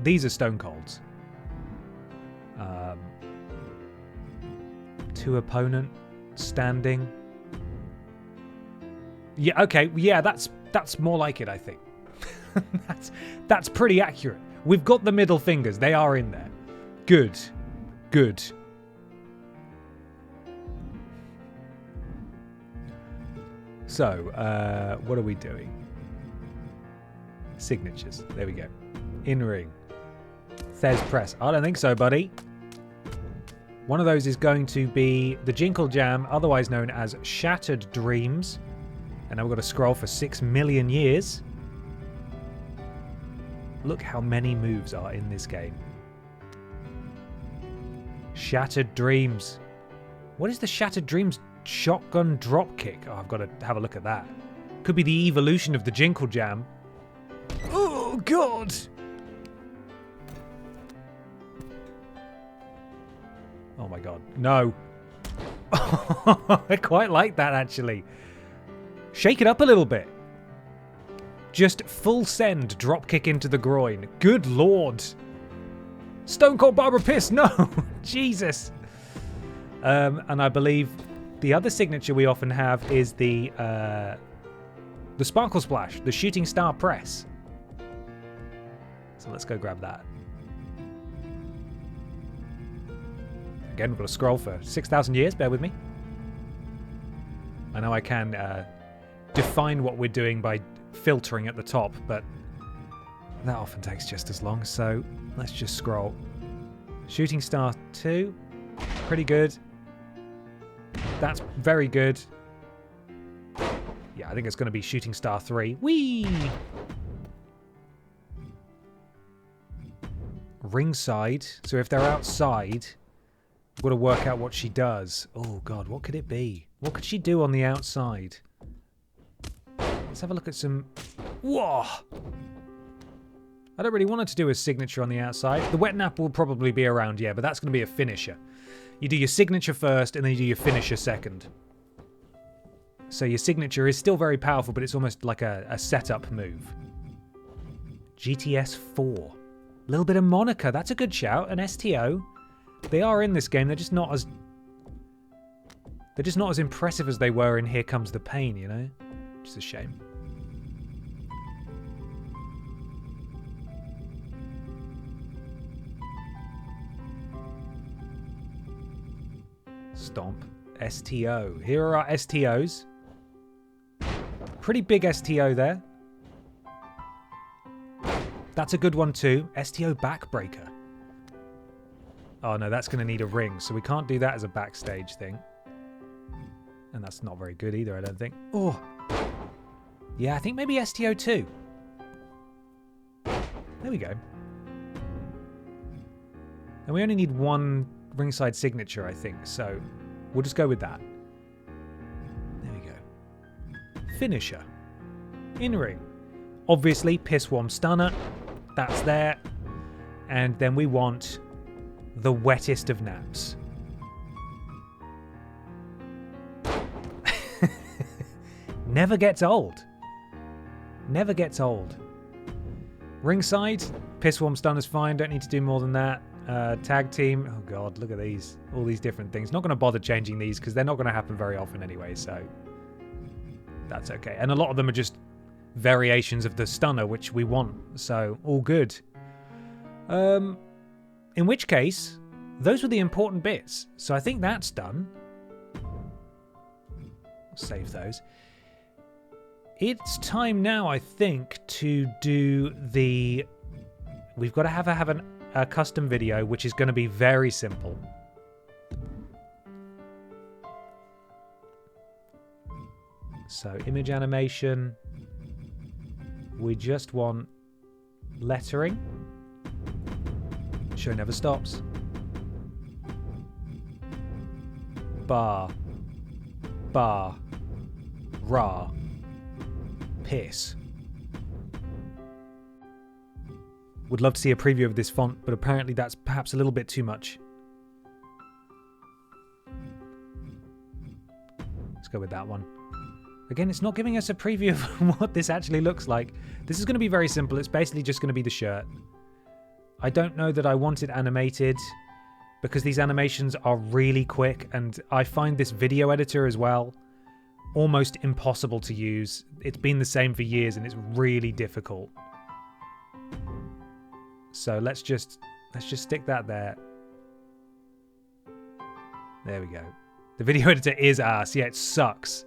These are Stone Colds. Two opponent standing. Yeah, okay. Yeah, that's more like it, I think. that's pretty accurate. We've got the middle fingers. They are in there. Good. Good. So, what are we doing? Signatures. There we go. In ring. Thez press. I don't think so, buddy. One of those is going to be the Jinkle Jam, otherwise known as Shattered Dreams. And now we've got to scroll for 6 million years. Look how many moves are in this game. Shattered Dreams. What is the Shattered Dreams shotgun drop kick? Oh, I've got to have a look at that. Could be the evolution of the Jinkle Jam. Oh, God! Oh my god. No. I quite like that, actually. Shake it up a little bit. Just full send, drop kick into the groin. Good lord. Stone Cold Barbara Piss, no! Jesus. And I believe the other signature we often have is the Sparkle Splash, the Shooting Star Press. So let's go grab that. Again, we've got to scroll for 6,000 years, bear with me. I know I can define what we're doing by filtering at the top, but that often takes just as long, so let's just scroll. Shooting Star 2, pretty good. That's very good. Yeah, I think it's going to be Shooting Star 3. Whee! Ringside, so if they're outside... We've got to work out what she does. Oh, God, what could it be? What could she do on the outside? Let's have a look at some... Whoa! I don't really want her to do a signature on the outside. The wet nap will probably be around, yeah, but that's going to be a finisher. You do your signature first, and then you do your finisher second. So your signature is still very powerful, but it's almost like a setup move. GTS 4. A little bit of Monica. That's a good shout. An STO. They are in this game. They're just not as They're just not as impressive as they were in Here Comes the Pain, you know? Which is a shame. Stomp. STO. Here are our STOs. Pretty big STO there. That's a good one too. STO backbreaker. Oh no, that's going to need a ring, so we can't do that as a backstage thing. And that's not very good either, I don't think. Oh. Yeah, I think maybe STO 2. There we go. And we only need one ringside signature, I think, so we'll just go with that. There we go. Finisher. In-ring. Obviously, Pissworm Stunner. That's there. And then we want the wettest of naps. Never gets old. Never gets old. Ringside, Pissworm Stunner's fine. Don't need to do more than that. Tag team. Oh god, look at these. All these different things. Not going to bother changing these because they're not going to happen very often anyway, so that's okay. And a lot of them are just variations of the stunner, which we want, so all good. In which case, those were the important bits. So I think that's done. Save those. It's time now, I think, to do the... We've got to have a custom video, which is going to be very simple. So, image animation. We just want lettering. Show never stops. Bar. Bar. Ra. Piss. Would love to see a preview of this font, but apparently that's perhaps a little bit too much. Let's go with that one. Again, it's not giving us a preview of what this actually looks like. This is going to be very simple. It's basically just going to be the shirt. I don't know that I want it animated because these animations are really quick, and I find this video editor as well almost impossible to use. It's been the same for years and it's really difficult. So let's just stick that there. There we go. The video editor is ass. Yeah, it sucks.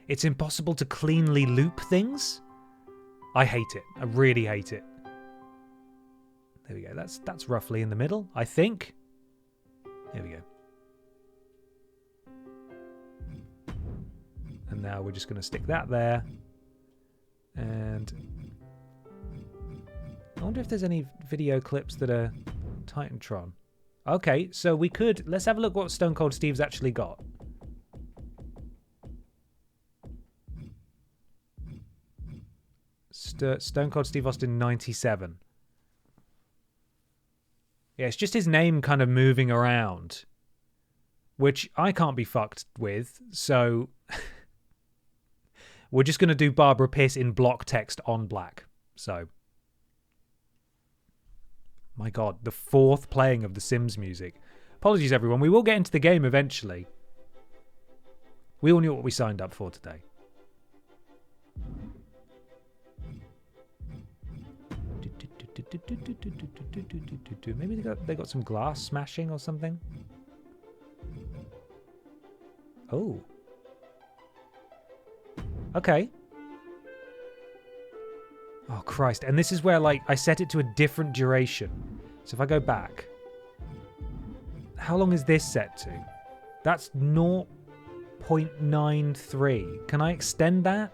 It's impossible to cleanly loop things. I hate it. I really hate it. There we go. That's roughly in the middle, I think. There we go. And now we're just going to stick that there. And I wonder if there's any video clips that are Titantron. Okay, so we could... Let's have a look what Stone Cold Steve's actually got. Stone Cold Steve Austin 97. Yeah, it's just his name kind of moving around, which I can't be fucked with, so we're just going to do Barbara Piss in block text on black. So, my god, the fourth playing of the Sims music. Apologies, everyone. We will get into the game eventually. We all knew what we signed up for today. Maybe they got some glass smashing or something. Oh. Okay. Oh Christ! And this is where like I set it to a different duration. So if I go back, how long is this set to? That's 0.93. Can I extend that?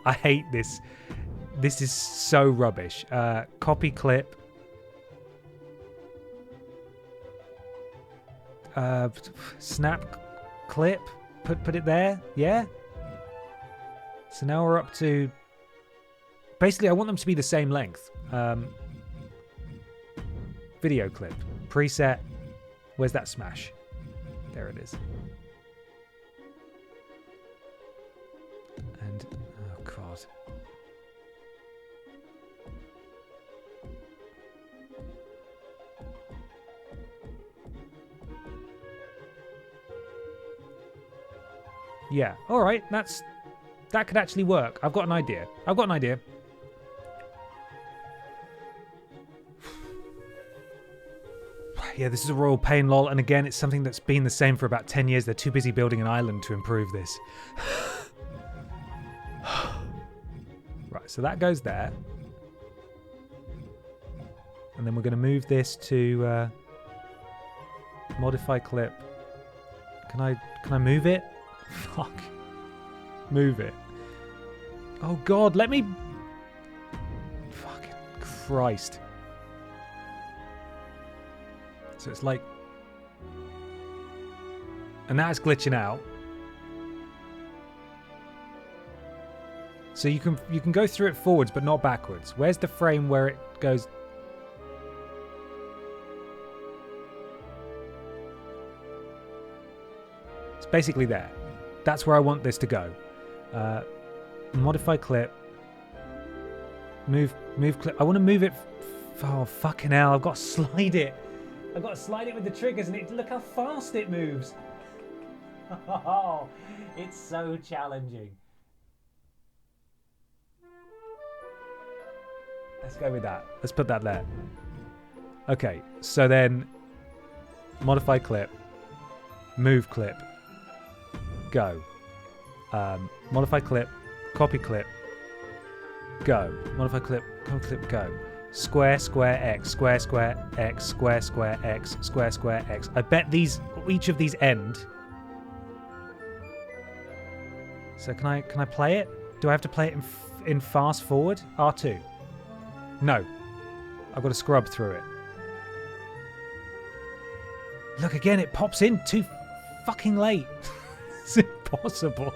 I hate this. This is so rubbish. Copy clip. Snap clip. Put it there. Yeah. So now we're up to... Basically, I want them to be the same length. Video clip. Preset. Where's that smash? There it is. And... Oh, God. Yeah. All right. That could actually work. I've got an idea. Yeah, this is a royal pain, lol. And again, it's something that's been the same for about 10 years. They're too busy building an island to improve this. Right, so that goes there. And then we're going to move this to modify clip. Can I move it? Fuck. Move it. Oh God, let me... Fucking Christ. So it's like... And now it's glitching out. So you can go through it forwards, but not backwards. Where's the frame where it goes... It's basically there. That's where I want this to go. Modify clip. Move clip. I want to move it... Oh, fucking hell. I've got to slide it. I've got to slide it with the triggers, and look how fast it moves. Oh, it's so challenging. Let's go with that. Let's put that there. Okay, so then modify clip, move clip, go. Modify clip, copy clip, go. Modify clip, copy clip, go. Square, square, X, square, square, X, square, square, X, square, square, X. I bet each of these end. So can I play it? Do I have to play it in fast forward? R2. No. I've got to scrub through it. Look, again, it pops in too fucking late. It's impossible.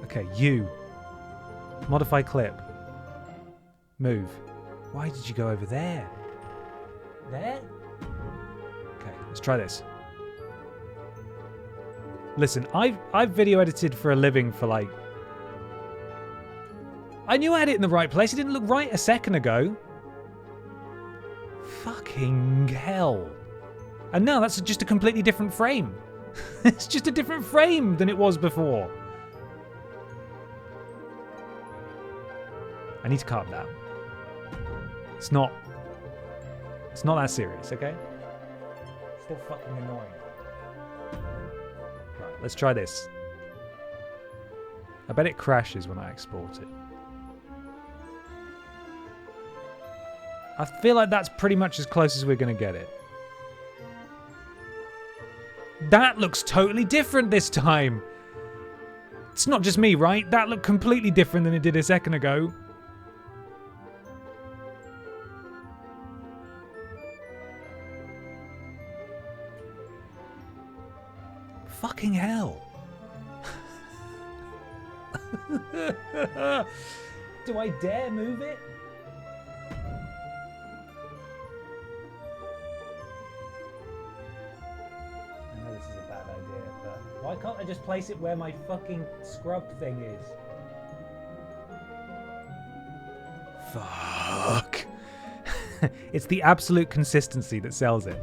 Okay, U. Modify clip. Move. Why did you go over there? There? Okay, let's try this. Listen, I've video edited for a living for like... I knew I had it in the right place. It didn't look right a second ago. Fucking hell. And now that's just a completely different frame. It's just a different frame than it was before. I need to calm down. It's not that serious, okay? Still fucking annoying. Right, let's try this. I bet it crashes when I export it. I feel like that's pretty much as close as we're going to get it. That looks totally different this time. It's not just me, right? That looked completely different than it did a second ago. Fucking hell. Do I dare move it? I know this is a bad idea, but why can't I just place it where my fucking scrub thing is? Fuck. It's the absolute consistency that sells it.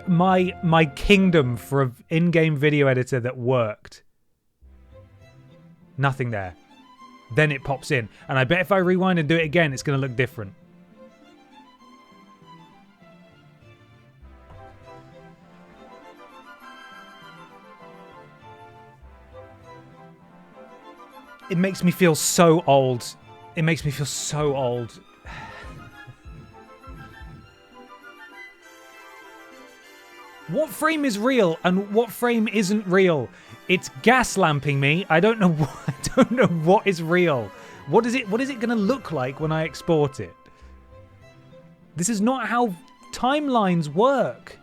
My kingdom for an in-game video editor that worked. Nothing there. Then it pops in. And I bet if I rewind and do it again, it's going to look different. It makes me feel so old. It makes me feel so old. What frame is real and what frame isn't real? It's gas lamping me. I don't know what is real. What is it going to look like when I export it? This is not how timelines work.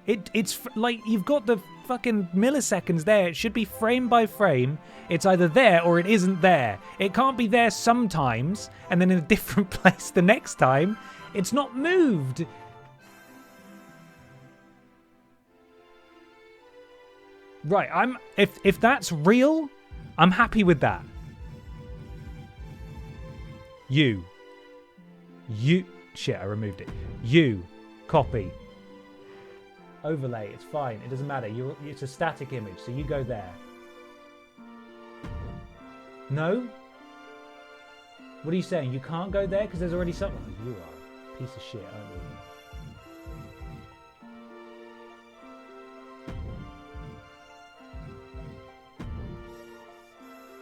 It's like you've got the fucking milliseconds there. It should be frame by frame. It's either there or it isn't there. It can't be there sometimes and then in a different place the next time. It's not moved. Right, if that's real, I'm happy with that. Shit, I removed it. You. Copy. Overlay. It's fine. It doesn't matter. It's a static image, so you go there. No? What are you saying? You can't go there because there's already something. Oh, you are a piece of shit, aren't you?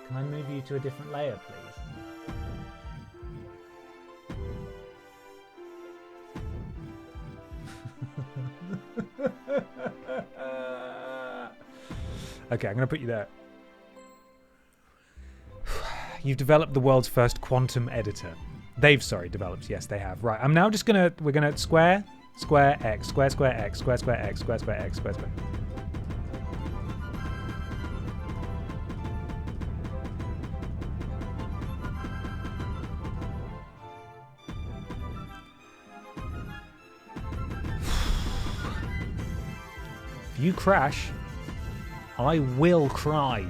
Can I move you to a different layer, please? Okay, I'm going to put you there. You've developed the world's first quantum editor. They've, developed. Yes, they have. Right, I'm now just going to... We're going to square, square, x, square, square, x, square, square, x, square, square, x, square, square. If you crash, I will cry.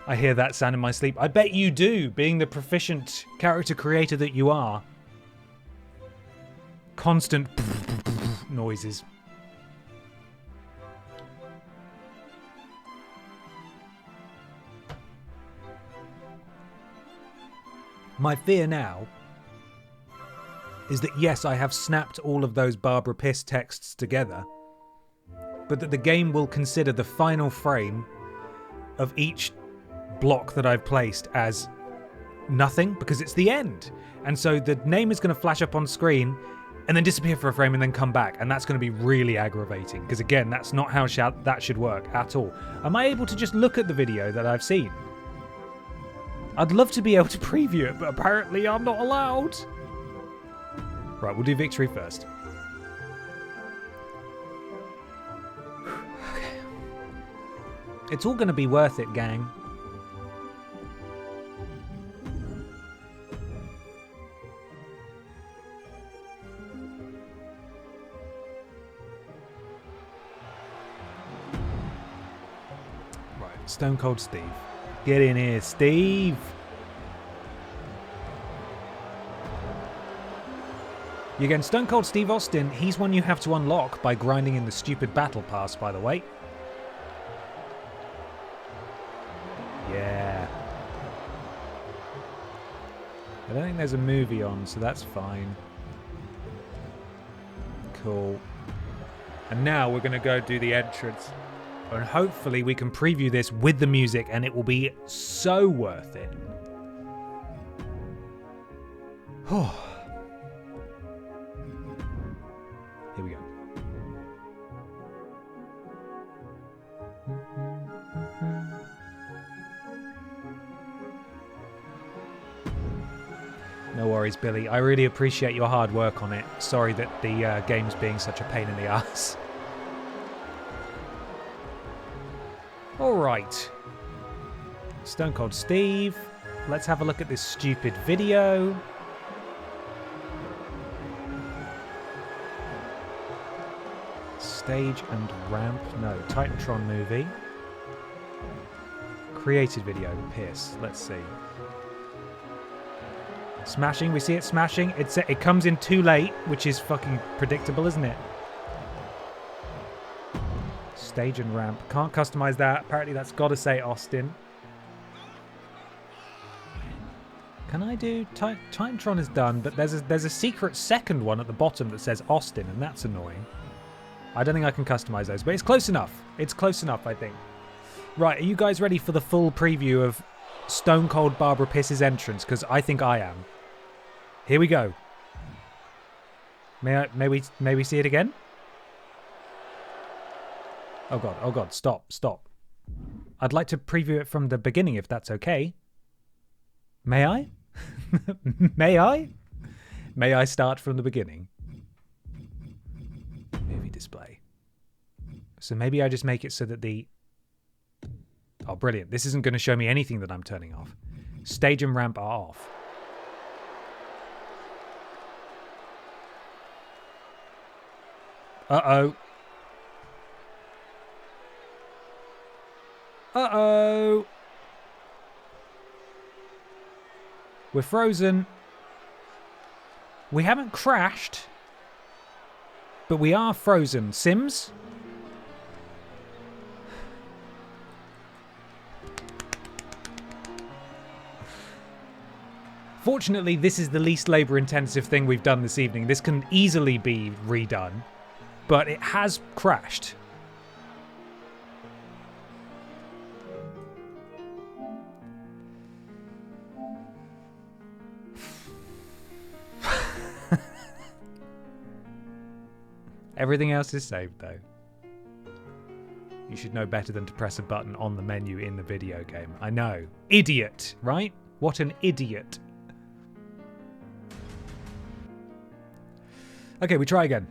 I hear that sound in my sleep. I bet you do, being the proficient character creator that you are. Constant noises. My fear now is that, yes, I have snapped all of those Barbara Piss texts together, but that the game will consider the final frame of each block that I've placed as nothing, because it's the end. And so the name is going to flash up on screen and then disappear for a frame and then come back, and that's going to be really aggravating, because again, that's not how that should work at all. Am I able to just look at the video that I've seen? I'd love to be able to preview it, but apparently I'm not allowed. Right, we'll do victory first. Okay. It's all going to be worth it, gang. Right, Stone Cold Steve. Get in here, Steve. You're getting Stone Cold Steve Austin. He's one you have to unlock by grinding in the stupid battle pass, by the way. Yeah. I don't think there's a movie on, so that's fine. Cool. And now we're going to go do the entrance. And hopefully we can preview this with the music, and it will be so worth it. Oh. Here we go. No worries, Billy. I really appreciate your hard work on it. Sorry that the game's being such a pain in the ass. Alright. Stone Cold Steve. Let's have a look at this stupid video. Stage and ramp. No, Titantron movie. Created video. Piss. Let's see. Smashing. We see it smashing. It comes in too late, which is fucking predictable, isn't it? Stage and ramp. Can't customize that. Apparently that's got to say Austin. Can I do... Titantron is done, but there's a secret second one at the bottom that says Austin, and that's annoying. I don't think I can customize those, but it's close enough. It's close enough, I think. Right, are you guys ready for the full preview of Stone Cold Barbara Piss's entrance? Because I think I am. Here we go. May we see it again? Oh god, stop. I'd like to preview it from the beginning if that's okay. May I? May I? May I start from the beginning? Movie display. So maybe I just make it so that the... Oh, brilliant. This isn't going to show me anything that I'm turning off. Stage and ramp are off. Uh-oh. Uh-oh. We're frozen. We haven't crashed. But we are frozen. Sims? Fortunately, this is the least labor-intensive thing we've done this evening. This can easily be redone, but it has crashed. Everything else is saved, though. You should know better than to press a button on the menu in the video game. I know. Idiot, right? What an idiot. Okay, we try again.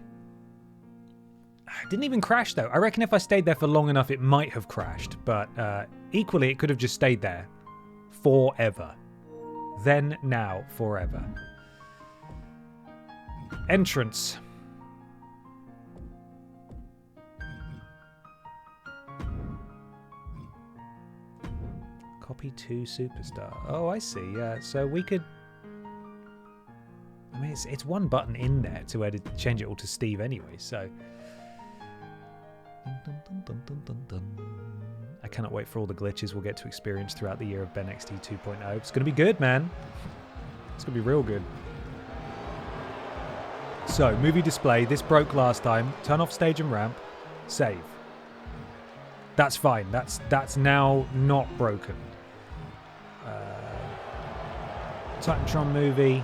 It didn't even crash, though. I reckon if I stayed there for long enough, it might have crashed. But equally, it could have just stayed there. Forever. Then, now, forever. Entrance. Copy to Superstar. Oh, I see. Yeah, so we could... I mean, it's one button in there to edit, change it all to Steve anyway, so... I cannot wait for all the glitches we'll get to experience throughout the year of Ben XT 2.0. It's going to be good, man. It's going to be real good. So, movie display. This broke last time. Turn off stage and ramp. Save. That's fine. That's now not broken. Titantron movie.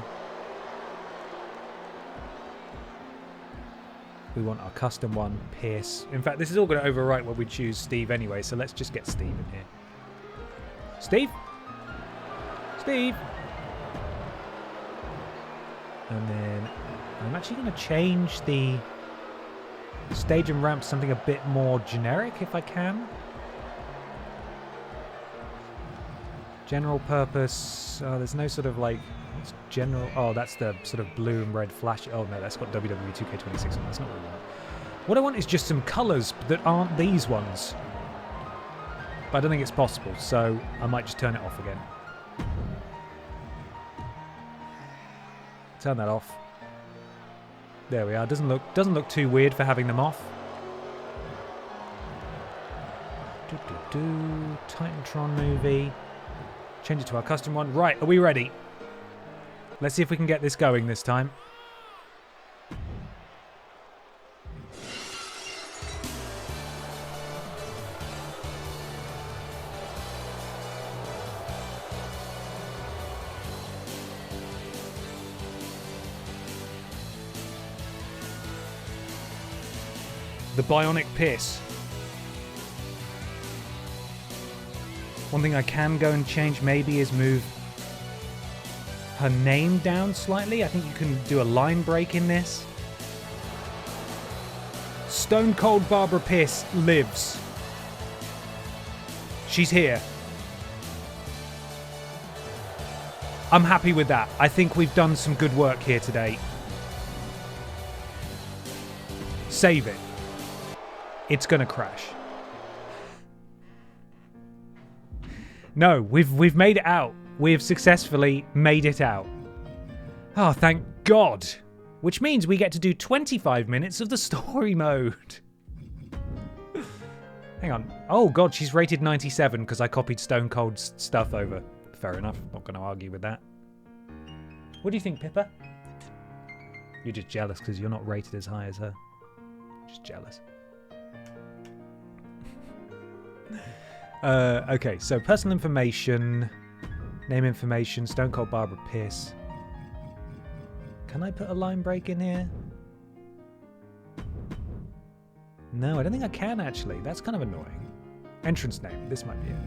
We want our custom one, Pierce. In fact, this is all going to overwrite what we choose Steve anyway, so let's just get Steve in here. Steve? Steve? And then I'm actually going to change the stage and ramp to something a bit more generic, if I can. General purpose. Oh, there's no sort of like... What's general? Oh, that's the sort of blue and red flash. Oh, no, that's got WWE 2K26 on. That's not what I want. What I want is just some colours that aren't these ones. But I don't think it's possible, so I might just turn it off again. Turn that off. There we are. Doesn't look too weird for having them off. Titantron movie. Change it to our custom one. Right, are we ready? Let's see if we can get this going this time. The bionic piss. One thing I can go and change maybe is move her name down slightly. I think you can do a line break in this. Stone Cold Barbara Pierce lives. She's here. I'm happy with that. I think we've done some good work here today. Save it. It's gonna crash. No, we've made it out. We've successfully made it out. Oh, thank God. Which means we get to do 25 minutes of the story mode. Hang on. Oh, God, she's rated 97 because I copied Stone Cold's stuff over. Fair enough. Not going to argue with that. What do you think, Pippa? You're just jealous because you're not rated as high as her. Just jealous. Okay, so personal information, name information, Stone Cold Barbara Pierce. Can I put a line break in here? No, I don't think I can actually. That's kind of annoying. Entrance name. This might be it.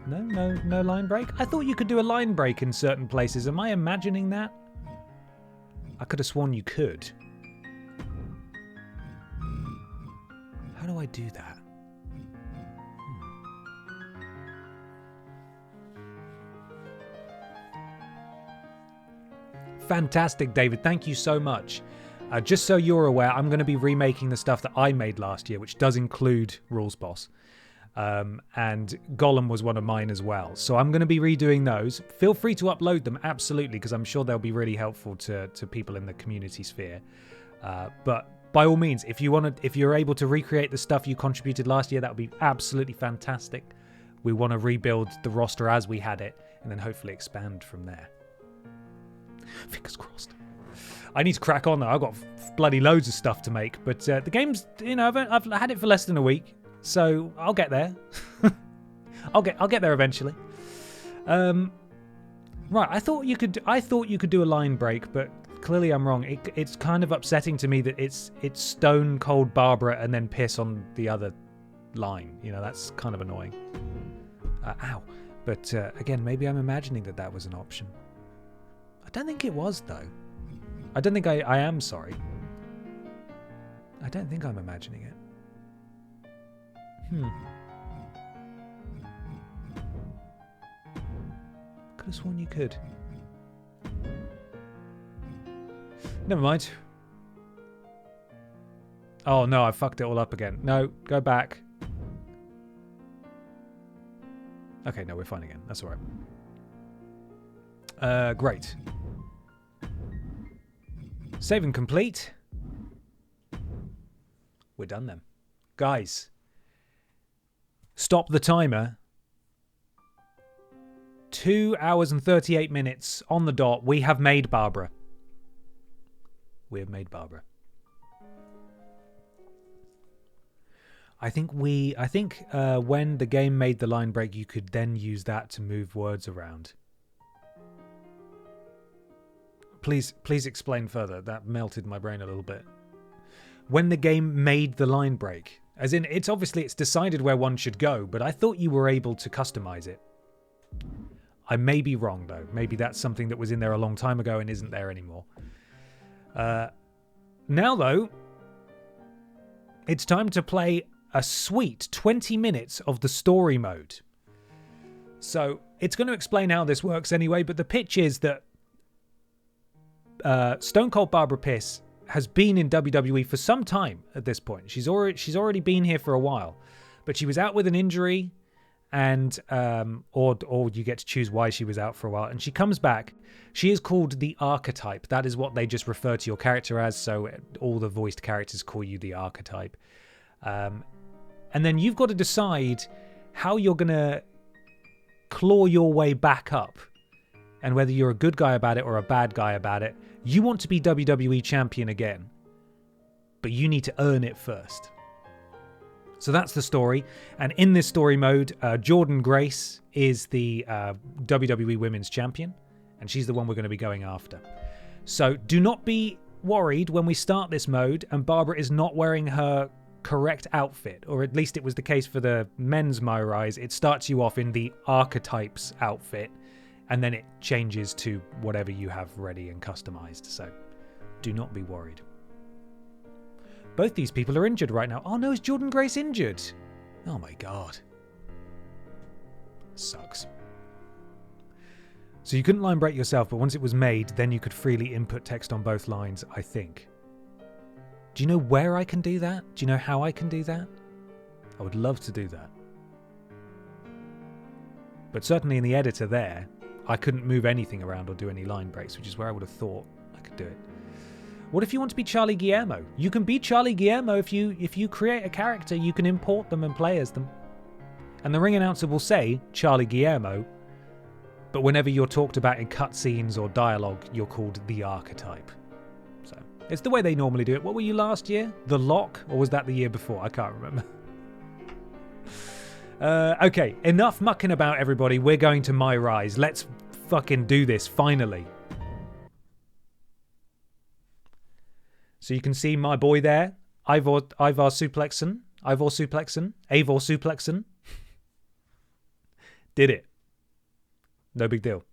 No line break? I thought you could do a line break in certain places. Am I imagining that? I could have sworn you could. How do I do that? Fantastic, David. Thank you so much. Just so you're aware, I'm going to be remaking the stuff that I made last year, which does include Rules Boss. And Gollum was one of mine as well. So I'm going to be redoing those. Feel free to upload them, absolutely, because I'm sure they'll be really helpful to people in the community sphere. But by all means, if you're able to recreate the stuff you contributed last year, that would be absolutely fantastic. We want to rebuild the roster as we had it, and then hopefully expand from there. Fingers crossed. I need to crack on though. I've got bloody loads of stuff to make, but the game's, I've had it for less than a week, so I'll get there. I'll get there eventually. Right, I thought you could do a line break, but clearly I'm wrong. It's kind of upsetting to me that it's Stone Cold Barbara and then piss on the other line. That's kind of annoying. Ow. But again, maybe I'm imagining that was an option. I don't think it was, though. I don't think I am sorry. I don't think I'm imagining it. Could have sworn you could. Never mind. Oh no, I fucked it all up again. No, go back. Okay, no, we're fine again. That's alright. Great. Save and complete. We're done then. Guys, stop the timer. 2 hours and 38 minutes on the dot. We have made Barbara. We have made Barbara. I think when the game made the line break, you could then use that to move words around. Please explain further. That melted my brain a little bit. When the game made the line break, as in it's decided where one should go, but I thought you were able to customize it. I may be wrong though. Maybe that's something that was in there a long time ago and isn't there anymore. Now though, it's time to play a sweet 20 minutes of the story mode. So it's going to explain how this works anyway, but the pitch is that Stone Cold Barbara Piss has been in WWE for some time at this point. She's already been here for a while, but she was out with an injury, and or you get to choose why she was out for a while, and she comes back. She is called the Archetype. That is what they just refer to your character as, so all the voiced characters call you the Archetype. And then you've got to decide how you're going to claw your way back up, and whether you're a good guy about it or a bad guy about it. You want to be WWE champion again, but you need to earn it first. So that's the story. And in this story mode, Jordynne Grace is the WWE Women's Champion, and she's the one we're going to be going after. So do not be worried when we start this mode and Barbara is not wearing her correct outfit, or at least it was the case for the men's MyRISE. It starts you off in the Archetypes outfit, and then it changes to whatever you have ready and customized. So do not be worried. Both these people are injured right now. Oh no, is Jordynne Grace injured? Oh my god. Sucks. So you couldn't line break yourself, but once it was made, then you could freely input text on both lines, I think. Do you know where I can do that? Do you know how I can do that? I would love to do that. But certainly in the editor there, I couldn't move anything around or do any line breaks, which is where I would have thought I could do it. What if you want to be Charlie Guillermo? You can be Charlie Guillermo if you create a character, you can import them and play as them. And the ring announcer will say Charlie Guillermo, but whenever you're talked about in cutscenes or dialogue, you're called the Archetype. So it's the way they normally do it. What were you last year? The Lock? Or was that the year before? I can't remember. Okay, enough mucking about, everybody. We're going to MyRISE. Let's fucking do this, finally. So you can see my boy there, Ivor Suplexon. Did it. No big deal.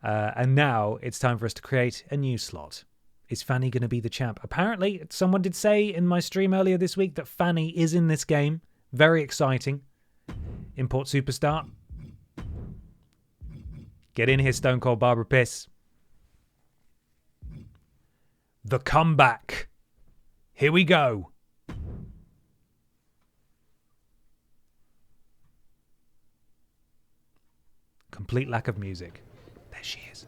And now it's time for us to create a new slot. Is Fanny going to be the champ? Apparently, someone did say in my stream earlier this week that Fanny is in this game. Very exciting. Import superstar. Get in here, Stone Cold Barbara Piss. The comeback. Here we go. complete lack of music. There she is.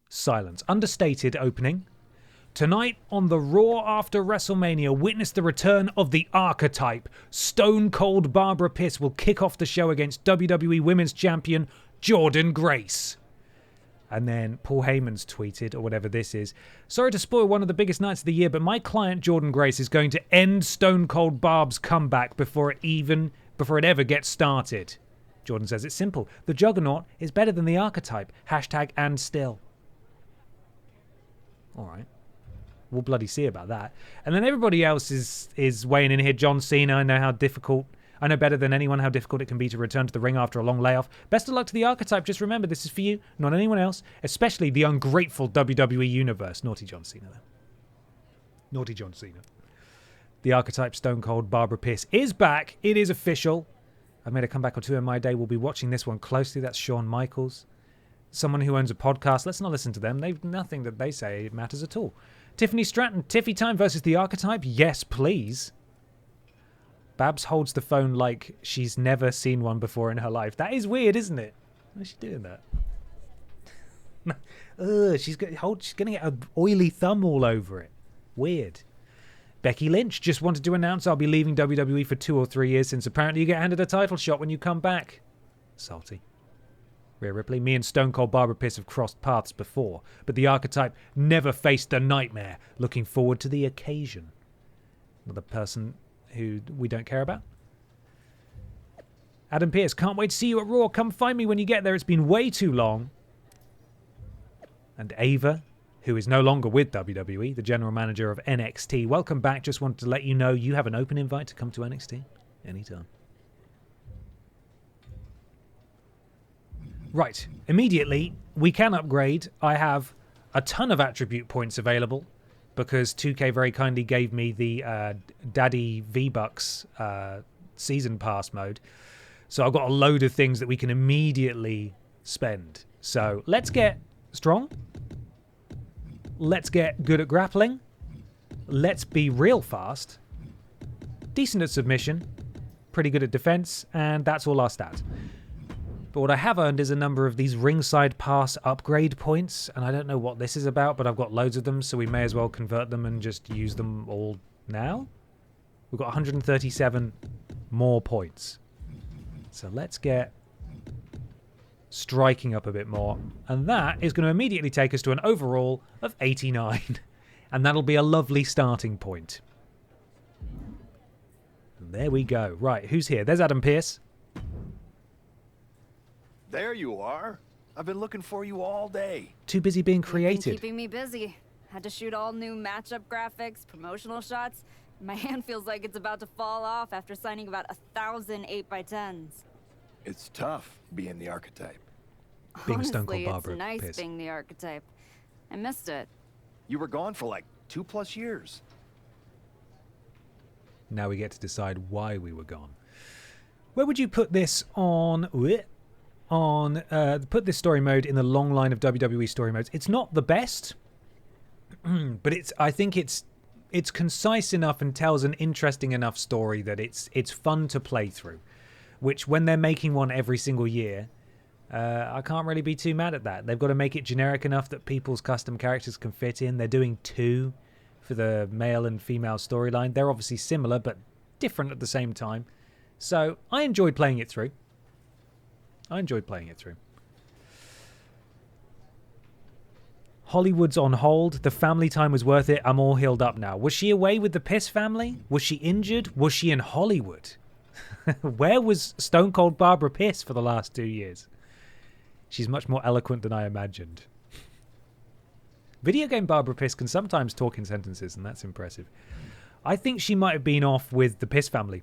Silence. Understated opening. Tonight on the Raw after WrestleMania, witness the return of the archetype. Stone Cold Barbara Piss will kick off the show against WWE Women's Champion Jordynne Grace. And then Paul Heyman's tweeted, or whatever this is, sorry to spoil one of the biggest nights of the year, but my client Jordynne Grace is going to end Stone Cold Barb's comeback before it ever gets started. Jordan says it's simple. The Juggernaut is better than the archetype. Hashtag and still. All right. We'll bloody see about that. And then everybody else is weighing in here. John Cena, I know better than anyone how difficult it can be to return to the ring after a long layoff. Best of luck to the archetype. Just remember, this is for you, not anyone else, especially the ungrateful WWE Universe. Naughty John Cena, though. Naughty John Cena. The archetype Stone Cold Barbara Pierce is back. It is official. I've made a comeback or two in my day. We'll be watching this one closely. That's Shawn Michaels. Someone who owns a podcast. Let's not listen to them. Nothing that they say matters at all. Tiffany Stratton, Tiffy time versus the archetype? Yes, please. Babs holds the phone like she's never seen one before in her life. That is weird, isn't it? Why is she doing that? Ugh, she's going to get an oily thumb all over it. Weird. Becky Lynch just wanted to announce I'll be leaving WWE for 2 or 3 years since apparently you get handed a title shot when you come back. Salty. Rhea Ripley, me and Stone Cold Barbara Pierce have crossed paths before, but the archetype never faced the nightmare. Looking forward to the occasion. Another person who we don't care about. Adam Pearce, can't wait to see you at Raw. Come find me when you get there. It's been way too long. And Ava, who is no longer with WWE, the general manager of NXT. Welcome back. Just wanted to let you know you have an open invite to come to NXT anytime. Right, immediately, we can upgrade. I have a ton of attribute points available because 2K very kindly gave me the Daddy V-Bucks season pass mode. So I've got a load of things that we can immediately spend. So let's get strong. Let's get good at grappling. Let's be real fast. Decent at submission. Pretty good at defense. And that's all our stats. But what I have earned is a number of these ringside pass upgrade points, and I don't know what this is about, but I've got loads of them, so we may as well convert them and just use them all now. We've got 137 more points. So let's get striking up a bit more, and that is going to immediately take us to an overall of 89, and that'll be a lovely starting point. And there we go. Right, who's here? There's Adam Pearce. There you are. I've been looking for you all day. Too busy being creative. Keeping me busy. Had to shoot all new matchup graphics, promotional shots. My hand feels like it's about to fall off after signing about 1,000 8x10s. It's tough being the archetype. Being Honestly, Stone Cold Barbara it's nice Pierce. being the archetype. I missed it. You were gone for like 2+ years. Now we get to decide why we were gone. Where would you put this on... put this story mode in the long line of WWE story modes? It's not the best, but I think it's concise enough and tells an interesting enough story that it's fun to play through. Which, when they're making one every single year, I can't really be too mad at that. They've got to make it generic enough that people's custom characters can fit in. They're doing 2 for the male and female storyline. They're obviously similar, but different at the same time. So I enjoyed playing it through. Hollywood's on hold. The family time was worth it. I'm all healed up now. Was she away with the Piss family? Was she injured? Was she in Hollywood? Where was Stone Cold Barbara Piss for the last 2 years? She's much more eloquent than I imagined. Video game Barbara Piss can sometimes talk in sentences, and that's impressive. I think she might have been off with the Piss family.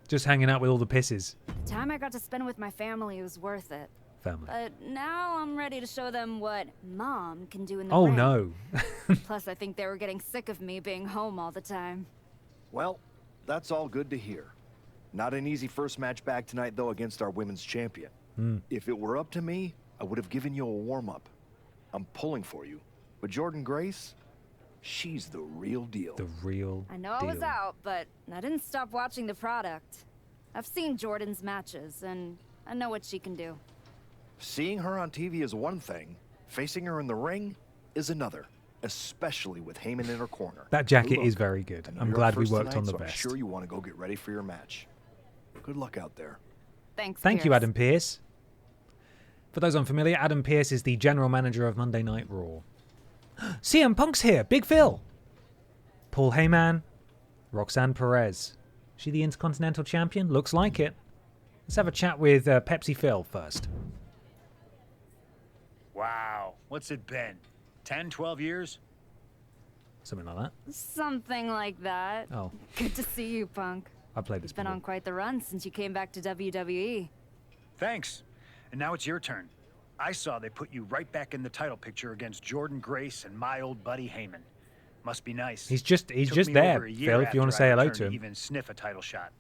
Just hanging out with all the Pisses. The time I got to spend with my family was worth it. Family. But now I'm ready to show them what Mom can do in the Oh, ring. no. Plus, I think they were getting sick of me being home all the time. Well, that's all good to hear. Not an easy first match back tonight, though, against our women's champion. If it were up to me, I would have given you a warm-up. I'm pulling for you. But Jordynne Grace, She's the real deal. The real I know I was out, but I didn't stop watching the product. I've seen Jordan's matches, and I know what she can do. Seeing her on TV is one thing. Facing her in the ring is another, especially with Heyman in her corner. That jacket Look, is very good. I know I'm you're glad up we first worked tonight, on the so best. I'm sure you want to go get ready for your match. Good luck out there. Thanks, Thank you, Pierce. Adam Pearce. For those unfamiliar, Adam Pearce is the general manager of Monday Night Raw. CM Punk's here. Big Phil. Paul Heyman. Roxanne Perez. She the Intercontinental Champion? Looks like it. Let's have a chat with Pepsi Phil first. Wow. What's it been? 10, 12 years? Something like that. Something like that. Oh, Good to see you, Punk. I played this You've been before. on quite the run since you came back to WWE. Thanks. And now it's your turn. I saw they put you right back in the title picture against Jordan Grace and my old buddy Heyman. Must be nice. He's just Took me there, over a year Phil, if you want to after say I hello returned to him. even sniff a title shot.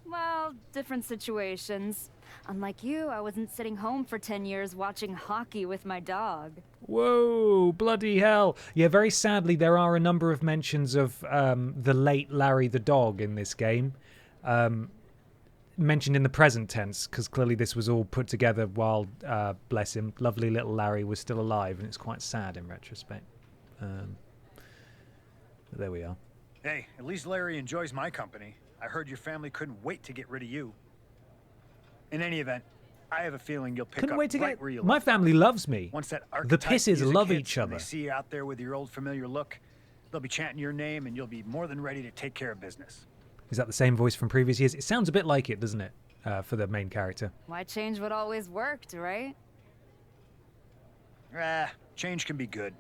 Well, different situations. Unlike you, I wasn't sitting home for 10 years watching hockey with my dog. Whoa, bloody hell. Yeah, very sadly, there are a number of mentions of the late Larry the dog in this game. Mentioned in the present tense, because clearly this was all put together while, bless him, lovely little Larry was still alive, and it's quite sad in retrospect. But there we are. Hey, at least Larry enjoys my company. I heard your family couldn't wait to get rid of you. In any event, I have a feeling you'll pick Couldn't up wait to right get... where you My left family off. loves me. Once that The archetype Pisses music love hits each and other. they see you out there with your old familiar look, they'll be chanting your name and you'll be more than ready to take care of business. Is that the same voice from previous years? It sounds a bit like it, doesn't it? For the main character. Why change what always worked, right? Change can be good.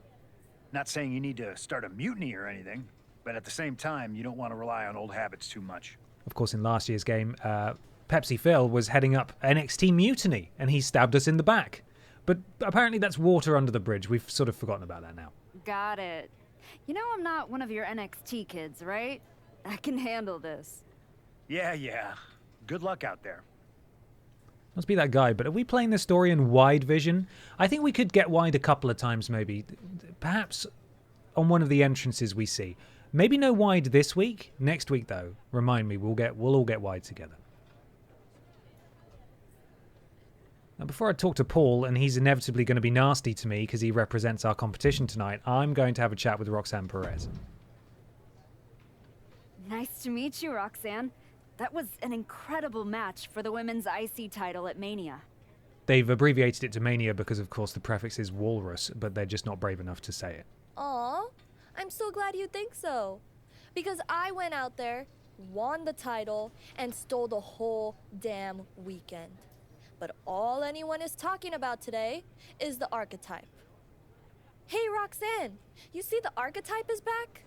Not saying you need to start a mutiny or anything, but at the same time, you don't want to rely on old habits too much. Of course, in last year's game, Pepsi Phil was heading up NXT Mutiny, and he stabbed us in the back. But apparently that's water under the bridge. We've sort of forgotten about that now. Got it. You know I'm not one of your NXT kids, right? I can handle this. Yeah. Good luck out there. Must be that guy, but are we playing this story in wide vision? I think we could get wide a couple of times, maybe. Perhaps on one of the entrances we see. Maybe no wide this week. Next week, though, remind me, we'll all get wide together. Now, before I talk to Paul, and he's inevitably going to be nasty to me because he represents our competition tonight, I'm going to have a chat with Roxanne Perez. Nice to meet you, Roxanne. That was an incredible match for the women's IC title at Mania. They've abbreviated it to Mania because, of course, the prefix is Walrus, but they're just not brave enough to say it. Aw, I'm so glad you think so. Because I went out there, won the title, and stole the whole damn weekend. But all anyone is talking about today is the archetype. Hey, Roxanne, you see the archetype is back?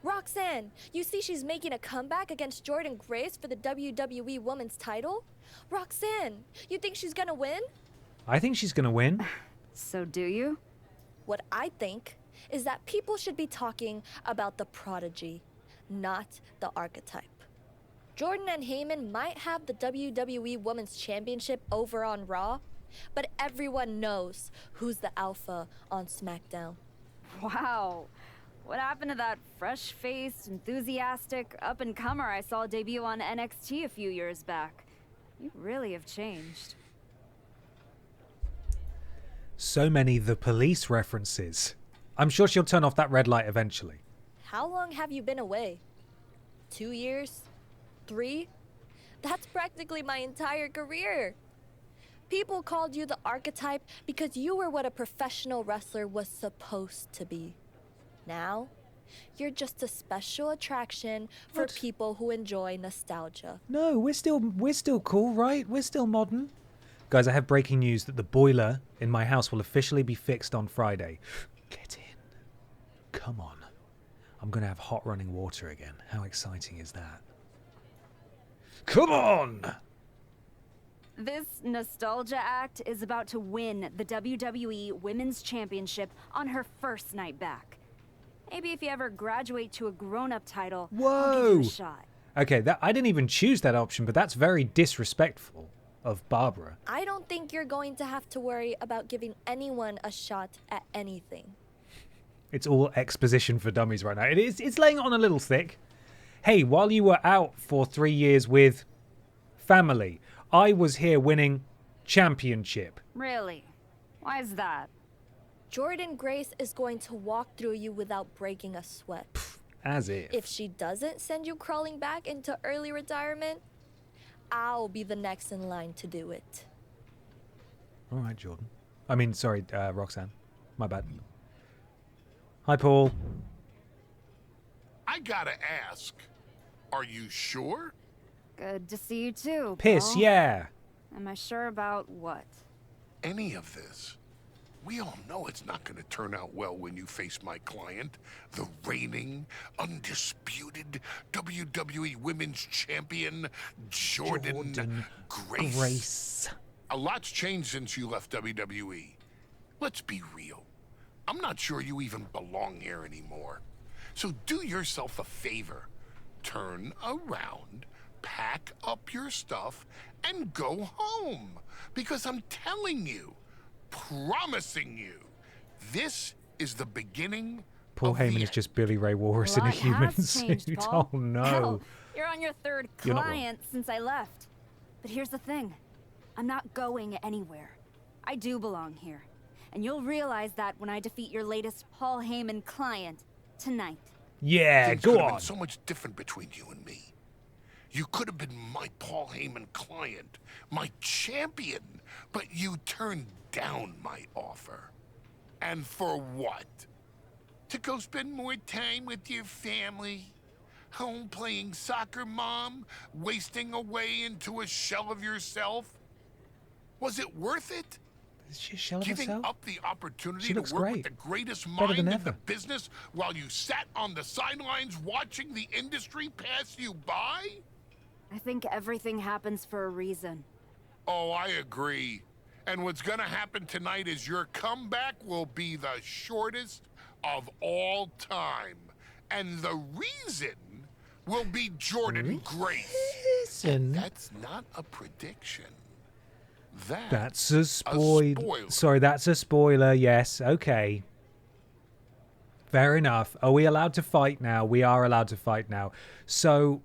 Roxanne, you see she's making a comeback against Jordan Grace for the WWE Women's title? Roxanne, you think she's gonna win? I think she's going to win. So do you? What I think is that people should be talking about the prodigy, not the archetype. Jordan and Heyman might have the WWE Women's Championship over on Raw, but everyone knows who's the alpha on SmackDown. Wow. What happened to that fresh-faced, enthusiastic up-and-comer I saw debut on NXT a few years back? You really have changed. So many The Police references. I'm sure she'll turn off that red light eventually. How long have you been away? 2 years? 3? That's practically my entire career. People called you the archetype because you were what a professional wrestler was supposed to be. Now, you're just a special attraction for What? people who enjoy nostalgia. No, we're still cool, right? We're still modern. Guys, I have breaking news that the boiler in my house will officially be fixed on Friday. Get in. Come on. I'm going to have hot running water again. How exciting is that? Come on! This nostalgia act is about to win the WWE Women's Championship on her first night back. Maybe if you ever graduate to a grown-up title, I'll give you Whoa. a shot. Okay, I didn't even choose that option, but that's very disrespectful of Barbara. I don't think you're going to have to worry about giving anyone a shot at anything. It's all exposition for dummies right now. It's laying on a little thick. Hey, while you were out for 3 years with family, I was here winning championship. Really? Why is that? Jordan Grace is going to walk through you without breaking a sweat. As if. If she doesn't send you crawling back into early retirement, I'll be the next in line to do it. All right, Jordan. I mean, sorry, Roxanne. My bad. Hi, Paul. I gotta ask, are you sure? Good to see you too, Piss, Paul. yeah. Am I sure about what? Any of this? We all know it's not going to turn out well when you face my client, the reigning, undisputed WWE Women's Champion, Jordan Grace. A lot's changed since you left WWE. Let's be real. I'm not sure you even belong here anymore. So do yourself a favor. Turn around, pack up your stuff, and go home. Because I'm telling you, promising you, this is the beginning. Paul Heyman is just Billy Ray Walrus in a human changed, suit. Paul. Oh no. Hell, you're on your third You're not client since I left. But here's the thing. I'm not going anywhere. I do belong here. And you'll realize that when I defeat your latest Paul Heyman client tonight. Yeah, Things go could have on. been so much different between you and me. You could have been my Paul Heyman client, my champion, but you turned down my offer. And for what? To go spend more time with your family? Home playing soccer, Mom? Wasting away into a shell of yourself? Was it worth it? Is she a shell of Giving herself? up the opportunity She to looks work great. with the greatest Better mind than in ever. the business while you sat on the sidelines watching the industry pass you by? I think everything happens for a reason. Oh, I agree. And what's gonna happen tonight is your comeback will be the shortest of all time. And the reason will be Jordan Grace. Listen. That's not a prediction. That's a spoiler. spoiler. Sorry, that's a spoiler. Yes, okay. Fair enough. Are we allowed to fight now? We are allowed to fight now. So,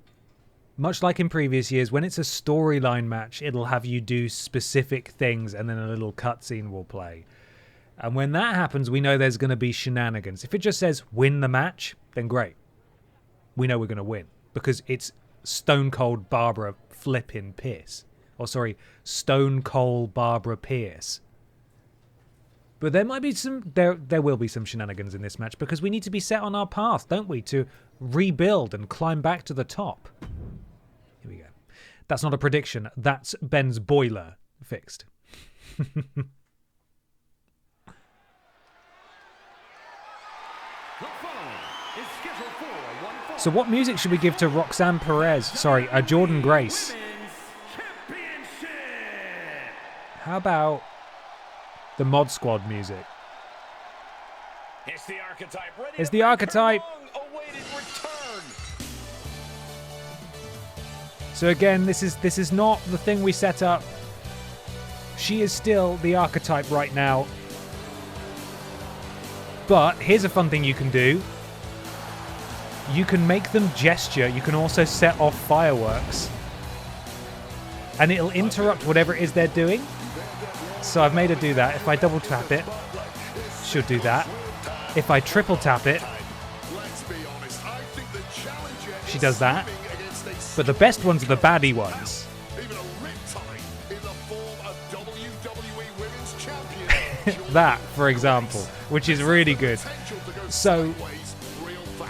much like in previous years, when it's a storyline match, it'll have you do specific things and then a little cutscene will play. And when that happens, we know there's going to be shenanigans. If it just says win the match, then great. We know we're going to win because it's Stone Cold Barbara flipping Pierce. Or sorry, Stone Cold Barbara Pierce. But there might be some, there will be some shenanigans in this match because we need to be set on our path, don't we? To rebuild and climb back to the top. Here we go. That's not a prediction. That's Ben's boiler fixed. So what music should we give to Roxanne Perez? Sorry, Jordan Grace. How about the Mod Squad music? It's the archetype. Ready It's to the archetype. long-awaited return. So again, this is not the thing we set up. She is still the archetype right now. But here's a fun thing you can do. You can make them gesture. You can also set off fireworks. And it'll interrupt whatever it is they're doing. So I've made her do that. If I double tap it, she'll do that. If I triple tap it, she does that. But the best ones are the baddie ones. That, for example, which is really good. So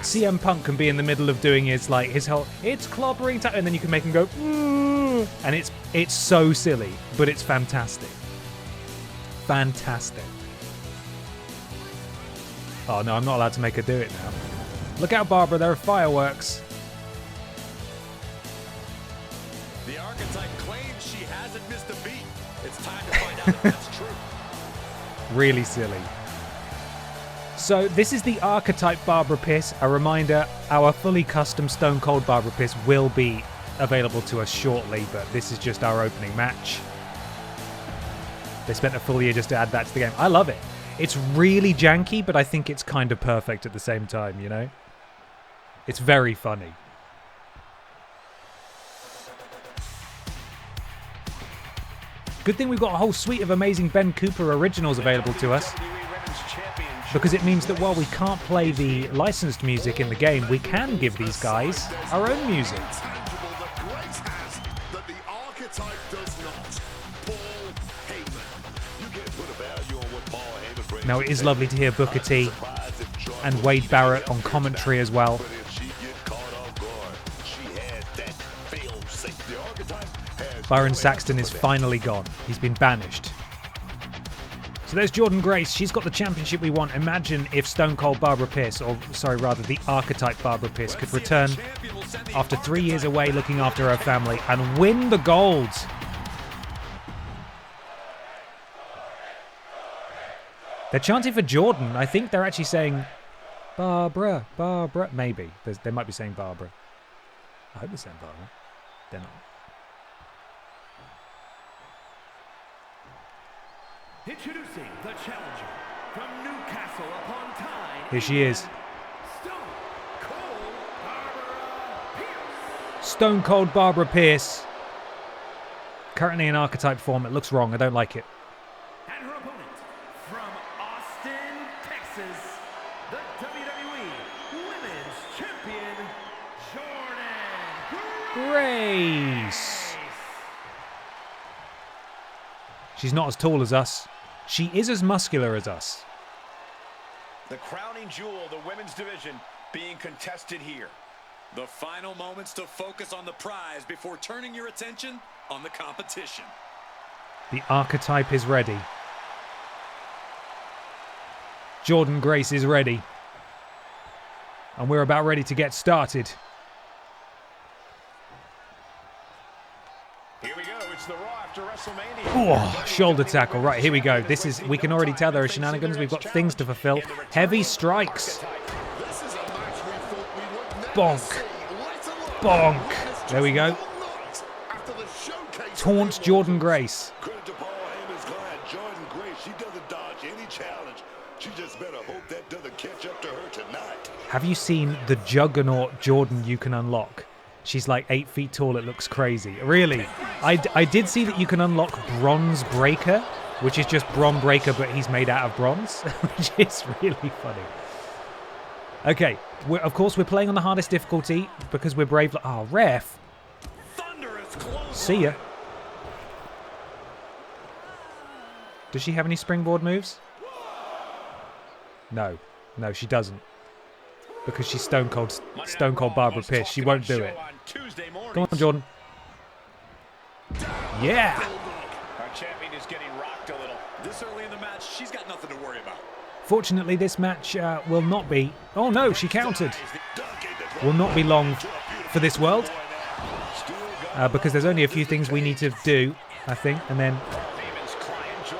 CM Punk can be in the middle of doing his whole it's clobbering time, and then you can make him go "Ooh," and it's so silly, but it's fantastic. Fantastic. Oh no, I'm not allowed to make her do it now. Look out, Barbara, there are fireworks. The archetype claims she hasn't missed a beat. It's time to find out if that's true. Really silly. So this is the archetype Barbara Piss. A reminder, our fully custom Stone Cold Barbara Piss will be available to us shortly, but this is just our opening match. They spent a full year just to add that to the game. I love it. It's really janky, but I think it's kind of perfect at the same time, you know? It's very funny. Good thing we've got a whole suite of amazing Ben Cooper originals available to us, because it means that while we can't play the licensed music in the game, we can give these guys our own music. Now, it is lovely to hear Booker T and Wade Barrett on commentary as well. Byron Saxton is finally gone. He's been banished. So there's Jordynne Grace. She's got the championship we want. Imagine if Stone Cold Barbara Pierce, or sorry, rather the archetype Barbara Pierce, could return after 3 years away looking after her family and win the gold. They're chanting for Jordan. I think they're actually saying Barbara, Barbara. Maybe. They might be saying Barbara. I hope they're saying Barbara. They're not. Introducing the challenger from Newcastle upon Tyne. Here she is. Stone Cold Barbara Pierce. Currently in archetype form. It looks wrong. I don't like it. And her opponent from Austin, Texas, the WWE Women's Champion, Jordynne Grace. She's not as tall as us. She is as muscular as us. The crowning jewel of the women's division being contested here. The final moments to focus on the prize before turning your attention on the competition. The archetype is ready. Jordynne Grace is ready. And we're about ready to get started. Here we go. It's the Raw after WrestleMania. Oh, shoulder tackle. Right, here we go. This is, we can already tell there are shenanigans. We've got things to fulfill. Heavy strikes. Bonk. Bonk. There we go. Taunt Jordynne Grace. Have you seen the juggernaut Jordan you can unlock? She's like 8 feet tall. It looks crazy. Really? I did see that you can unlock Bronze Breaker, which is just Bron Breaker, but he's made out of bronze, which is really funny. Okay, of course we're playing on the hardest difficulty because we're brave. Oh, ref. See ya. Does she have any springboard moves? No. No, she doesn't. Because she's Stone Cold Barbara Pierce. She won't do it. Come on, Jordan. Yeah. Our champion is getting rocked a little. This early in the match, she's got nothing to worry about. Fortunately, this match will not be... Oh, no, she countered. Will not be long for this world. Because there's only a few things we need to do, I think. And then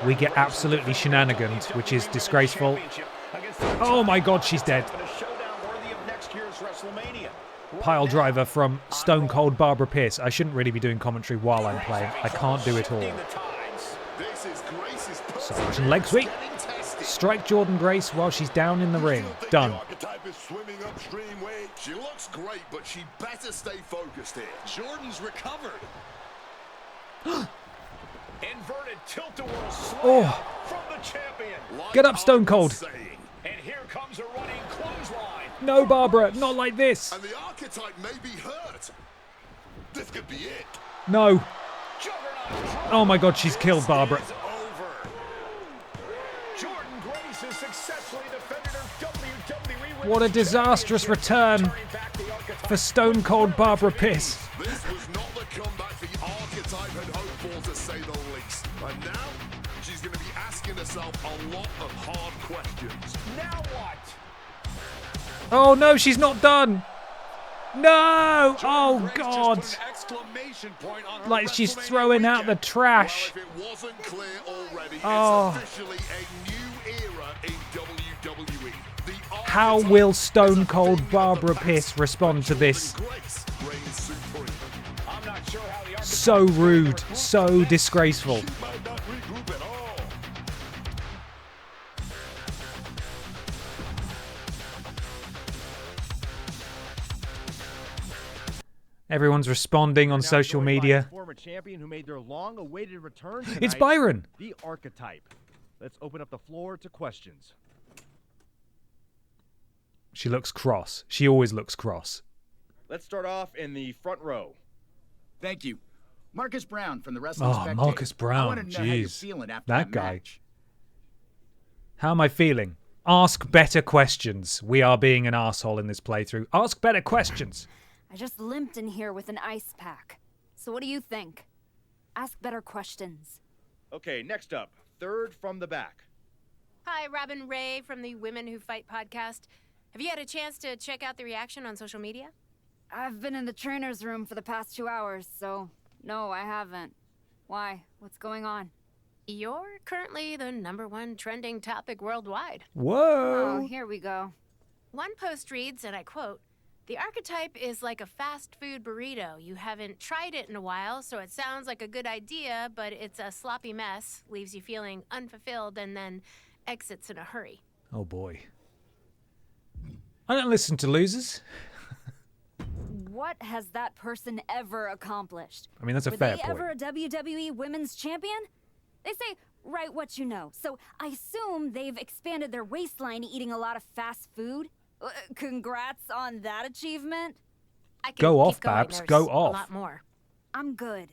we get absolutely shenaniganed, which is disgraceful. Oh, my God, she's dead. Pile driver from Stone Cold Barbara Pierce. I shouldn't really be doing commentary while I'm playing. I can't do it all. Submission leg sweep. Strike Jordynne Grace while she's down in the ring. Done. She looks great, but she better stay focused here. Jordan's recovered. Inverted tilt-a-whirl slam from the champion. Get up, Stone Cold. And here comes a running clothesline. No, Barbara, not like this. And the archetype may be hurt. This could be it. No. Oh my God, she's killed Barbara. Jordynne Grace has successfully defended her WWE. What a disastrous return for Stone Cold Barbara Pierce. This was not the comeback the archetype had hoped for, to say the least. And now she's going to be asking herself a lot of hard questions. Now what? Oh no, she's not done. No! Oh God! Like she's throwing out the trash. Oh. How will Stone Cold Barbara Pierce respond to this? So rude, so disgraceful. Everyone's responding on Now social joined by a media. former champion who made their long-awaited return tonight, It's Byron. The Archetype. Let's open up the floor to questions. She looks cross. She always looks cross. Let's start off in the front row. Thank you. Marcus Brown from the Wrestling Oh, Spectator. Marcus Brown. I want to know how you're Jeez. feeling after That guy. match. How am I feeling? Ask better questions. We are being an arsehole in this playthrough. Ask better questions. I just limped in here with an ice pack. So what do you think? Ask better questions. Okay, next up, third from the back. Hi, Robin Ray from the Women Who Fight podcast. Have you had a chance to check out the reaction on social media? I've been in the trainer's room for the past 2 hours, so no, I haven't. Why? What's going on? You're currently the #1 trending topic worldwide. Whoa. Oh, here we go. One post reads, and I quote, "The archetype is like a fast food burrito. You haven't tried it in a while, so it sounds like a good idea, but it's a sloppy mess, leaves you feeling unfulfilled, and then exits in a hurry." Oh boy. I don't listen to losers. What has that person ever accomplished? I mean, that's a fair Were they point. ever a WWE Women's Champion? They say, write what you know. So I assume they've expanded their waistline eating a lot of fast food. Congrats on that achievement. I can Go keep off, going. Babs. There's Go a off. lot more. I'm good.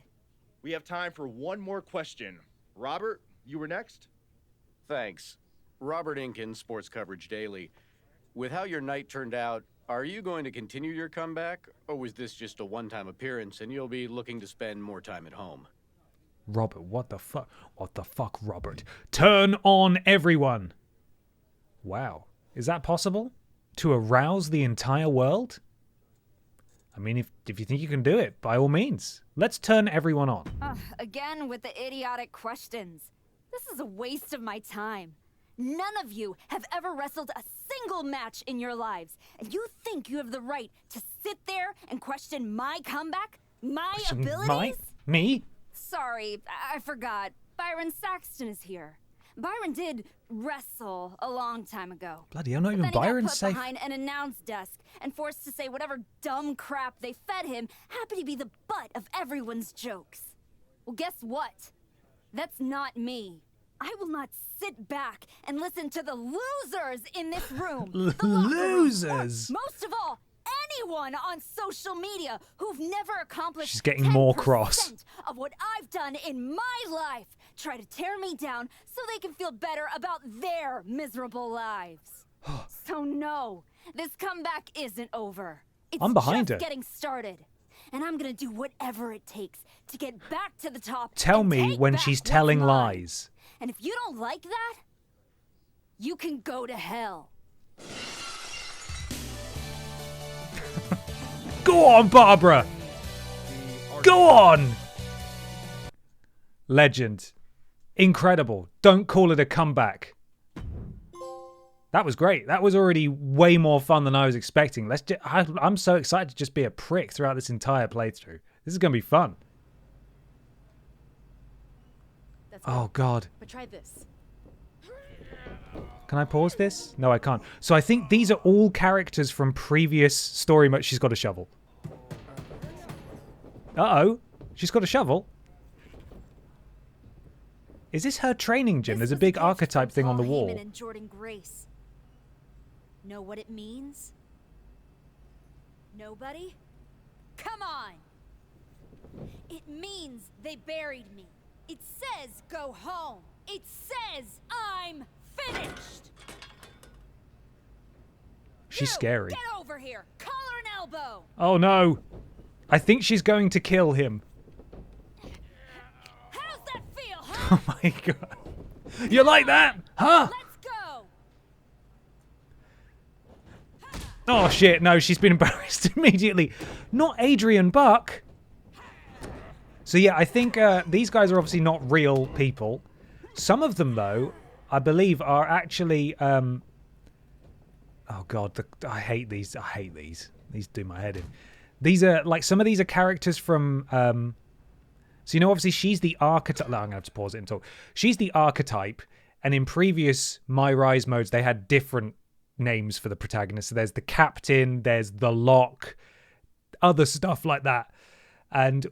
We have time for one more question. Robert, you were next. Thanks. Robert Inkin, Sports Coverage Daily. With how your night turned out, are you going to continue your comeback, or was this just a one-time appearance and you'll be looking to spend more time at home? Robert, what the fuck? What the fuck, Robert? Turn on everyone. Wow. Is that possible? To arouse the entire world? I mean, if you think you can do it, by all means. Let's turn everyone on. Again with the idiotic questions. This is a waste of my time. None of you have ever wrestled a single match in your lives. And you think you have the right to sit there and question my comeback? My abilities? Me? Sorry, I forgot. Byron Saxton is here. Byron did wrestle a long time ago. Bloody hell, not even Then he Byron's got put safe. behind an announce desk and forced to say whatever dumb crap they fed him happened to be the butt of everyone's jokes. Well, guess what? That's not me. I will not sit back and listen to the losers in this room. The locker room, Losers? or most of all, anyone on social media who've never accomplished She's getting more cross. 10% of what I've done in my life. Try to tear me down so they can feel better about their miserable lives. So no, this comeback isn't over. It's I'm behind just her. getting started. And I'm gonna do whatever it takes to get back to the top. Tell and me take when back she's what's telling mine. lies. And if you don't like that, you can go to hell. Go on, Barbara! Go on! Legend. Incredible. Don't call it a comeback. That was great. That was already way more fun than I was expecting. I'm so excited to just be a prick throughout this entire playthrough. This is going to be fun. Oh, God. But try this. Can I pause this? No, I can't. So I think these are all characters from previous story modes. She's got a shovel. Uh-oh. She's got a shovel. Is this her training gym? There's a big archetype thing on the wall. Heyman and Jordan Grace. Know what it means? Nobody? Come on! It means they buried me. It says go home. It says I'm finished. She's scary. Get over here. Collar and elbow. Oh no. I think she's going to kill him. How's that feel, huh? Oh my god. You like that? Huh? Let's go. Oh shit, no, she's been embarrassed immediately. Not Adrian Buck. So yeah, I think these guys are obviously not real people. Some of them, though, I believe are actually... oh god, I hate these. I hate these. These do my head in. These are, like, some of these are characters from... so, you know, obviously she's the archetype... No, I'm going to have to pause it and talk. She's the archetype, and in previous MyRISE modes, they had different names for the protagonist. So there's the captain, there's the lock, other stuff like that. And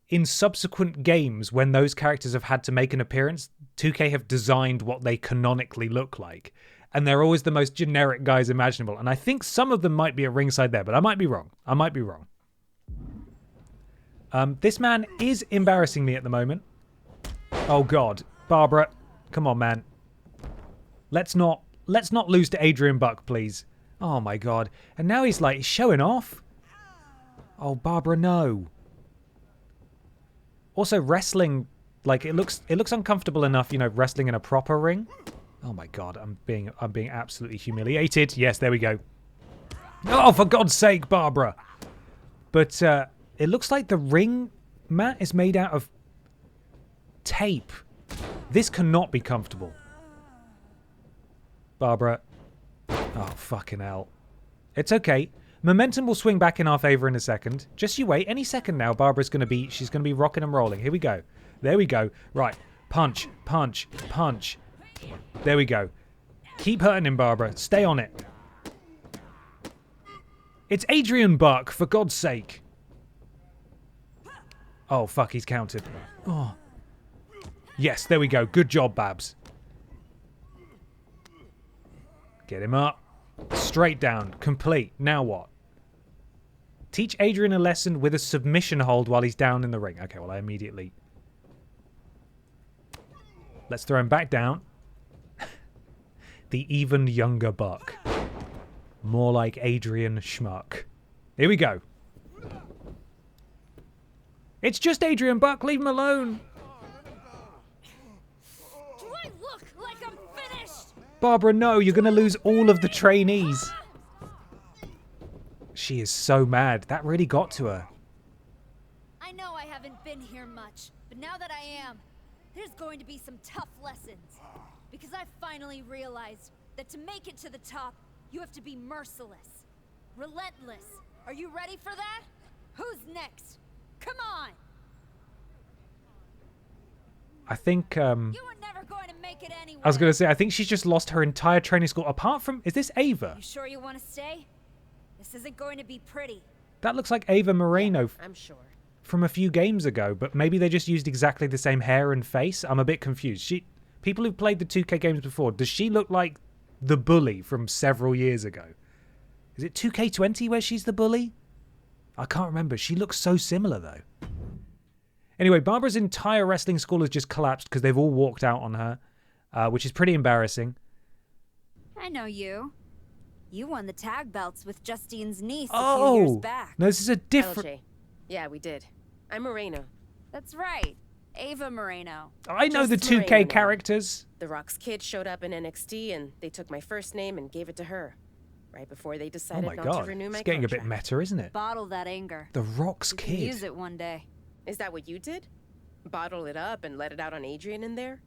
in subsequent games, when those characters have had to make an appearance, 2K have designed what they canonically look like. And they're always the most generic guys imaginable. And I think some of them might be at ringside there, but I might be wrong. This man is embarrassing me at the moment. Oh, God. Barbara, come on, man. Let's not lose to Adrian Buck, please. Oh, my God. And now he's, like, showing off. Oh, Barbara, no. Also, wrestling, like, it looks uncomfortable enough, you know, wrestling in a proper ring. Oh, my God. I'm being absolutely humiliated. Yes, there we go. Oh, for God's sake, Barbara. But, it looks like the ring mat is made out of tape. This cannot be comfortable. Barbara. Oh, fucking hell. It's okay. Momentum will swing back in our favor in a second. Just you wait. Any second now, she's going to be rocking and rolling. Here we go. There we go. Right. Punch, punch, punch. There we go. Keep hurting him, Barbara. Stay on it. It's Adrian Buck, for God's sake. Oh, fuck, he's countered. Oh. Yes, there we go. Good job, Babs. Get him up. Straight down. Complete. Now what? Teach Adrian a lesson with a submission hold while he's down in the ring. Okay, well, I immediately... Let's throw him back down. The even younger Buck. More like Adrian Schmuck. Here we go. It's just Adrian Buck. Leave him alone. Do I look like I'm finished? Barbara, no. You're going to lose all of the trainees. She is so mad. That really got to her. I know I haven't been here much, but now that I am, there's going to be some tough lessons. Because I finally realized that to make it to the top, you have to be merciless. Relentless. Are you ready for that? Who's next? Come on! I think, You were never going to make it anyway. I was going to say, I think she's just lost her entire training school. Apart from, is this Ava? You sure you want to stay? This isn't going to be pretty. That looks like Ava Moreno. I'm sure. From a few games ago, but maybe they just used exactly the same hair and face. I'm a bit confused. People who've played the 2K games before, does she look like the bully from several years ago? Is it 2K20 where she's the bully? I can't remember. She looks so similar, though. Anyway, Barbara's entire wrestling school has just collapsed because they've all walked out on her, which is pretty embarrassing. I know you. You won the tag belts with Justine's niece a few years back. No, this is a different... LJ. Yeah, we did. I'm Moreno. That's right. Ava Moreno. I know the 2K Moreno. characters. The Rock's kid showed up in NXT and they took my first name and gave it to her. Right before they decided not to renew my It's getting contract. a bit meta, isn't it? Bottle that anger. The Rock's You can kid. use it one day. Is that what you did? Bottle it up and let it out on Adrian in there?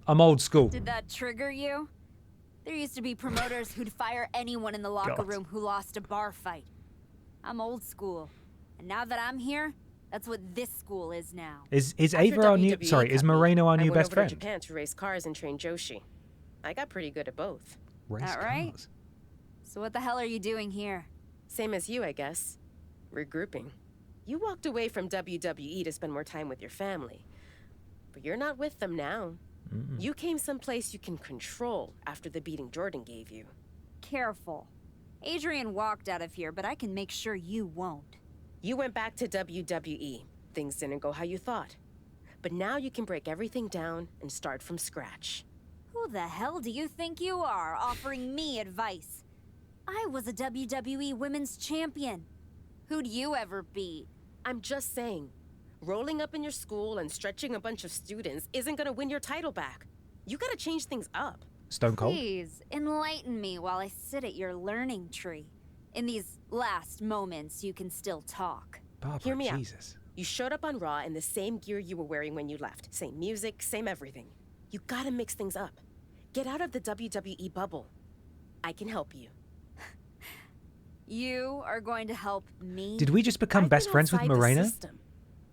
I'm old school. Did that trigger you? There used to be promoters who'd fire anyone in the locker God. room who lost a bar fight. I'm old school. And now that I'm here, that's what this school is now. Is After Ava our new... WWE Sorry, is cut me, Moreno our I new went best over friend? to Japan to race cars and train Joshi. I got pretty good at both. Race That right? cars. So what the hell are you doing here? Same as you, I guess. Regrouping. You walked away from WWE to spend more time with your family. But you're not with them now. You came someplace you can control after the beating Jordan gave you. Careful. Adrian walked out of here, but I can make sure you won't. You went back to WWE. Things didn't go how you thought. But now you can break everything down and start from scratch. Who the hell do you think you are, offering me advice? I was a WWE Women's Champion. Who'd you ever beat? I'm just saying, rolling up in your school and stretching a bunch of students isn't gonna win your title back. You gotta change things up. Stone Cold? Please, enlighten me while I sit at your learning tree. In these last moments, you can still talk. Barbara, Hear me Jesus. out. You showed up on Raw in the same gear you were wearing when you left. Same music, same everything. You gotta mix things up. Get out of the WWE bubble. I can help you. You are going to help me? Did we just become I've best been friends with outside the Moreno? system.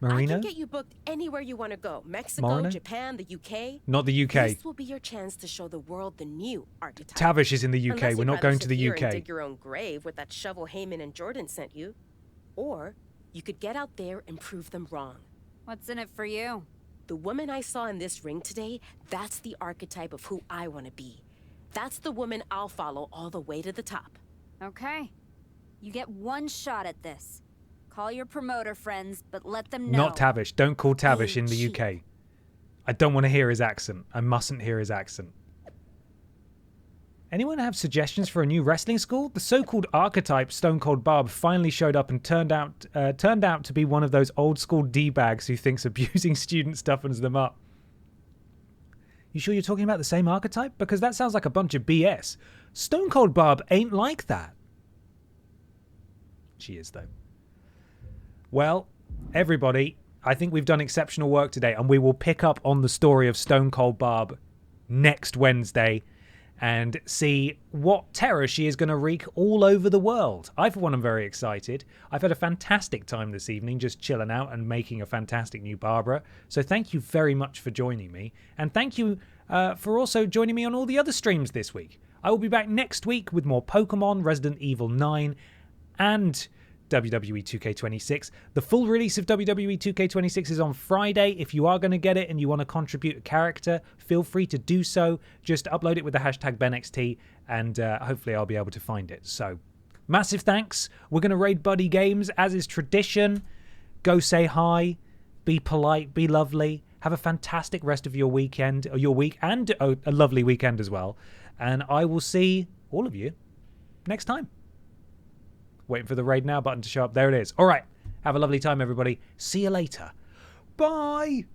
Marina? I can get you booked anywhere you want to go. Mexico, Marina? Japan, the UK. Not the UK. This will be your chance to show the world the new archetype. Tavish is in the UK. Unless We're you'd not rather going to sit the here and UK. dig your own grave with that shovel Heyman and Jordan sent you. Or you could get out there and prove them wrong. What's in it for you? The woman I saw in this ring today, that's the archetype of who I want to be. That's the woman I'll follow all the way to the top. Okay. You get one shot at this. Call your promoter friends, but let them know. Not Tavish. Don't call Tavish in the UK. I don't want to hear his accent. I mustn't hear his accent. Anyone have suggestions for a new wrestling school? The so-called archetype Stone Cold Barb finally showed up and turned out to be one of those old-school D-bags who thinks abusing students toughens them up. You sure you're talking about the same archetype? Because that sounds like a bunch of BS. Stone Cold Barb ain't like that. She is, though. Well, everybody, I think we've done exceptional work today, and we will pick up on the story of Stone Cold Barb next Wednesday and see what terror she is going to wreak all over the world. I, for one, am very excited. I've had a fantastic time this evening just chilling out and making a fantastic new Barbara. So thank you very much for joining me. And thank you for also joining me on all the other streams this week. I will be back next week with more Pokemon, Resident Evil 9, and WWE 2K26. The full release of WWE 2K26 is on Friday. If you are going to get it and you want to contribute a character, feel free to do so. Just upload it with the hashtag BenXT and hopefully I'll be able to find it. So, massive thanks. We're going to raid Buddy Games as is tradition. Go say hi. Be polite. Be lovely. Have a fantastic rest of your weekend, or your week, and a lovely weekend as well. And I will see all of you next time. Waiting for the raid now button to show up. There it is. All right. Have a lovely time, everybody. See you later. Bye.